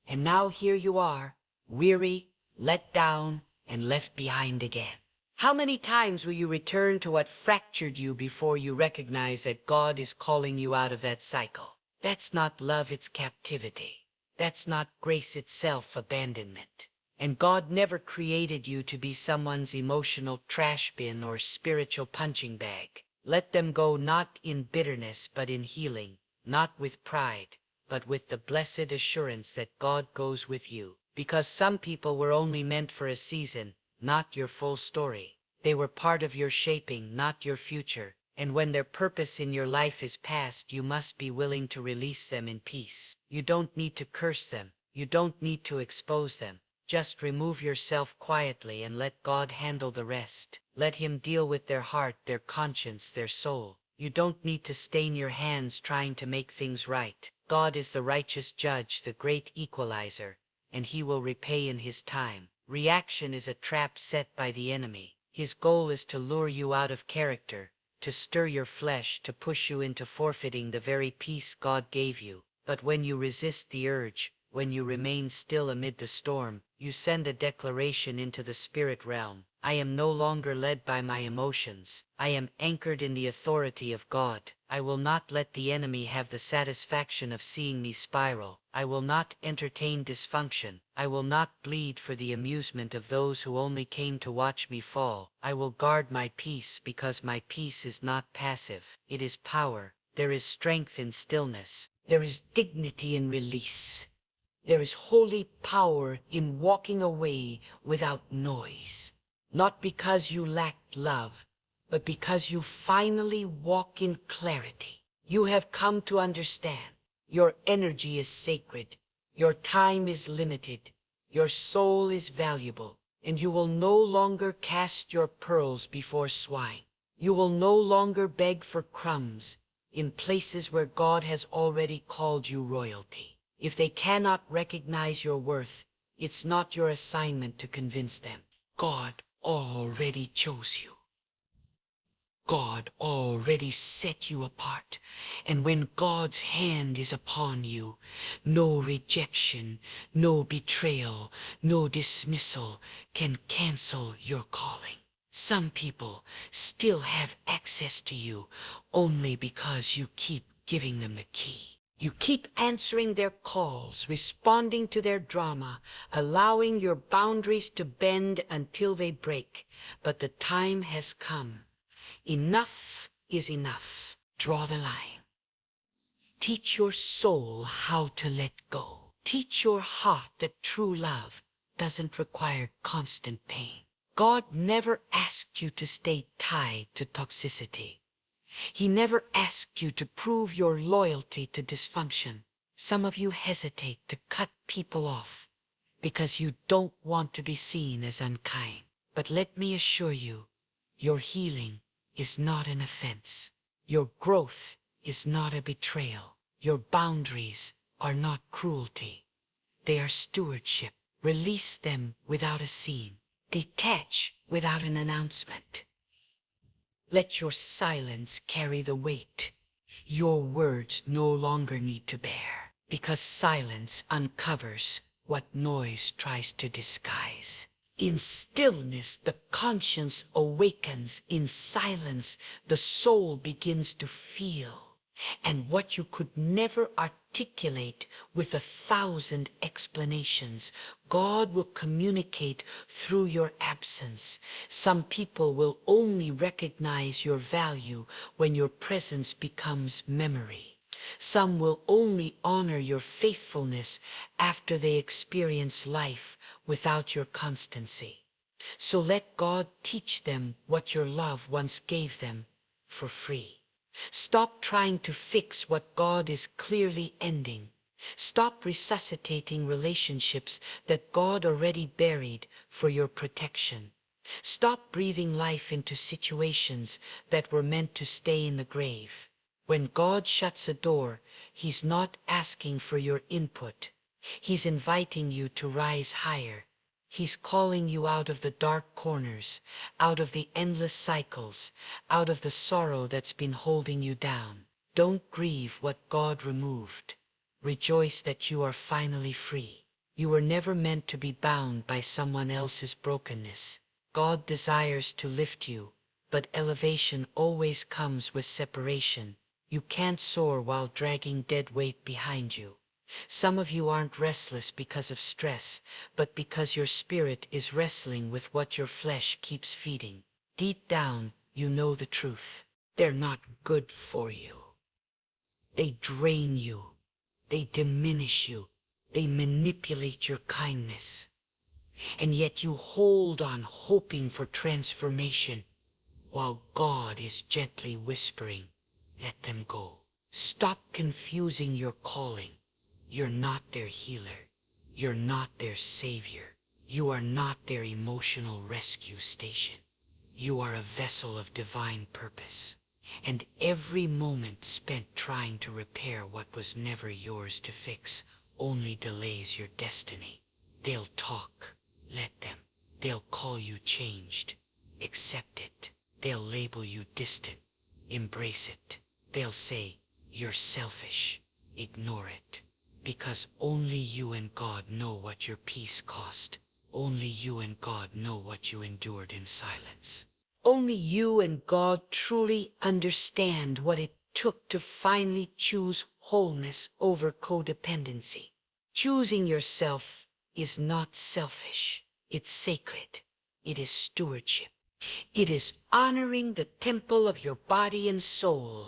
And now here you are, weary, let down, and left behind again. How many times will you return to what fractured you before you recognize that God is calling you out of that cycle? That's not love, it's captivity. That's not grace itself, abandonment. And God never created you to be someone's emotional trash bin or spiritual punching bag. Let them go, not in bitterness but in healing, not with pride, but with the blessed assurance that God goes with you. Because some people were only meant for a season, not your full story. They were part of your shaping, not your future. And when their purpose in your life is past, you must be willing to release them in peace. You don't need to curse them. You don't need to expose them. Just remove yourself quietly and let God handle the rest. Let Him deal with their heart, their conscience, their soul. You don't need to stain your hands trying to make things right. God is the righteous judge, the great equalizer, and He will repay in His time. Reaction is a trap set by the enemy. His goal is to lure you out of character, to stir your flesh, to push you into forfeiting the very peace God gave you. But when you resist the urge, when you remain still amid the storm, you send a declaration into the spirit realm. I am no longer led by my emotions. I am anchored in the authority of God. I will not let the enemy have the satisfaction of seeing me spiral. I will not entertain dysfunction. I will not bleed for the amusement of those who only came to watch me fall. I will guard my peace because my peace is not passive. It is power. There is strength in stillness. There is dignity in release. There is holy power in walking away without noise. Not because you lacked love, but because you finally walk in clarity. You have come to understand. Your energy is sacred. Your time is limited. Your soul is valuable. And you will no longer cast your pearls before swine. You will no longer beg for crumbs in places where God has already called you royalty. If they cannot recognize your worth, it's not your assignment to convince them. God already chose you. God already set you apart. And when God's hand is upon you, no rejection, no betrayal, no dismissal can cancel your calling. Some people still have access to you only because you keep giving them the key. You keep answering their calls, responding to their drama, allowing your boundaries to bend until they break. But the time has come. Enough is enough. Draw the line. Teach your soul how to let go. Teach your heart that true love doesn't require constant pain. God never asked you to stay tied to toxicity. He never asked you to prove your loyalty to dysfunction. Some of you hesitate to cut people off because you don't want to be seen as unkind. But let me assure you, your healing is not an offense. Your growth is not a betrayal. Your boundaries are not cruelty. They are stewardship. Release them without a scene. Detach without an announcement. Let your silence carry the weight your words no longer need to bear, because silence uncovers what noise tries to disguise. In stillness, the conscience awakens. In silence, the soul begins to feel. And what you could never articulate with 1,000 explanations, God will communicate through your absence. Some people will only recognize your value when your presence becomes memory. Some will only honor your faithfulness after they experience life without your constancy. So let God teach them what your love once gave them for free. Stop trying to fix what God is clearly ending. Stop resuscitating relationships that God already buried for your protection. Stop breathing life into situations that were meant to stay in the grave. When God shuts a door, He's not asking for your input. He's inviting you to rise higher. He's calling you out of the dark corners, out of the endless cycles, out of the sorrow that's been holding you down. Don't grieve what God removed. Rejoice that you are finally free. You were never meant to be bound by someone else's brokenness. God desires to lift you, but elevation always comes with separation. You can't soar while dragging dead weight behind you. Some of you aren't restless because of stress, but because your spirit is wrestling with what your flesh keeps feeding. Deep down, you know the truth. They're not good for you. They drain you. They diminish you. They manipulate your kindness. And yet you hold on hoping for transformation, while God is gently whispering, let them go. Stop confusing your calling. You're not their healer. You're not their savior. You are not their emotional rescue station. You are a vessel of divine purpose. And every moment spent trying to repair what was never yours to fix only delays your destiny. They'll talk. Let them. They'll call you changed. Accept it. They'll label you distant. Embrace it. They'll say, you're selfish. Ignore it. Because only you and God know what your peace cost. Only you and God know what you endured in silence. Only you and God truly understand what it took to finally choose wholeness over codependency. Choosing yourself is not selfish. It's sacred. It is stewardship. It is honoring the temple of your body and soul.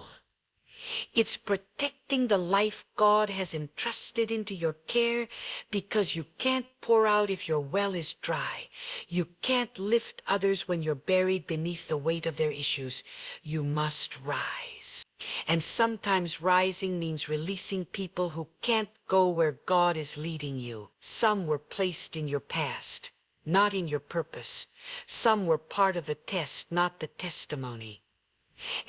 It's protecting the life God has entrusted into your care, because you can't pour out if your well is dry. You can't lift others when you're buried beneath the weight of their issues. You must rise. And sometimes rising means releasing people who can't go where God is leading you. Some were placed in your past, not in your purpose. Some were part of the test, not the testimony.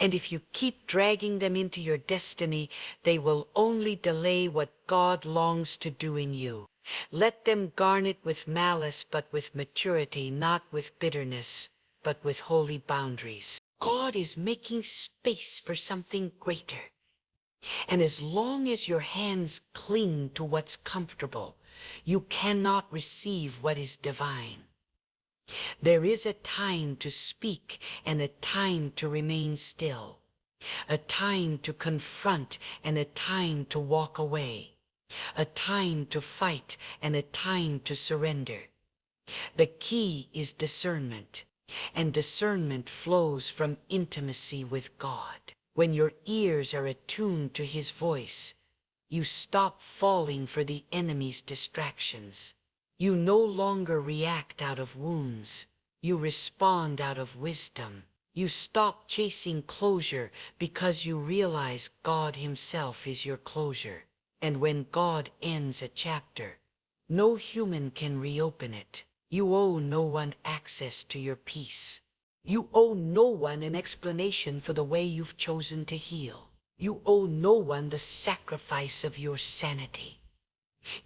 And if you keep dragging them into your destiny, they will only delay what God longs to do in you. Let them garner it with malice, but with maturity, not with bitterness, but with holy boundaries. God is making space for something greater. And as long as your hands cling to what's comfortable, you cannot receive what is divine. There is a time to speak and a time to remain still, a time to confront and a time to walk away, a time to fight and a time to surrender. The key is discernment, and discernment flows from intimacy with God. When your ears are attuned to His voice, you stop falling for the enemy's distractions. You no longer react out of wounds. You respond out of wisdom. You stop chasing closure because you realize God Himself is your closure. And when God ends a chapter, no human can reopen it. You owe no one access to your peace. You owe no one an explanation for the way you've chosen to heal. You owe no one the sacrifice of your sanity,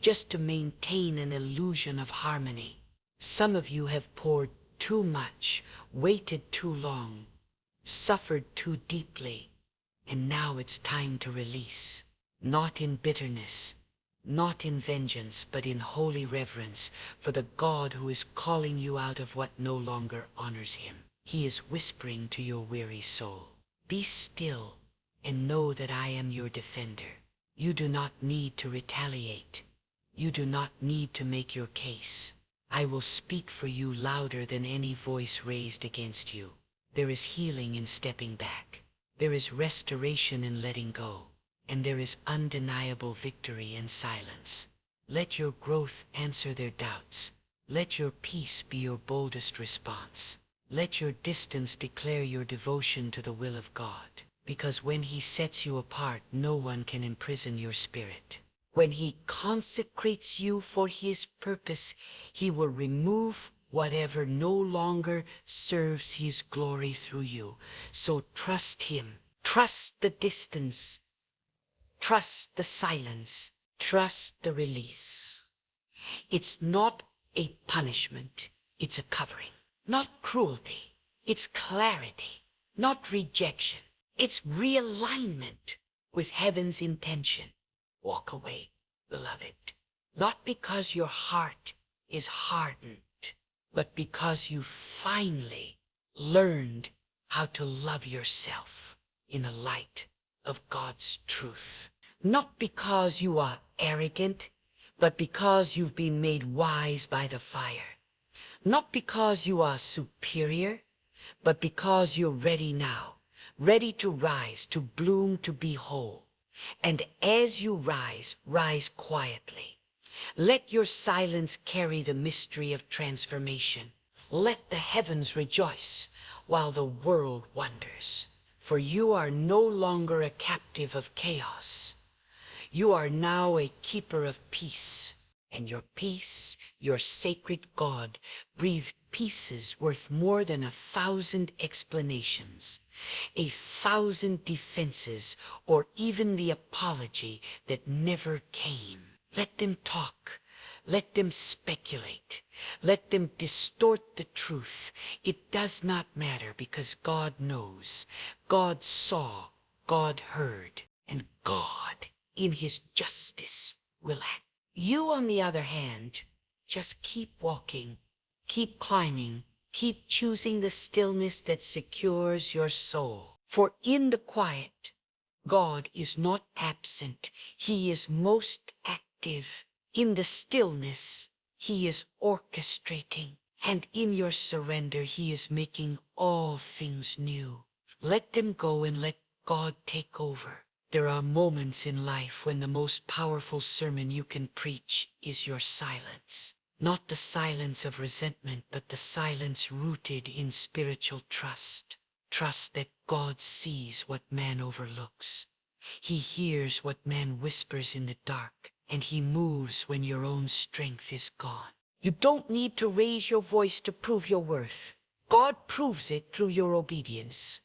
just to maintain an illusion of harmony. Some of you have poured too much, waited too long, suffered too deeply, and now it's time to release. Not in bitterness, not in vengeance, but in holy reverence for the God who is calling you out of what no longer honors Him. He is whispering to your weary soul, be still and know that I am your defender. You do not need to retaliate. You do not need to make your case. I will speak for you louder than any voice raised against you. There is healing in stepping back. There is restoration in letting go. And there is undeniable victory in silence. Let your growth answer their doubts. Let your peace be your boldest response. Let your distance declare your devotion to the will of God. Because when He sets you apart, no one can imprison your spirit. When He consecrates you for His purpose, He will remove whatever no longer serves His glory through you. So trust Him. Trust the distance. Trust the silence. Trust the release. It's not a punishment. It's a covering. Not cruelty. It's clarity. Not rejection. It's realignment with heaven's intention. Walk away, beloved. Not because your heart is hardened, but because you finally learned how to love yourself in the light of God's truth. Not because you are arrogant, but because you've been made wise by the fire. Not because you are superior, but because you're ready now, ready to rise, to bloom, to be whole. And as you rise, rise quietly. Let your silence carry the mystery of transformation. Let the heavens rejoice while the world wonders. For you are no longer a captive of chaos. You are now a keeper of peace. And your peace, your sacred God, breathed pieces worth more than 1,000 explanations, 1,000 defenses, or even the apology that never came. Let them talk. Let them speculate. Let them distort the truth. It does not matter, because God knows. God saw. God heard. And God, in his justice, will act. You, on the other hand, just keep walking, keep climbing, keep choosing the stillness that secures your soul. For in the quiet, God is not absent. He is most active. In the stillness, he is orchestrating. And in your surrender, he is making all things new. Let them go and let God take over. There are moments in life when the most powerful sermon you can preach is your silence. Not the silence of resentment, but the silence rooted in spiritual trust. Trust that God sees what man overlooks. He hears what man whispers in the dark, and he moves when your own strength is gone. You don't need to raise your voice to prove your worth. God proves it through your obedience.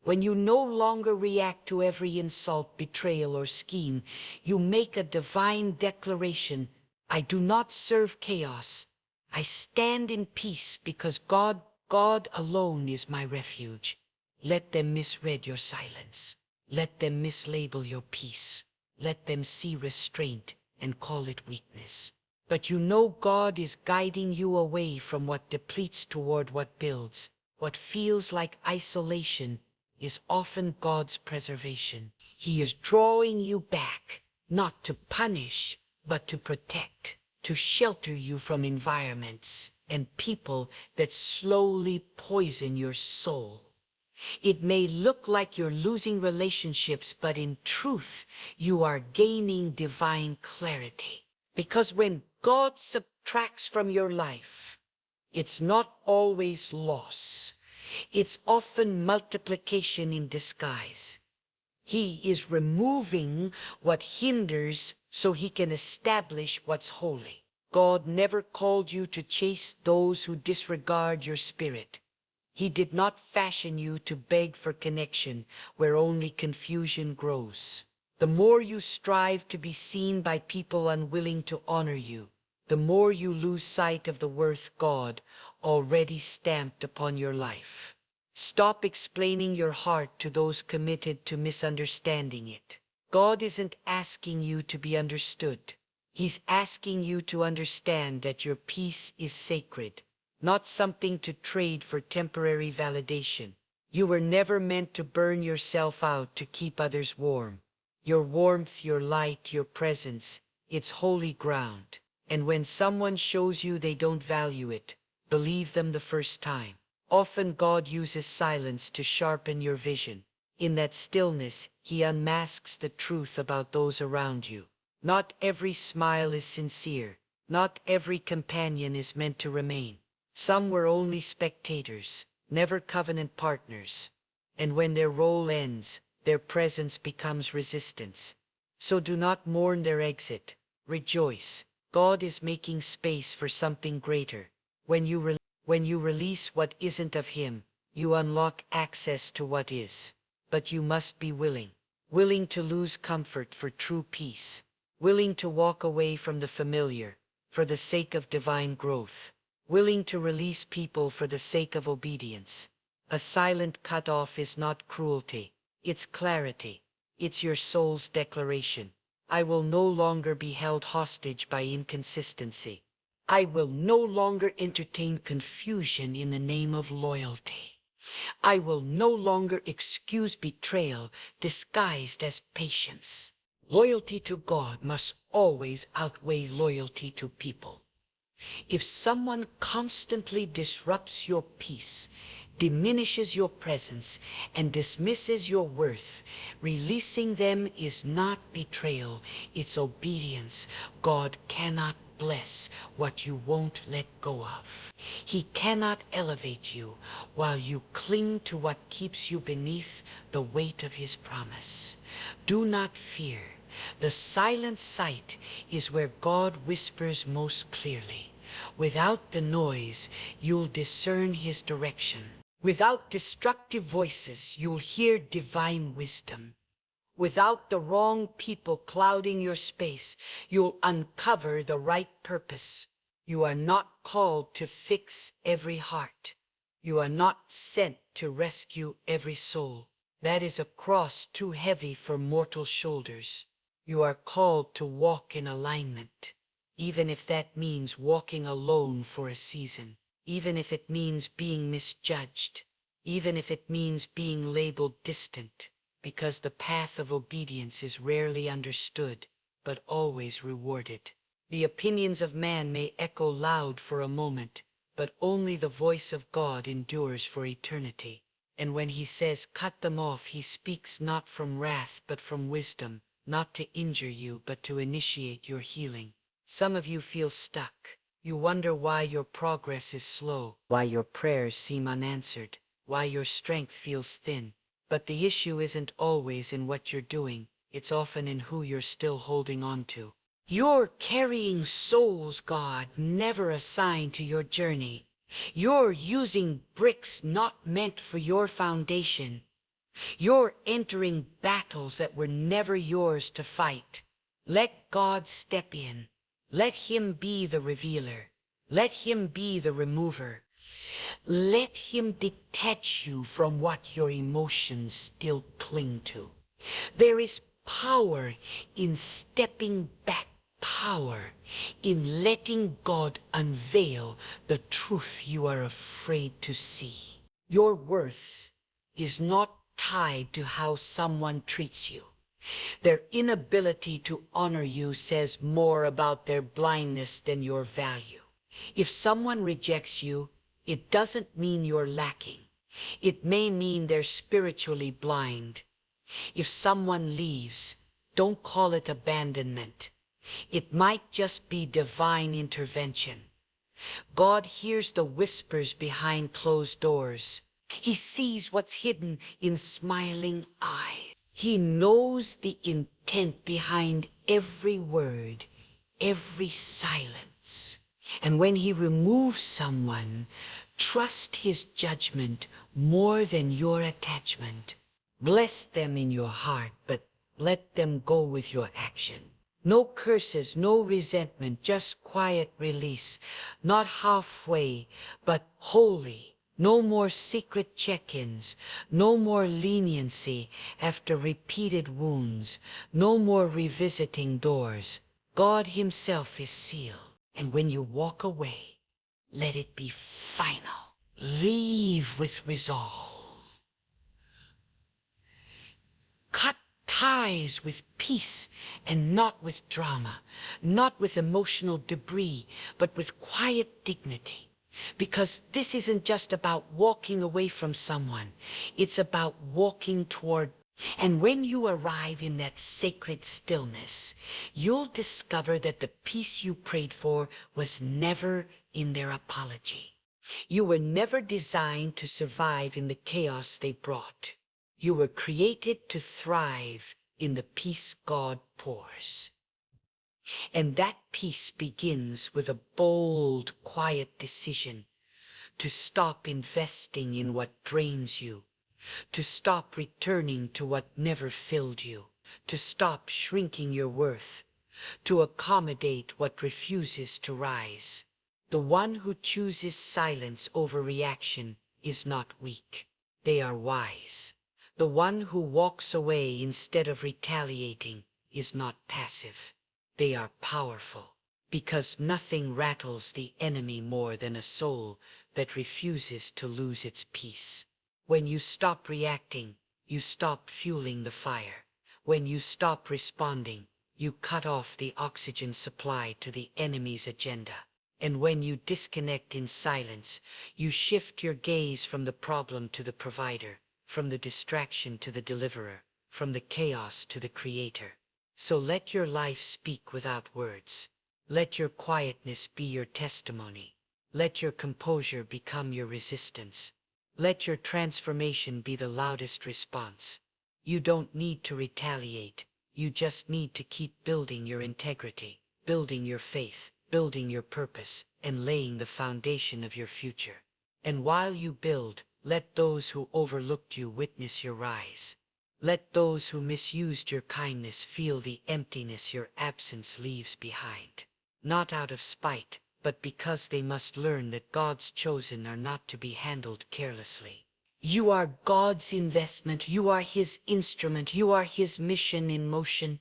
When you no longer react to every insult, betrayal, or scheme, you make a divine declaration. I do not serve chaos. I stand in peace because God alone is my refuge. Let them misread your silence. Let them mislabel your peace. Let them see restraint and call it weakness. But you know God is guiding you away from what depletes toward what builds. What feels like isolation is often God's preservation. He is drawing you back, not to punish, but to protect, to shelter you from environments and people that slowly poison your soul. It may look like you're losing relationships, but in truth, you are gaining divine clarity. Because when God subtracts from your life, it's not always loss. It's often multiplication in disguise. He is removing what hinders so he can establish what's holy. God never called you to chase those who disregard your spirit. He did not fashion you to beg for connection where only confusion grows. The more you strive to be seen by people unwilling to honor you, the more you lose sight of the worth God already stamped upon your life. Stop explaining your heart to those committed to misunderstanding it. God isn't asking you to be understood. He's asking you to understand that your peace is sacred, not something to trade for temporary validation. You were never meant to burn yourself out to keep others warm. Your warmth, your light, your presence, it's holy ground. And when someone shows you they don't value it, believe them the first time. Often God uses silence to sharpen your vision. In that stillness, he unmasks the truth about those around you. Not every smile is sincere. Not every companion is meant to remain. Some were only spectators, never covenant partners. And when their role ends, their presence becomes resistance. So do not mourn their exit. Rejoice. God is making space for something greater. When you release what isn't of him, you unlock access to what is. but you must be willing. Willing to lose comfort for true peace. Willing to walk away from the familiar for the sake of divine growth. Willing to release people for the sake of obedience. A silent cutoff is not cruelty. It's clarity. It's your soul's declaration. I will no longer be held hostage by inconsistency. I will no longer entertain confusion in the name of loyalty. I will no longer excuse betrayal disguised as patience. Loyalty to God must always outweigh loyalty to people. If someone constantly disrupts your peace, diminishes your presence, and dismisses your worth, releasing them is not betrayal, it's obedience. God cannot bless what you won't let go of. He cannot elevate you while you cling to what keeps you beneath the weight of his promise. Do not fear. The silent sight is where God whispers most clearly. Without the noise, you'll discern his direction. Without destructive voices, you'll hear divine wisdom. Without the wrong people clouding your space, you'll uncover the right purpose. You are not called to fix every heart. You are not sent to rescue every soul. That is a cross too heavy for mortal shoulders. You are called to walk in alignment, even if that means walking alone for a season, even if it means being misjudged, even if it means being labeled distant, because the path of obedience is rarely understood, but always rewarded. The opinions of man may echo loud for a moment, but only the voice of God endures for eternity. And when he says cut them off, he speaks not from wrath but from wisdom, not to injure you but to initiate your healing. Some of you feel stuck. You wonder why your progress is slow, why your prayers seem unanswered, why your strength feels thin. But the issue isn't always in what you're doing, it's often in who you're still holding on to. You're carrying souls God never assigned to your journey. You're using bricks not meant for your foundation. You're entering battles that were never yours to fight. Let God step in. Let him be the revealer. Let him be the remover. Let him detach you from what your emotions still cling to. There is power in stepping back, power in letting God unveil the truth you are afraid to see. Your worth is not tied to how someone treats you. Their inability to honor you says more about their blindness than your value. If someone rejects you, it doesn't mean you're lacking. It may mean they're spiritually blind. If someone leaves, don't call it abandonment. It might just be divine intervention. God hears the whispers behind closed doors. He sees what's hidden in smiling eyes. He knows the intent behind every word, every silence. And when he removes someone, trust his judgment more than your attachment. Bless them in your heart, but let them go with your action. No curses, no resentment, just quiet release. Not halfway, but wholly. No more secret check-ins. No more leniency after repeated wounds. No more revisiting doors. God himself is sealed. And when you walk away, let it be final. Leave with resolve. Cut ties with peace and not with drama, not with emotional debris, but with quiet dignity. Because this isn't just about walking away from someone, it's about walking toward. And when you arrive in that sacred stillness, you'll discover that the peace you prayed for was never in their apology. You were never designed to survive in the chaos they brought. You were created to thrive in the peace God pours. And that peace begins with a bold, quiet decision to stop investing in what drains you, to stop returning to what never filled you, to stop shrinking your worth, to accommodate what refuses to rise. The one who chooses silence over reaction is not weak. They are wise. The one who walks away instead of retaliating is not passive. They are powerful, because nothing rattles the enemy more than a soul that refuses to lose its peace. When you stop reacting, you stop fueling the fire. When you stop responding, you cut off the oxygen supply to the enemy's agenda. And when you disconnect in silence, you shift your gaze from the problem to the provider, from the distraction to the deliverer, from the chaos to the creator. So let your life speak without words. Let your quietness be your testimony. Let your composure become your resistance. Let your transformation be the loudest response. You don't need to retaliate. You just need to keep building your integrity, building your faith, building your purpose, and laying the foundation of your future. And while you build, let those who overlooked you witness your rise. Let those who misused your kindness feel the emptiness your absence leaves behind. Not out of spite, but because they must learn that God's chosen are not to be handled carelessly. You are God's investment. You are His instrument. You are His mission in motion.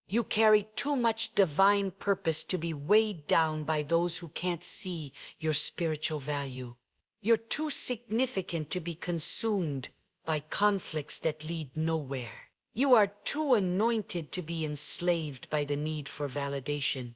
You carry too much divine purpose to be weighed down by those who can't see your spiritual value. You're too significant to be consumed by conflicts that lead nowhere. You are too anointed to be enslaved by the need for validation.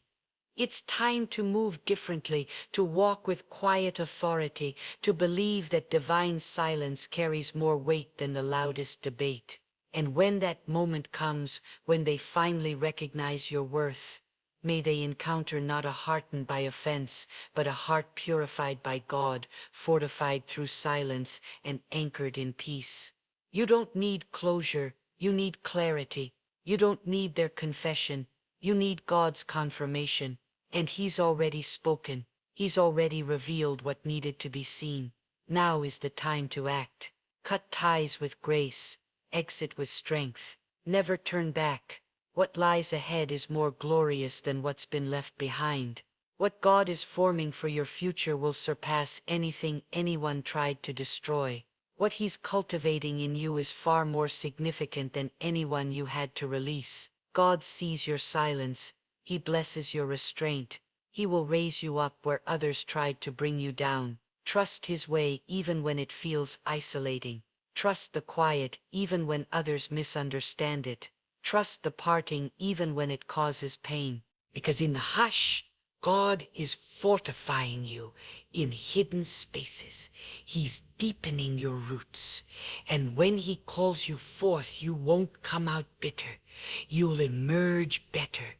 It's time to move differently, to walk with quiet authority, to believe that divine silence carries more weight than the loudest debate. And when that moment comes, when they finally recognize your worth, may they encounter not a hardened by offense, but a heart purified by God, fortified through silence, and anchored in peace. You don't need closure, you need clarity. You don't need their confession, you need God's confirmation. And He's already spoken. He's already revealed what needed to be seen. Now is the time to act. Cut ties with grace. Exit with strength. Never turn back. What lies ahead is more glorious than what's been left behind. What God is forming for your future will surpass anything anyone tried to destroy. What He's cultivating in you is far more significant than anyone you had to release. God sees your silence. He blesses your restraint. He will raise you up where others tried to bring you down. Trust His way even when it feels isolating. Trust the quiet even when others misunderstand it. Trust the parting even when it causes pain. Because in the hush, God is fortifying you in hidden spaces. He's deepening your roots. And when He calls you forth, you won't come out bitter. You'll emerge better.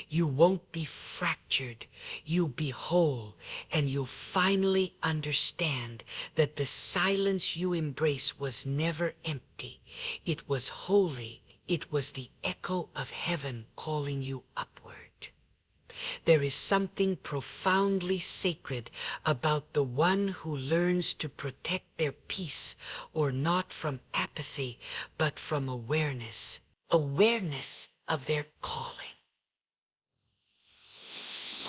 You won't be fractured, you'll be whole, and you'll finally understand that the silence you embrace was never empty. It was holy. It was the echo of heaven calling you upward. There is something profoundly sacred about the one who learns to protect their peace, or not from apathy, but from awareness. Awareness of their calling.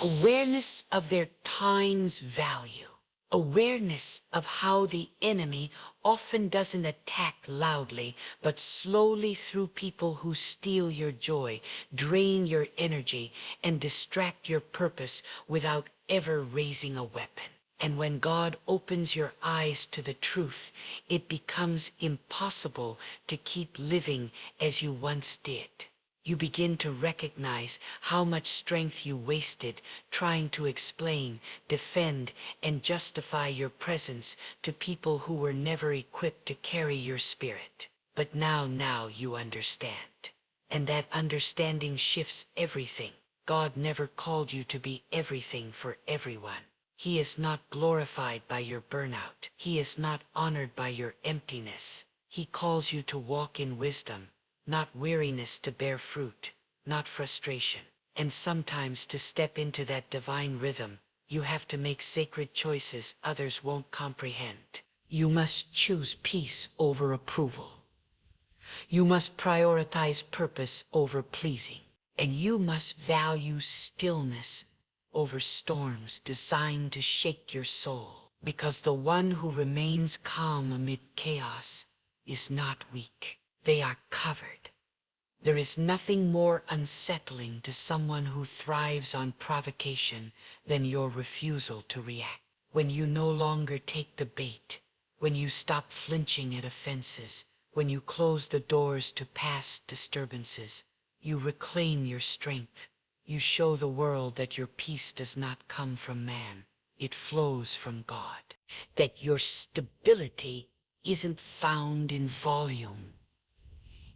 Awareness of their time's value. Awareness of how the enemy often doesn't attack loudly, but slowly through people who steal your joy, drain your energy, and distract your purpose without ever raising a weapon. And when God opens your eyes to the truth, it becomes impossible to keep living as you once did. You begin to recognize how much strength you wasted trying to explain, defend, and justify your presence to people who were never equipped to carry your spirit. But now you understand. And that understanding shifts everything. God never called you to be everything for everyone. He is not glorified by your burnout. He is not honored by your emptiness. He calls you to walk in wisdom. Not weariness, to bear fruit, not frustration. And sometimes to step into that divine rhythm, you have to make sacred choices others won't comprehend. You must choose peace over approval. You must prioritize purpose over pleasing. And you must value stillness over storms designed to shake your soul. Because the one who remains calm amid chaos is not weak. They are covered. There is nothing more unsettling to someone who thrives on provocation than your refusal to react. When you no longer take the bait, when you stop flinching at offenses, when you close the doors to past disturbances, you reclaim your strength. You show the world that your peace does not come from man. It flows from God. That your stability isn't found in volume,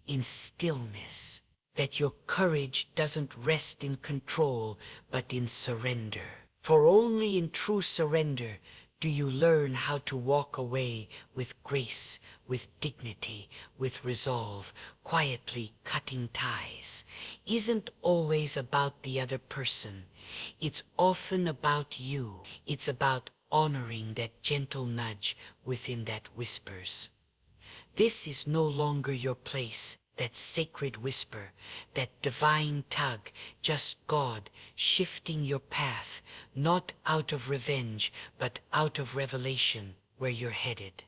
in stillness. That your courage doesn't rest in control, but in surrender. For only in true surrender do you learn how to walk away with grace, with dignity, with resolve, quietly cutting ties. Isn't always about the other person. It's often about you. It's about honoring that gentle nudge within that whispers. This is no longer your place, that sacred whisper, that divine tug, just God shifting your path, not out of revenge, but out of revelation where you're headed.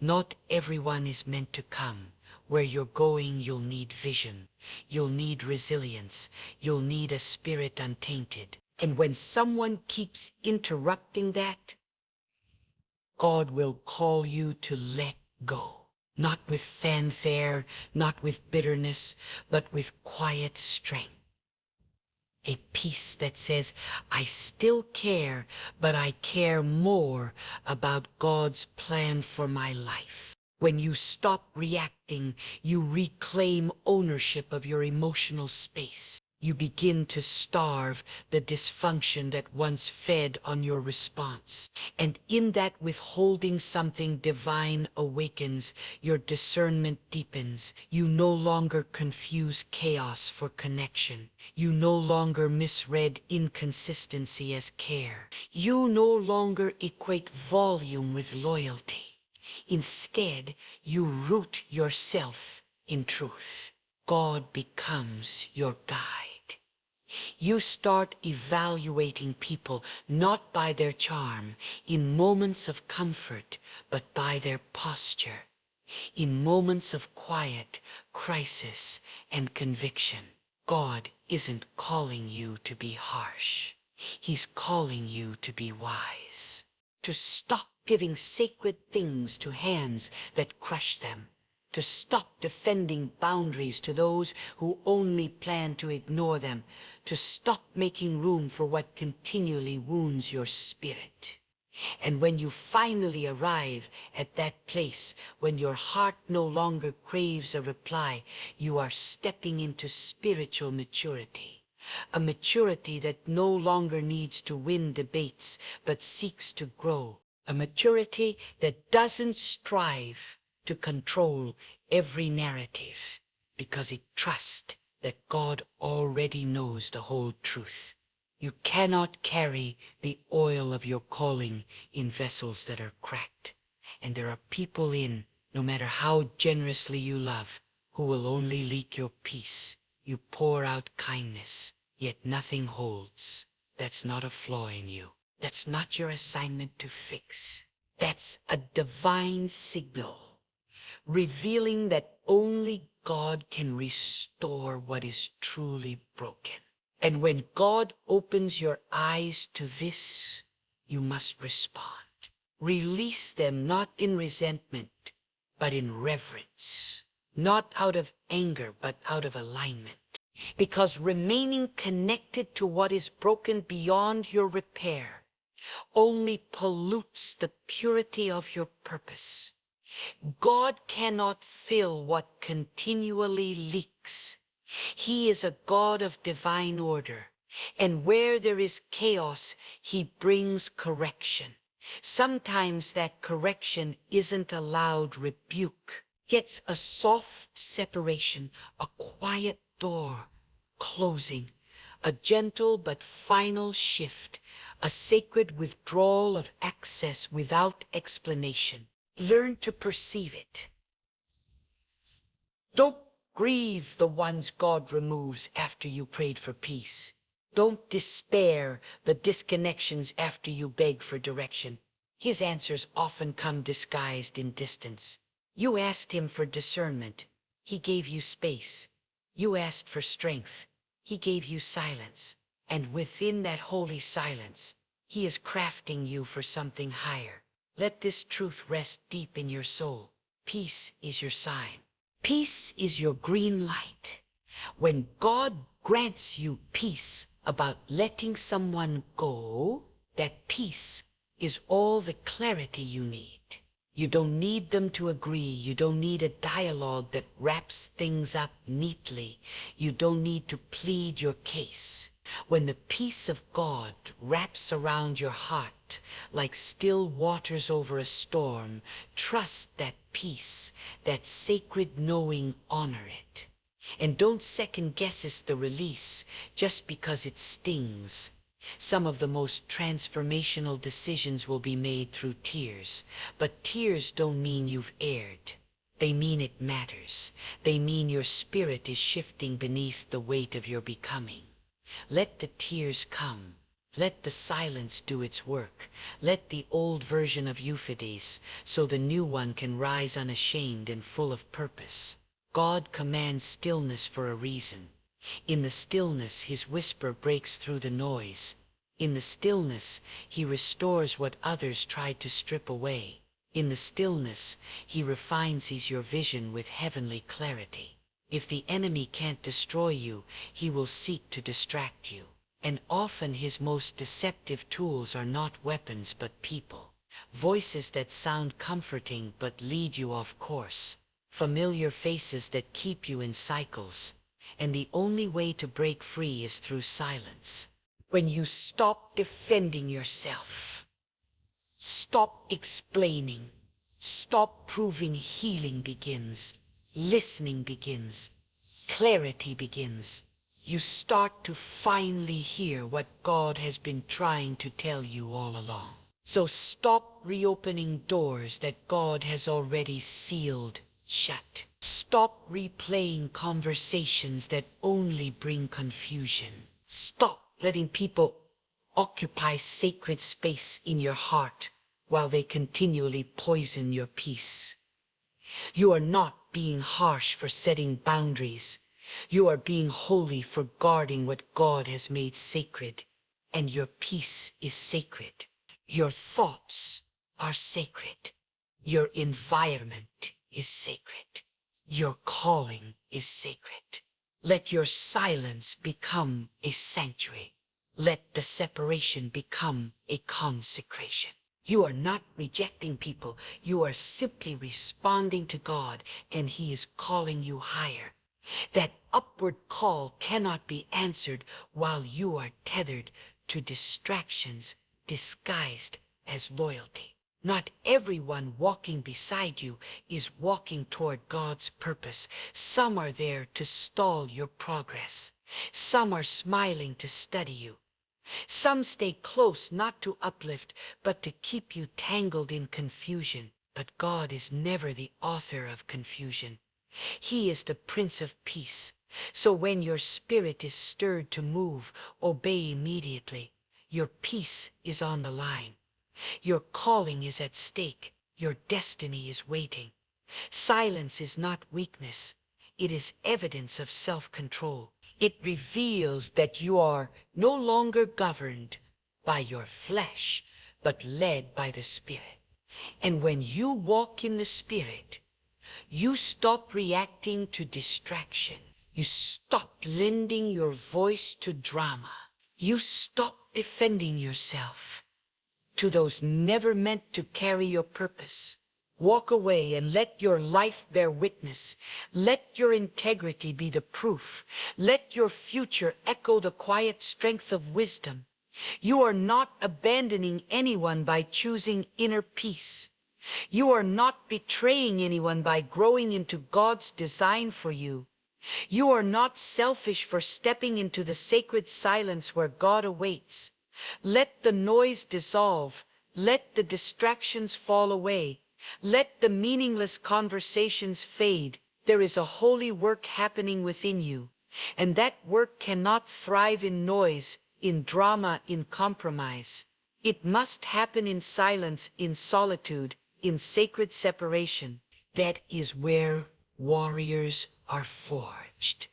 Not everyone is meant to come. Where you're going, you'll need vision. You'll need resilience. You'll need a spirit untainted. And when someone keeps interrupting that, God will call you to let go. Not with fanfare, not with bitterness, but with quiet strength. A peace that says, I still care, but I care more about God's plan for my life. When you stop reacting, you reclaim ownership of your emotional space. You begin to starve the dysfunction that once fed on your response. And in that withholding, something divine awakens, your discernment deepens. You no longer confuse chaos for connection. You no longer misread inconsistency as care. You no longer equate volume with loyalty. Instead, you root yourself in truth. God becomes your guide. You start evaluating people not by their charm in moments of comfort, but by their posture, in moments of quiet, crisis, and conviction. God isn't calling you to be harsh. He's calling you to be wise, to stop giving sacred things to hands that crush them, to stop defending boundaries to those who only plan to ignore them, to stop making room for what continually wounds your spirit. And when you finally arrive at that place, when your heart no longer craves a reply, you are stepping into spiritual maturity. A maturity that no longer needs to win debates, but seeks to grow. A maturity that doesn't strive to control every narrative, because it trusts that God already knows the whole truth. You cannot carry the oil of your calling in vessels that are cracked. And there are people no matter how generously you love, who will only leak your peace. You pour out kindness, yet nothing holds. That's not a flaw in you. That's not your assignment to fix. That's a divine signal, revealing that only God can restore what is truly broken. And when God opens your eyes to this, you must respond. Release them not in resentment, but in reverence. Not out of anger, but out of alignment. Because remaining connected to what is broken beyond your repair only pollutes the purity of your purpose. God cannot fill what continually leaks. He is a God of divine order, and where there is chaos, he brings correction. Sometimes that correction isn't a loud rebuke. It's a soft separation, a quiet door closing, a gentle but final shift, a sacred withdrawal of access without explanation. Learn to perceive it. Don't grieve the ones God removes after you prayed for peace. Don't despair the disconnections after you beg for direction. His answers often come disguised in distance. You asked him for discernment. He gave you space. You asked for strength. He gave you silence. And within that holy silence, he is crafting you for something higher. Let this truth rest deep in your soul. Peace is your sign. Peace is your green light. When God grants you peace about letting someone go, that peace is all the clarity you need. You don't need them to agree. You don't need a dialogue that wraps things up neatly. You don't need to plead your case. When the peace of God wraps around your heart like still waters over a storm, trust that peace, that sacred knowing, honor it. And don't second guess the release just because it stings. Some of the most transformational decisions will be made through tears, but tears don't mean you've erred. They mean it matters. They mean your spirit is shifting beneath the weight of your becoming. Let the tears come. Let the silence do its work. Let the old version of you fades, so the new one can rise unashamed and full of purpose. God commands stillness for a reason. In the stillness, his whisper breaks through the noise. In the stillness, he restores what others tried to strip away. In the stillness, he refines your vision with heavenly clarity. If the enemy can't destroy you, he will seek to distract you. And often his most deceptive tools are not weapons but people. Voices that sound comforting but lead you off course. Familiar faces that keep you in cycles. And the only way to break free is through silence. When you stop defending yourself, stop explaining, stop proving, healing begins. Listening begins. Clarity begins. You start to finally hear what God has been trying to tell you all along. So stop reopening doors that God has already sealed shut. Stop replaying conversations that only bring confusion. Stop letting people occupy sacred space in your heart while they continually poison your peace. You are not being harsh for setting boundaries. You are being holy for guarding what God has made sacred. And your peace is sacred. Your thoughts are sacred. Your environment is sacred. Your calling is sacred. Let your silence become a sanctuary. Let the separation become a consecration. You are not rejecting people. You are simply responding to God, and he is calling you higher. That upward call cannot be answered while you are tethered to distractions disguised as loyalty. Not everyone walking beside you is walking toward God's purpose. Some are there to stall your progress. Some are smiling to study you. Some stay close not to uplift, but to keep you tangled in confusion. But God is never the author of confusion. He is the Prince of Peace. So when your spirit is stirred to move, obey immediately. Your peace is on the line. Your calling is at stake. Your destiny is waiting. Silence is not weakness. It is evidence of self-control. It reveals that you are no longer governed by your flesh, but led by the Spirit. And when you walk in the Spirit, you stop reacting to distraction. You stop lending your voice to drama. You stop defending yourself to those never meant to carry your purpose. Walk away and let your life bear witness. Let your integrity be the proof. Let your future echo the quiet strength of wisdom. You are not abandoning anyone by choosing inner peace. You are not betraying anyone by growing into God's design for you. You are not selfish for stepping into the sacred silence where God awaits. Let the noise dissolve. Let the distractions fall away. Let the meaningless conversations fade. There is a holy work happening within you, and that work cannot thrive in noise, in drama, in compromise. It must happen in silence, in solitude, in sacred separation. That is where warriors are forged.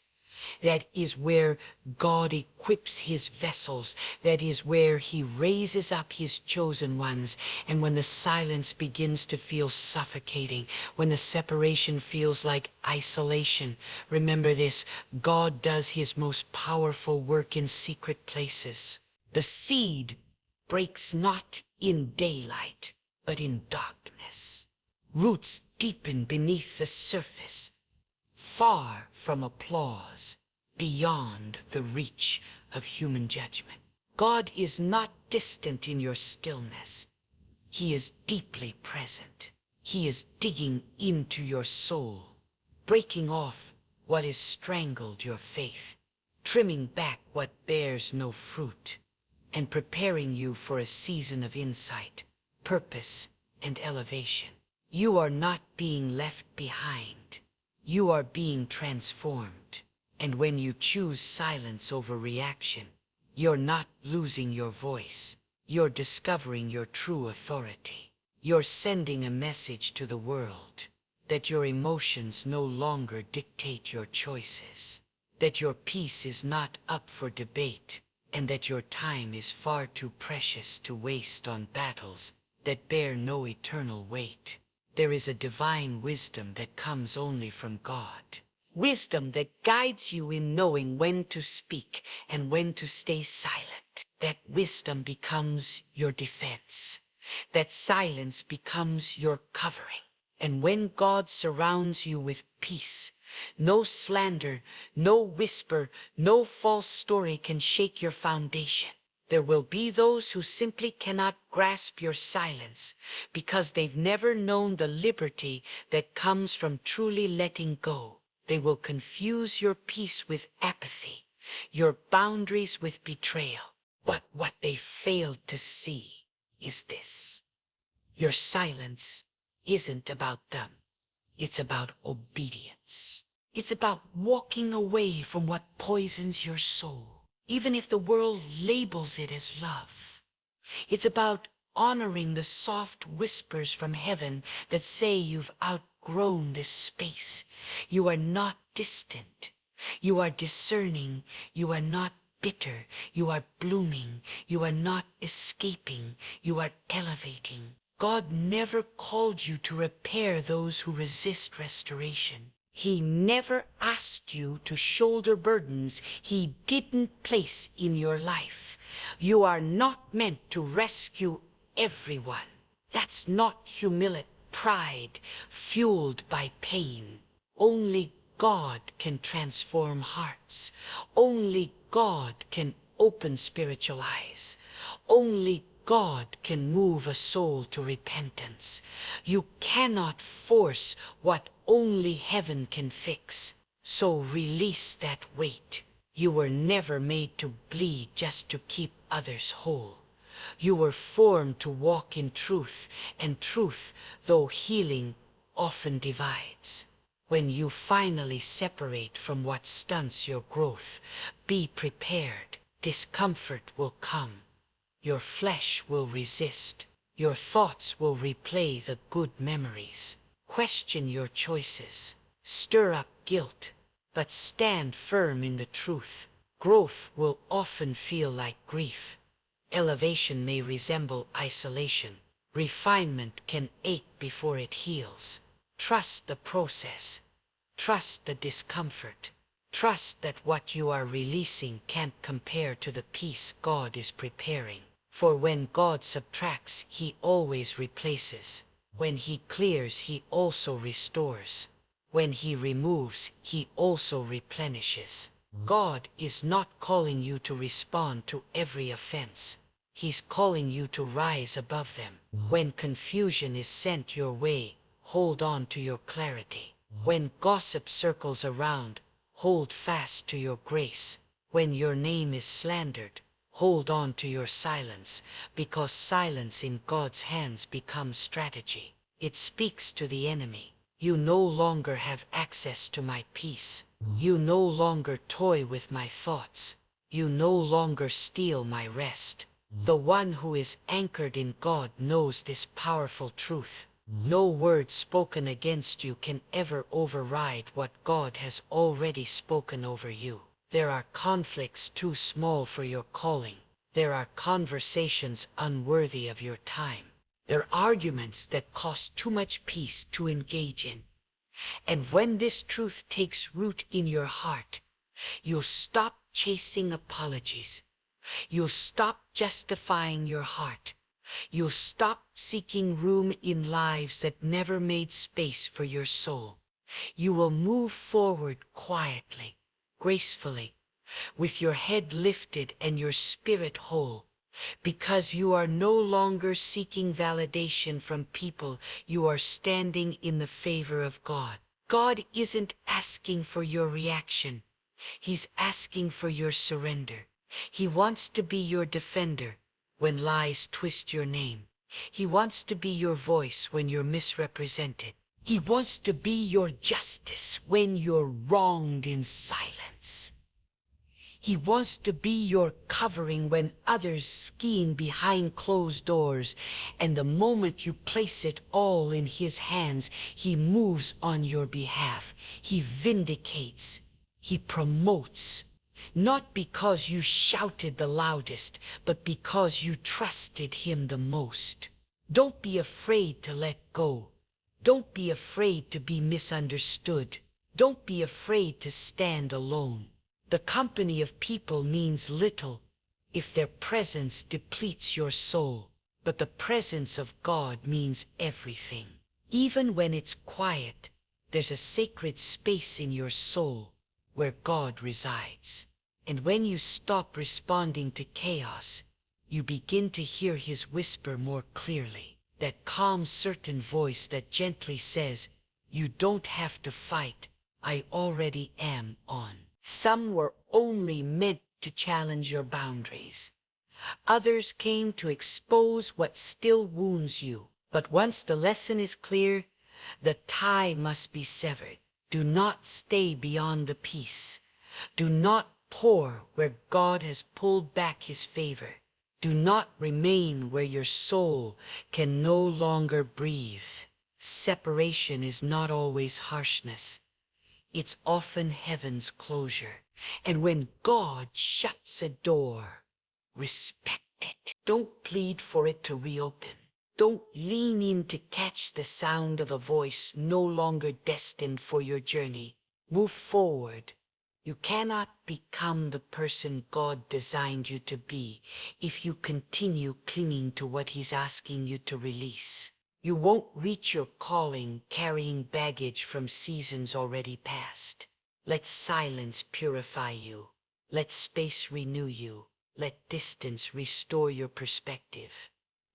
That is where God equips his vessels. That is where he raises up his chosen ones. And when the silence begins to feel suffocating, when the separation feels like isolation, remember this: God does his most powerful work in secret places. The seed breaks not in daylight, but in darkness. Roots deepen beneath the surface, far from applause, beyond the reach of human judgment. God is not distant in your stillness. He is deeply present. He is digging into your soul, breaking off what has strangled your faith, trimming back what bears no fruit, and preparing you for a season of insight, purpose, and elevation. You are not being left behind. You are being transformed. And when you choose silence over reaction, you're not losing your voice. You're discovering your true authority. You're sending a message to the world that your emotions no longer dictate your choices, that your peace is not up for debate, and that your time is far too precious to waste on battles that bear no eternal weight. There is a divine wisdom that comes only from God. Wisdom that guides you in knowing when to speak and when to stay silent. That wisdom becomes your defense. That silence becomes your covering. And when God surrounds you with peace, no slander, no whisper, no false story can shake your foundation. There will be those who simply cannot grasp your silence because they've never known the liberty that comes from truly letting go. They will confuse your peace with apathy, your boundaries with betrayal. But what they failed to see is this: your silence isn't about them. It's about obedience. It's about walking away from what poisons your soul, even if the world labels it as love. It's about honoring the soft whispers from heaven that say you've outgrown this space. You are not distant. You are discerning. You are not bitter. You are blooming. You are not escaping. You are elevating. God never called you to repair those who resist restoration. He never asked you to shoulder burdens he didn't place in your life. You are not meant to rescue everyone. That's not humility, pride, fueled by pain. Only God can transform hearts. Only God can open spiritual eyes. Only God can move a soul to repentance. You cannot force what only heaven can fix. So release that weight. You were never made to bleed just to keep others whole. You were formed to walk in truth, and truth, though healing, often divides. When you finally separate from what stunts your growth, be prepared. Discomfort will come. Your flesh will resist. Your thoughts will replay the good memories. Question your choices. Stir up guilt, but stand firm in the truth. Growth will often feel like grief. Elevation may resemble isolation. Refinement can ache before it heals. Trust the process. Trust the discomfort. Trust that what you are releasing can't compare to the peace God is preparing. For when God subtracts, he always replaces. When he clears, he also restores. When he removes, he also replenishes. God is not calling you to respond to every offense. He's calling you to rise above them. When confusion is sent your way, hold on to your clarity. When gossip circles around, hold fast to your grace. When your name is slandered, hold on to your silence, because silence in God's hands becomes strategy. It speaks to the enemy. You no longer have access to my peace. You no longer toy with my thoughts. You no longer steal my rest. The one who is anchored in God knows this powerful truth. No word spoken against you can ever override what God has already spoken over you. There are conflicts too small for your calling. There are conversations unworthy of your time. There are arguments that cost too much peace to engage in. And when this truth takes root in your heart, you'll stop chasing apologies. You'll stop justifying your heart. You'll stop seeking room in lives that never made space for your soul. You will move forward quietly, gracefully, with your head lifted and your spirit whole, because you are no longer seeking validation from people. You are standing in the favor of God. God isn't asking for your reaction. He's asking for your surrender. He wants to be your defender when lies twist your name. He wants to be your voice when you're misrepresented. He wants to be your justice when you're wronged in silence. He wants to be your covering when others scheme behind closed doors, and the moment you place it all in His hands, He moves on your behalf. He vindicates. He promotes. Not because you shouted the loudest, but because you trusted Him the most. Don't be afraid to let go. Don't be afraid to be misunderstood. Don't be afraid to stand alone. The company of people means little if their presence depletes your soul, but the presence of God means everything. Even when it's quiet, there's a sacred space in your soul where God resides. And when you stop responding to chaos, you begin to hear His whisper more clearly. That calm, certain voice that gently says, "You don't have to fight. I already am on." Some were only meant to challenge your boundaries. Others came to expose what still wounds you. But once the lesson is clear, the tie must be severed. Do not stay beyond the peace. Do not pour where God has pulled back His favor. Do not remain where your soul can no longer breathe. Separation is not always harshness. It's often heaven's closure. And when God shuts a door, respect it. Don't plead for it to reopen. Don't lean in to catch the sound of a voice no longer destined for your journey. Move forward. You cannot become the person God designed you to be if you continue clinging to what He's asking you to release. You won't reach your calling carrying baggage from seasons already past. Let silence purify you. Let space renew you. Let distance restore your perspective.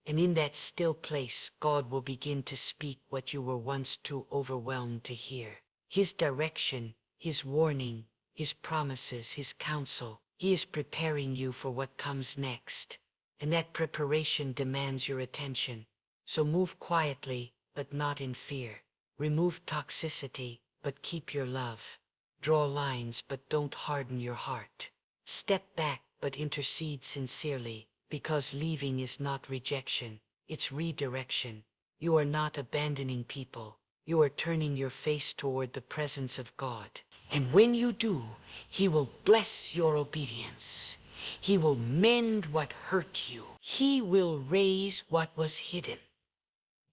And in that still place, God will begin to speak what you were once too overwhelmed to hear. His direction, His warning, His promises, His counsel. He is preparing you for what comes next. And that preparation demands your attention. So move quietly, but not in fear. Remove toxicity, but keep your love. Draw lines, but don't harden your heart. Step back, but intercede sincerely, because leaving is not rejection, it's redirection. You are not abandoning people. You are turning your face toward the presence of God. And when you do, He will bless your obedience. He will mend what hurt you. He will raise what was hidden.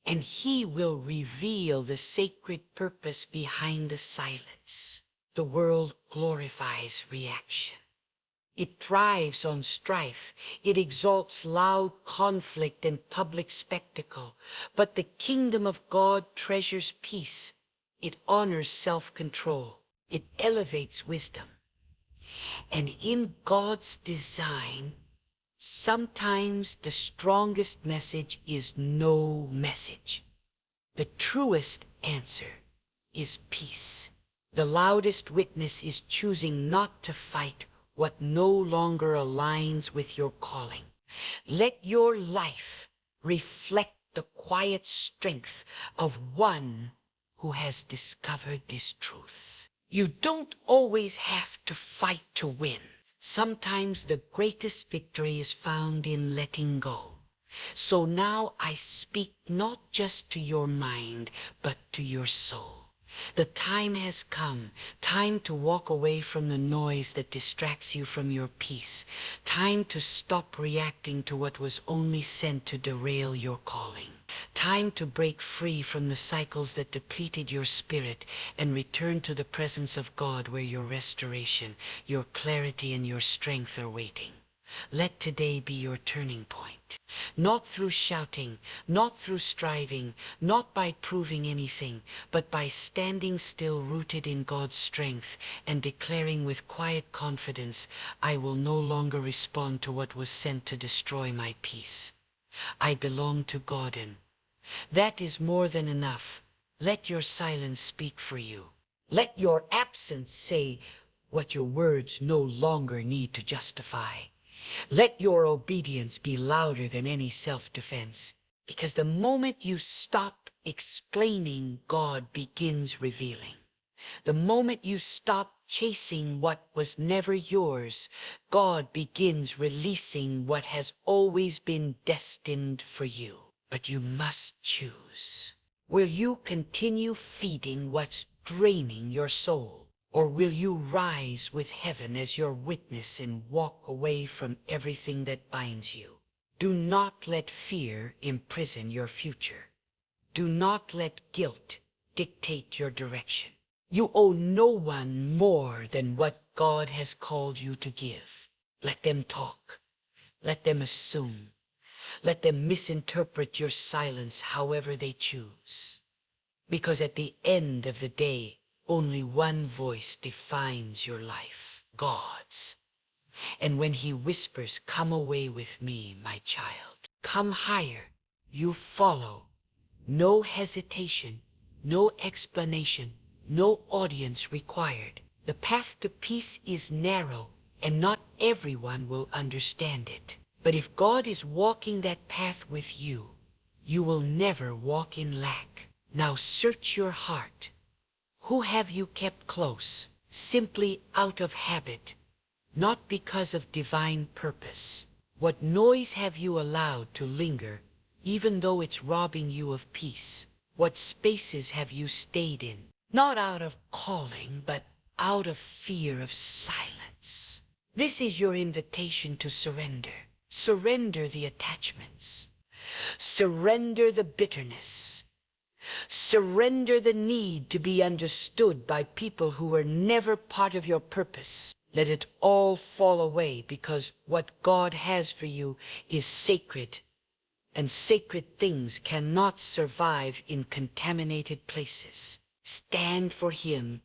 And He will reveal the sacred purpose behind the silence. The world glorifies reaction. It thrives on strife. It exalts loud conflict and public spectacle. But the kingdom of God treasures peace. It honors self-control. It elevates wisdom. And in God's design, sometimes the strongest message is no message. The truest answer is peace. The loudest witness is choosing not to fight what no longer aligns with your calling. Let your life reflect the quiet strength of one who has discovered this truth. You don't always have to fight to win. Sometimes the greatest victory is found in letting go. So now I speak not just to your mind, but to your soul. The time has come, time to walk away from the noise that distracts you from your peace, time to stop reacting to what was only sent to derail your calling, time to break free from the cycles that depleted your spirit and return to the presence of God where your restoration, your clarity, and your strength are waiting. Let today be your turning point. Not through shouting, not through striving, not by proving anything, but by standing still rooted in God's strength and declaring with quiet confidence, I will no longer respond to what was sent to destroy my peace. I belong to God, and that is more than enough. Let your silence speak for you. Let your absence say what your words no longer need to justify. Let your obedience be louder than any self-defense, because the moment you stop explaining, God begins revealing. The moment you stop chasing what was never yours, God begins releasing what has always been destined for you. But you must choose. Will you continue feeding what's draining your soul? Or will you rise with heaven as your witness and walk away from everything that binds you? Do not let fear imprison your future. Do not let guilt dictate your direction. You owe no one more than what God has called you to give. Let them talk. Let them assume. Let them misinterpret your silence however they choose. Because at the end of the day, only one voice defines your life, God's. And when he whispers, come away with me, my child, come higher, you follow. No hesitation, no explanation, no audience required. The path to peace is narrow, and not everyone will understand it. But if God is walking that path with you, you will never walk in lack. Now search your heart. Who have you kept close, simply out of habit, not because of divine purpose? What noise have you allowed to linger, even though it's robbing you of peace? What spaces have you stayed in, not out of calling, but out of fear of silence? This is your invitation to surrender. Surrender the attachments. Surrender the bitterness. Surrender the need to be understood by people who were never part of your purpose. Let it all fall away, because what God has for you is sacred, and sacred things cannot survive in contaminated places. Stand for him,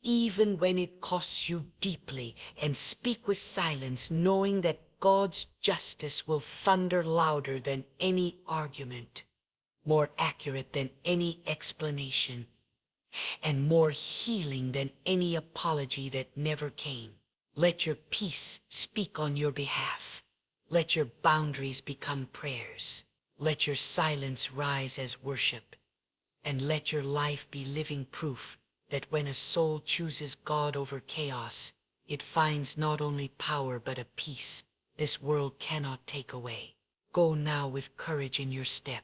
even when it costs you deeply, and speak with silence, knowing that God's justice will thunder louder than any argument, more accurate than any explanation, and more healing than any apology that never came. Let your peace speak on your behalf. Let your boundaries become prayers. Let your silence rise as worship. And let your life be living proof that when a soul chooses God over chaos, it finds not only power but a peace this world cannot take away. Go now with courage in your step.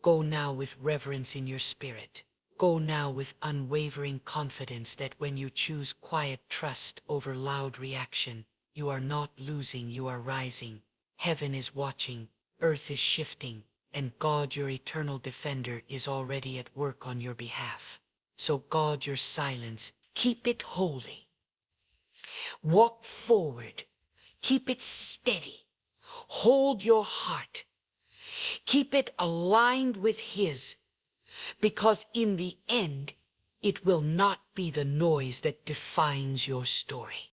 Go now with reverence in your spirit. Go now with unwavering confidence that when you choose quiet trust over loud reaction, you are not losing, you are rising. Heaven is watching, earth is shifting, and God, your eternal defender, is already at work on your behalf. So guard your silence, keep it holy. Walk forward, keep it steady. Hold your heart. Keep it aligned with his, because in the end, it will not be the noise that defines your story.